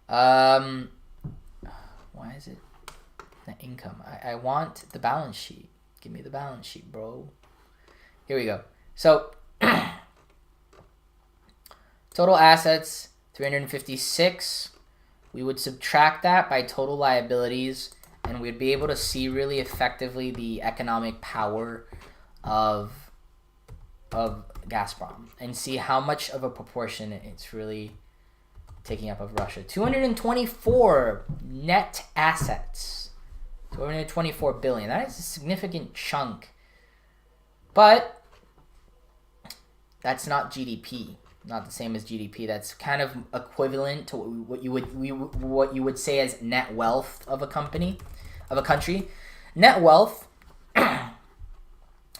S1: Why is it the income? I want the balance sheet. Give me the balance sheet, bro. Here we go. So total assets 356. We would subtract that by total liabilities, and we'd be able to see really effectively the economic power of Gazprom and see how much of a proportion it's really taking up of Russia. 224 net assets. 224 billion. That is a significant chunk. But that's not GDP. Not the same as GDP. That's kind of equivalent to what you would say as net wealth of a company, of a country. Net wealth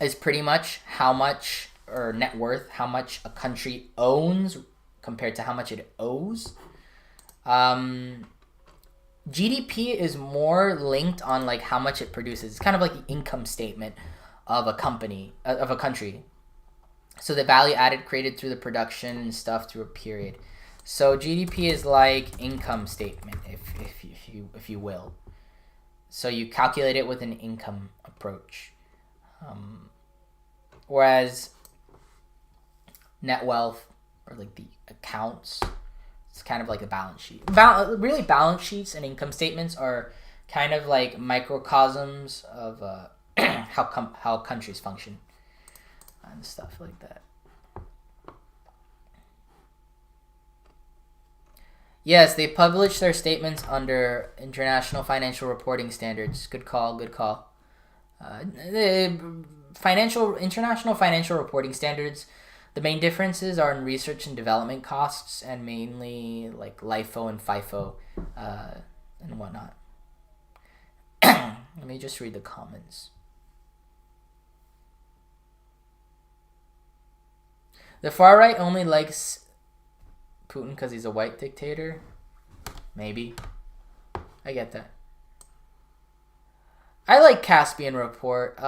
S1: is pretty much how much, or net worth, how much a country owns compared to how much it owes. GDP is more linked on like how much it produces. It's kind of like the income statement of a company, of a country. So the value added created through the production and stuff through a period. So GDP is like income statement, if you will. So you calculate it with an income approach. Whereas net wealth, or like the accounts, it's kind of like a balance sheet. Really, balance sheets and income statements are kind of like microcosms of how countries function and stuff like that. Yes, they publish their statements under International Financial Reporting Standards. Good call, good call. international financial reporting standards. The main differences are in research and development costs, and mainly like LIFO and FIFO and whatnot. Let me just read the comments. The far right only likes Putin because he's a white dictator. Maybe. I get that. I like Caspian Report.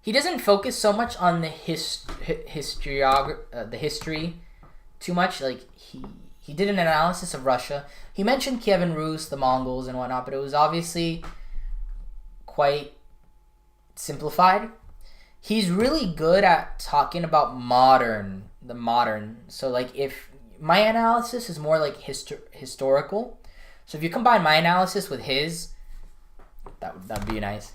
S1: He doesn't focus so much on the history too much. Like he did an analysis of Russia. He mentioned Kiev and Rus, the Mongols and whatnot, but it was obviously quite simplified. He's really good at talking about the modern. So like if my analysis is more like historical. So if you combine my analysis with his, that'd be nice.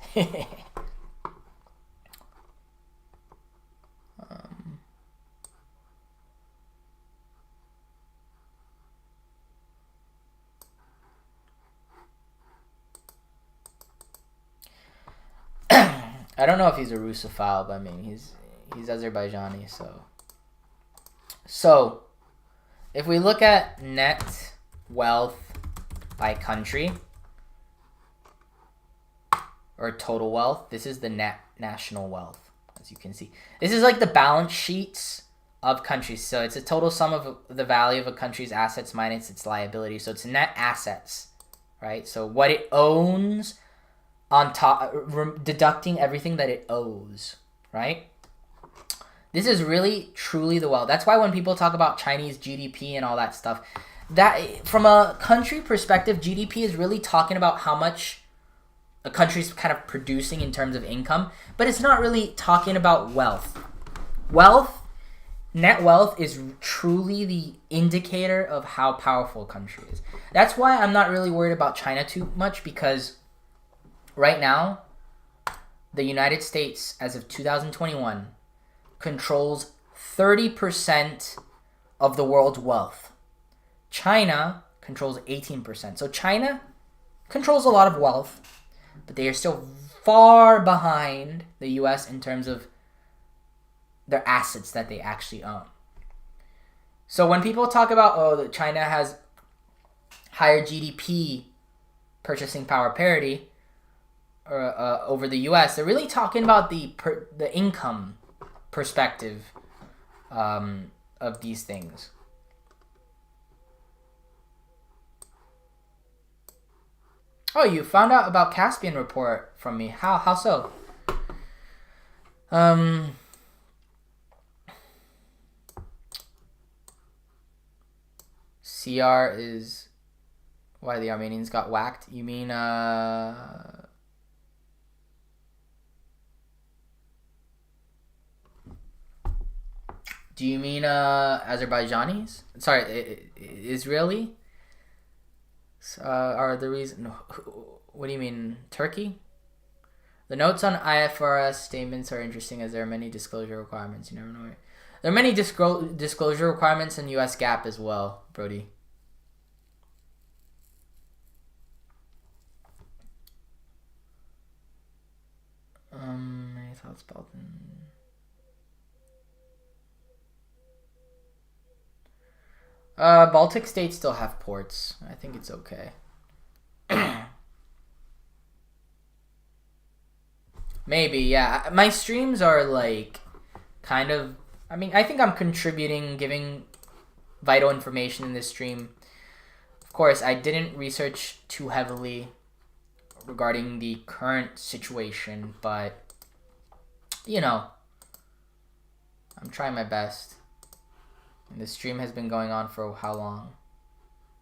S1: I don't know if he's a Russophile, but I mean he's Azerbaijani, so if we look at net wealth by country or total wealth, this is the net national wealth, as you can see. This is like the balance sheets of countries. So it's a total sum of the value of a country's assets minus its liability. So it's net assets, right? So what it owns on top, deducting everything that it owes, right? This is really, truly the wealth. That's why when people talk about Chinese GDP and all that stuff, that from a country perspective, GDP is really talking about how much a country's kind of producing in terms of income, but it's not really talking about wealth. Net wealth is truly the indicator of how powerful a country is. That's why I'm not really worried about China too much, because right now, the United States, as of 2021, controls 30% of the world's wealth. China controls 18%. So China controls a lot of wealth, but they are still far behind the US in terms of their assets that they actually own. So when people talk about, that China has higher GDP purchasing power parity over the US, they're really talking about the income perspective of these things. Oh, you found out about Caspian Report from me. How so? CR is why the Armenians got whacked. You mean do you mean Azerbaijanis? Sorry, Israeli? Are the reason? What do you mean, Turkey? The notes on IFRS statements are interesting as there are many disclosure requirements. You never know. There are many disclosure requirements in US GAAP as well, Brody. Any thoughts about Baltic states still have ports. I think it's okay. Maybe, yeah. My streams are like kind of, I mean, I think I'm contributing, giving vital information in this stream. Of course, I didn't research too heavily regarding the current situation, but you know, I'm trying my best. And the stream has been going on for how long?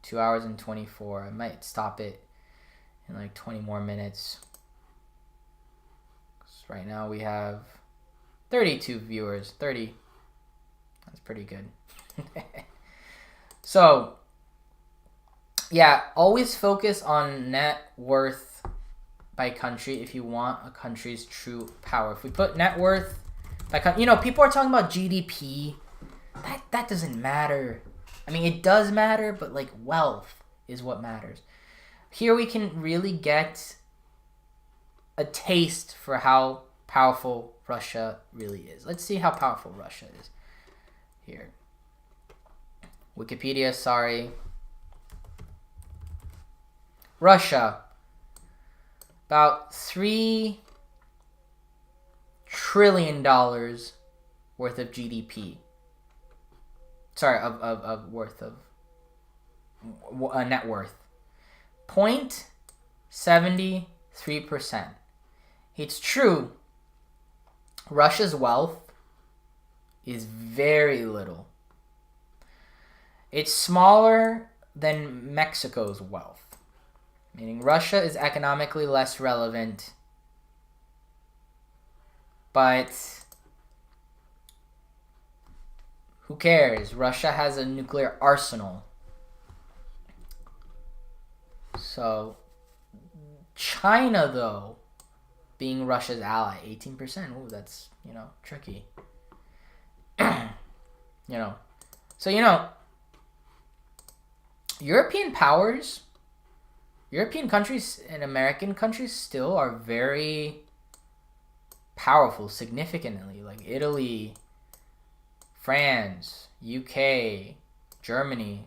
S1: 2 hours and 24. I might stop it in like 20 more minutes. Right now we have 32 viewers. 30. That's pretty good. So, yeah, always focus on net worth by country if you want a country's true power. If we put net worth by country, you know, people are talking about GDP. That doesn't matter. I mean, it does matter, but like wealth is what matters. Here we can really get a taste for how powerful Russia really is. Let's see how powerful Russia is here. Wikipedia, sorry. Russia, about $3 trillion worth of GDP. Sorry, of worth of net worth. 0.73%. It's true, Russia's wealth is very little. It's smaller than Mexico's wealth, meaning Russia is economically less relevant, but who cares? Russia has a nuclear arsenal. So, China, though, being Russia's ally, 18%. Ooh, that's, tricky. So, European powers, European countries and American countries still are very powerful, significantly. Like Italy, France, UK, Germany.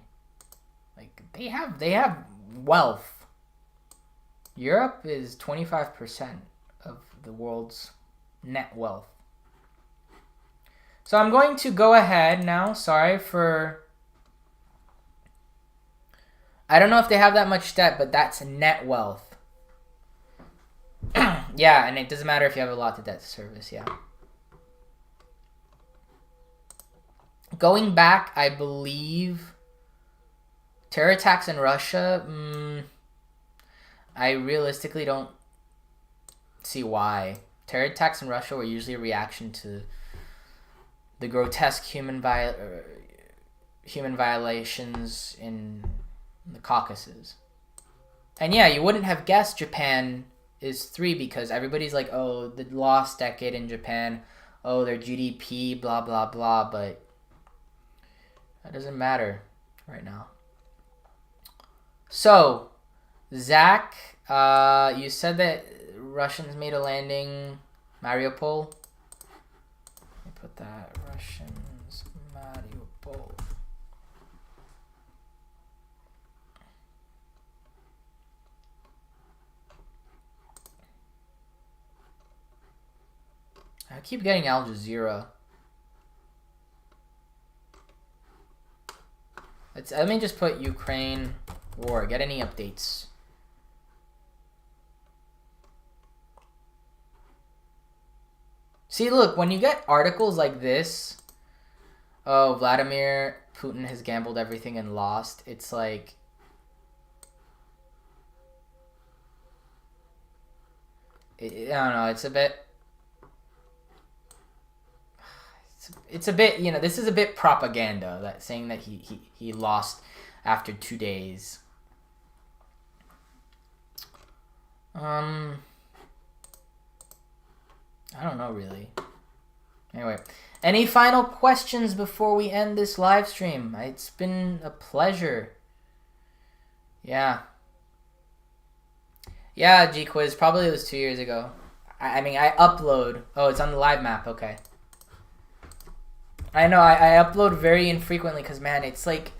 S1: Like, they have wealth. Europe is 25% of the world's net wealth. So I'm going to go ahead now. Sorry for... I don't know if they have that much debt, but that's net wealth. Yeah, and it doesn't matter if you have a lot of debt to service, yeah. Going back, I believe... terror attacks in Russia, I realistically don't see why. Terror attacks in Russia were usually a reaction to the grotesque human violations in the Caucasus. And yeah, you wouldn't have guessed Japan is 3 because everybody's like, oh, the lost decade in Japan, oh, their GDP, blah, blah, blah, but that doesn't matter right now. So, Zach, you said that Russians made a landing Mariupol. Let me put that, Russians, Mariupol. I keep getting Al Jazeera. Let me just put Ukraine war. Get any updates? See, look, when you get articles like this, oh, Vladimir Putin has gambled everything and lost, it's like... I don't know, it's a bit... It's a bit, this is a bit propaganda, that saying that he lost after 2 days. I don't know, really. Anyway, any final questions before we end this live stream? It's been a pleasure. Yeah. Yeah, G-Quiz, probably it was 2 years ago. I mean, I upload. Oh, it's on the live map, okay. I know, I upload very infrequently because, man, it's like...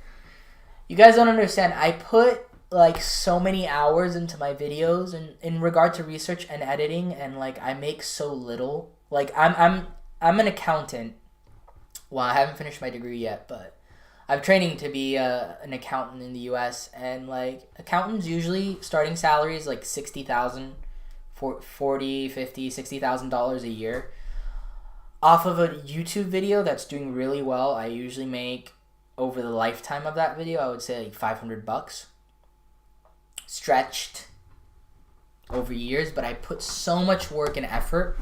S1: You guys don't understand. I put like so many hours into my videos and in regard to research and editing, and like I make so little. Like I'm an accountant. Well, I haven't finished my degree yet, but I'm training to be an accountant in the US, and like accountants usually starting salaries like $60,000, $40,000, $50,000, $60,000 a year. Off of a YouTube video that's doing really well, I usually make over the lifetime of that video, I would say like $500, stretched over years. But I put so much work and effort,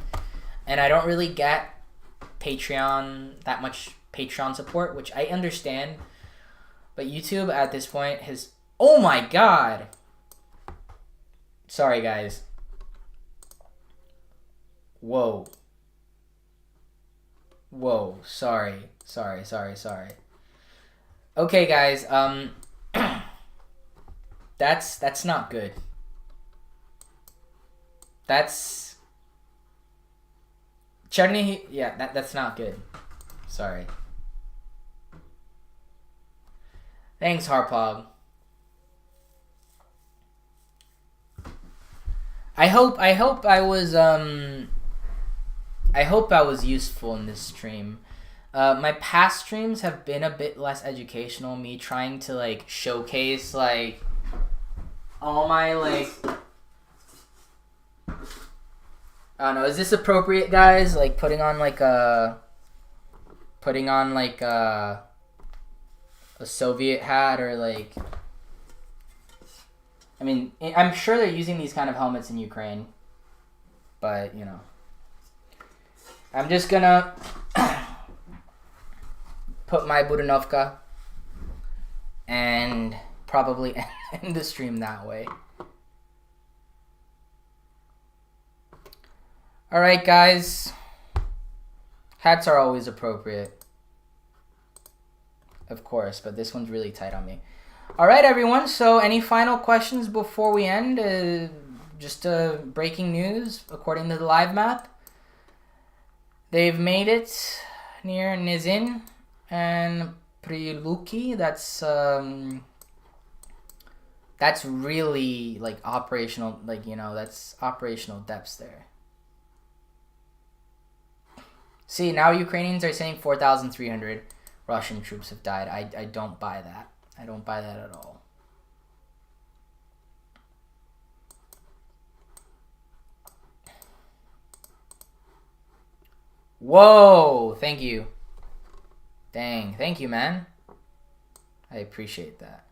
S1: and I don't really get that much Patreon support, which I understand. But YouTube at this point has, oh my god, sorry guys, whoa, sorry. Okay, guys, that's not good. That's Cherny. Yeah, that's not good. Sorry. Thanks, Harpog. I hope I was useful in this stream. My past streams have been a bit less educational. Me trying to like showcase like all my like. I don't know. Is this appropriate, guys? Like putting on like a Soviet hat or like. I mean, I'm sure they're using these kind of helmets in Ukraine, but you know, I'm just gonna put my Budanovka and probably end the stream that way. All right, guys. Hats are always appropriate, of course, but this one's really tight on me. All right, everyone. So any final questions before we end? Just breaking news, according to the live map. They've made it near Nizin and Priluki. That's really like operational, like, you know, that's operational depths there. See, now Ukrainians are saying 4,300 Russian troops have died. I don't buy that. I don't buy that at all. Whoa! Thank you. Dang. Thank you, man. I appreciate that.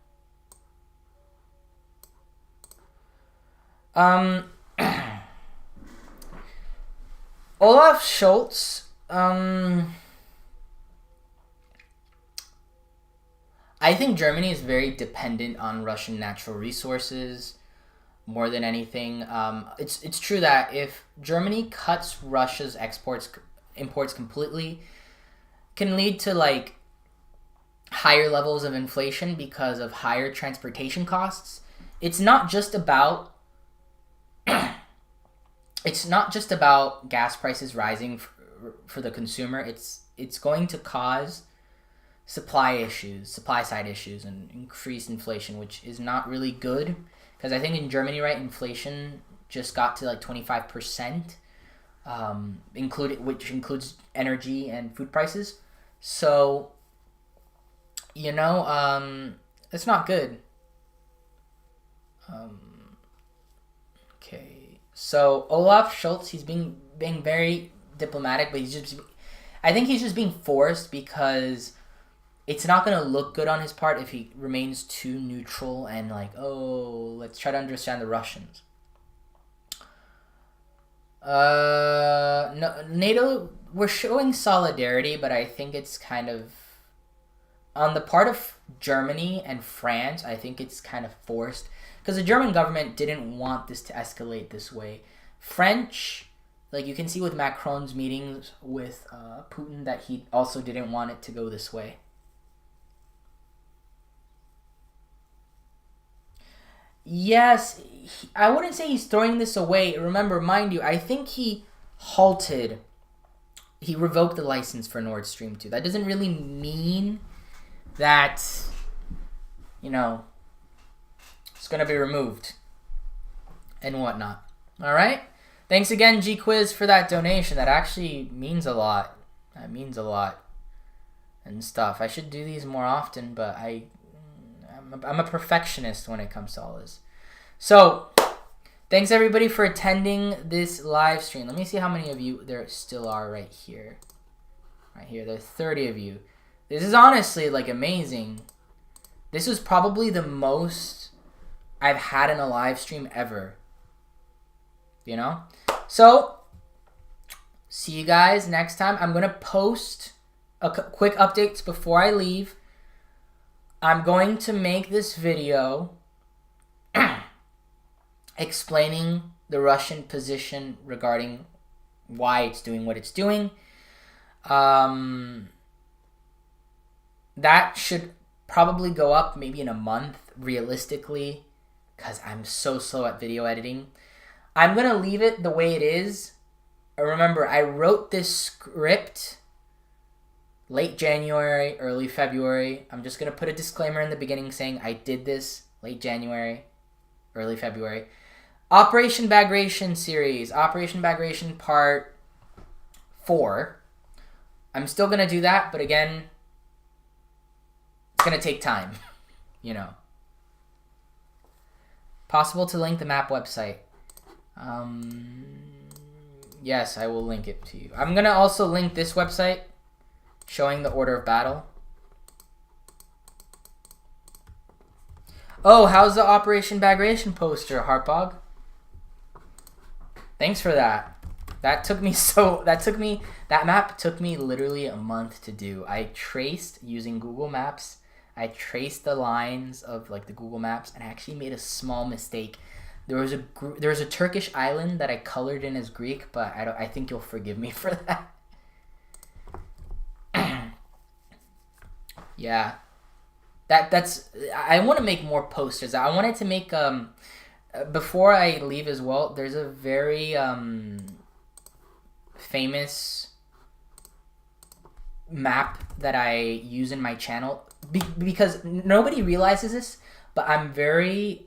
S1: Olaf Scholz. I think Germany is very dependent on Russian natural resources more than anything. It's true that if Germany cuts Russia's imports completely, can lead to like higher levels of inflation because of higher transportation costs. It's not just about gas prices rising for the consumer. It's going to cause supply side issues, and increased inflation, which is not really good. Because I think in Germany, right, inflation just got to like 25%, which includes energy and food prices. So, you know, it's not good. Okay, so Olaf Scholz, he's being very diplomatic, but I think he's just being forced because it's not going to look good on his part if he remains too neutral and like, oh, let's try to understand the Russians. No, NATO, we're showing solidarity, but I think it's kind of, on the part of Germany and France, I think it's kind of forced. Because the German government didn't want this to escalate this way. French, like you can see with Macron's meetings with Putin, that he also didn't want it to go this way. Yes, I wouldn't say he's throwing this away. Remember, mind you, I think he revoked the license for Nord Stream 2. That doesn't really mean that, you know, it's going to be removed and whatnot. All right? Thanks again, G-Quiz, for that donation. That actually means a lot. That means a lot and stuff. I should do these more often, but I'm a perfectionist when it comes to all this. So, thanks everybody for attending this live stream. Let me see how many of you there still are right here. Right here, there's 30 of you. This is honestly like amazing. This was probably the most I've had in a live stream ever. You know? So, see you guys next time. I'm going to post a quick updates before I leave. I'm going to make this video explaining the Russian position regarding why it's doing what it's doing. That should probably go up maybe in a month, realistically, because I'm so slow at video editing. I'm going to leave it the way it is. Remember, I wrote this script late January, early February. I'm just going to put a disclaimer in the beginning saying I did this late January, early February. Operation Bagration series. Operation Bagration part 4. I'm still going to do that, but again, it's going to take time, you know. Possible to link the map website. Yes, I will link it to you. I'm going to also link this website showing the order of battle. Oh, how's the Operation Bagration poster, Harpog? Thanks for that. That map took me literally a month to do. I traced using Google Maps. I traced the lines of like the Google Maps, and I actually made a small mistake. There was a Turkish island that I colored in as Greek, but I think you'll forgive me for that. Yeah. I want to make more posters. I wanted to make before I leave as well, there's a very famous map that I use in my channel because nobody realizes this, but I'm very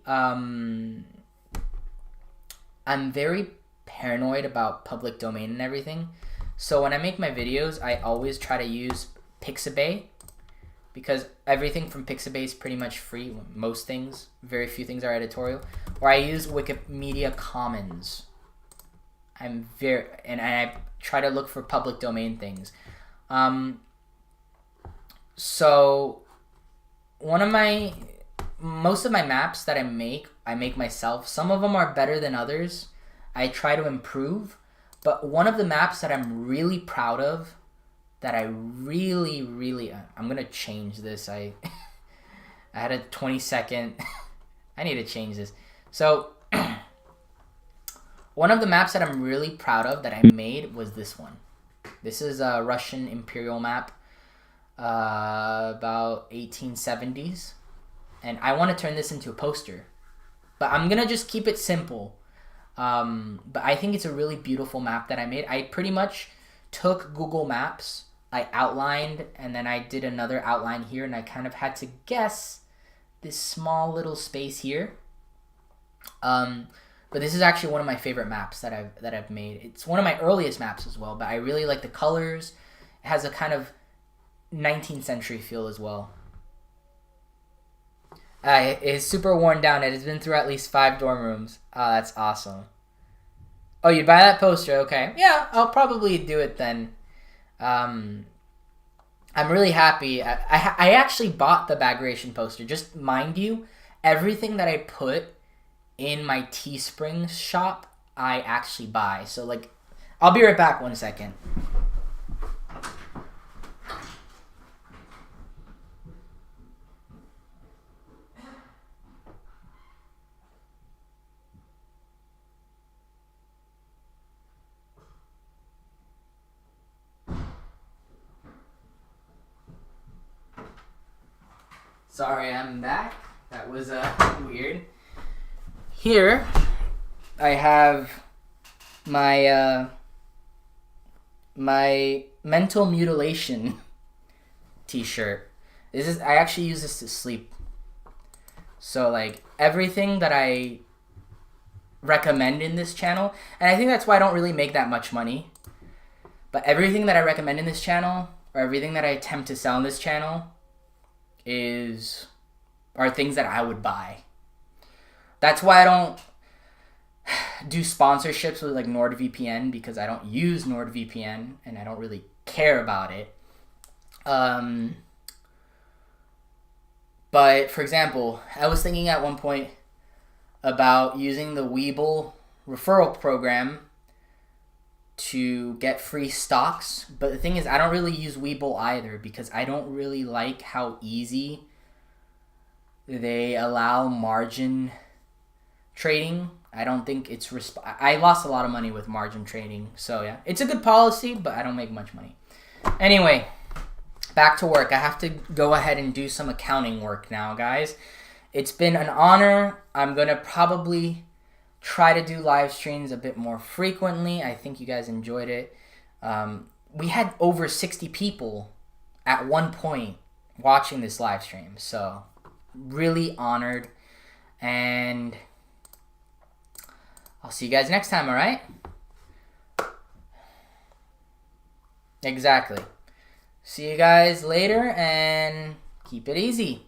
S1: paranoid about public domain and everything. So when I make my videos, I always try to use Pixabay because everything from Pixabay is pretty much free. Most things, very few things are editorial. Or I use Wikimedia Commons. And I try to look for public domain things. So most of my maps that I make myself. Some of them are better than others. I try to improve. But one of the maps that I'm really proud of, that I really, I'm going to change this. I had a 20-second, I need to change this. So one of the maps that I'm really proud of that I made was this one. This is a Russian imperial map, about 1870s. And I want to turn this into a poster. But I'm going to just keep it simple. But I think it's a really beautiful map that I made. I pretty much took Google Maps, I outlined, and then I did another outline here, and I kind of had to guess this small little space here. But this is actually one of my favorite maps that I've made. It's one of my earliest maps as well, but I really like the colors. It has a kind of 19th century feel as well. It is super worn down. It has been through at least 5 dorm rooms. Oh, that's awesome. Oh, you'd buy that poster? Okay. Yeah, I'll probably do it then. I'm really happy. I actually bought the Bagration poster. Just mind you, everything that I put in my Teespring shop, I actually buy. So, like, I'll be right back 1 second. Sorry, I'm back. That was weird. Here, I have my my mental mutilation t-shirt. I actually use this to sleep. So like everything that I recommend in this channel, and I think that's why I don't really make that much money, but everything that I recommend in this channel, or everything that I attempt to sell in this channel, are things that I would buy. That's why I don't do sponsorships with like NordVPN, because I don't use NordVPN and I don't really care about it. But for example, I was thinking at one point about using the Weeble referral program to get free stocks, but the thing is I don't really use Weeble either, because I don't really like how easy they allow margin trading. I don't think it's I lost a lot of money with margin trading, so yeah, it's a good policy, but I don't make much money. Anyway, back to work. I have to go ahead and do some accounting work now, guys. It's been an honor. I'm gonna probably try to do live streams a bit more frequently. I think you guys enjoyed it. We had over 60 people at one point watching this live stream, so really honored, and I'll see you guys next time, all right? Exactly. See you guys later, and keep it easy.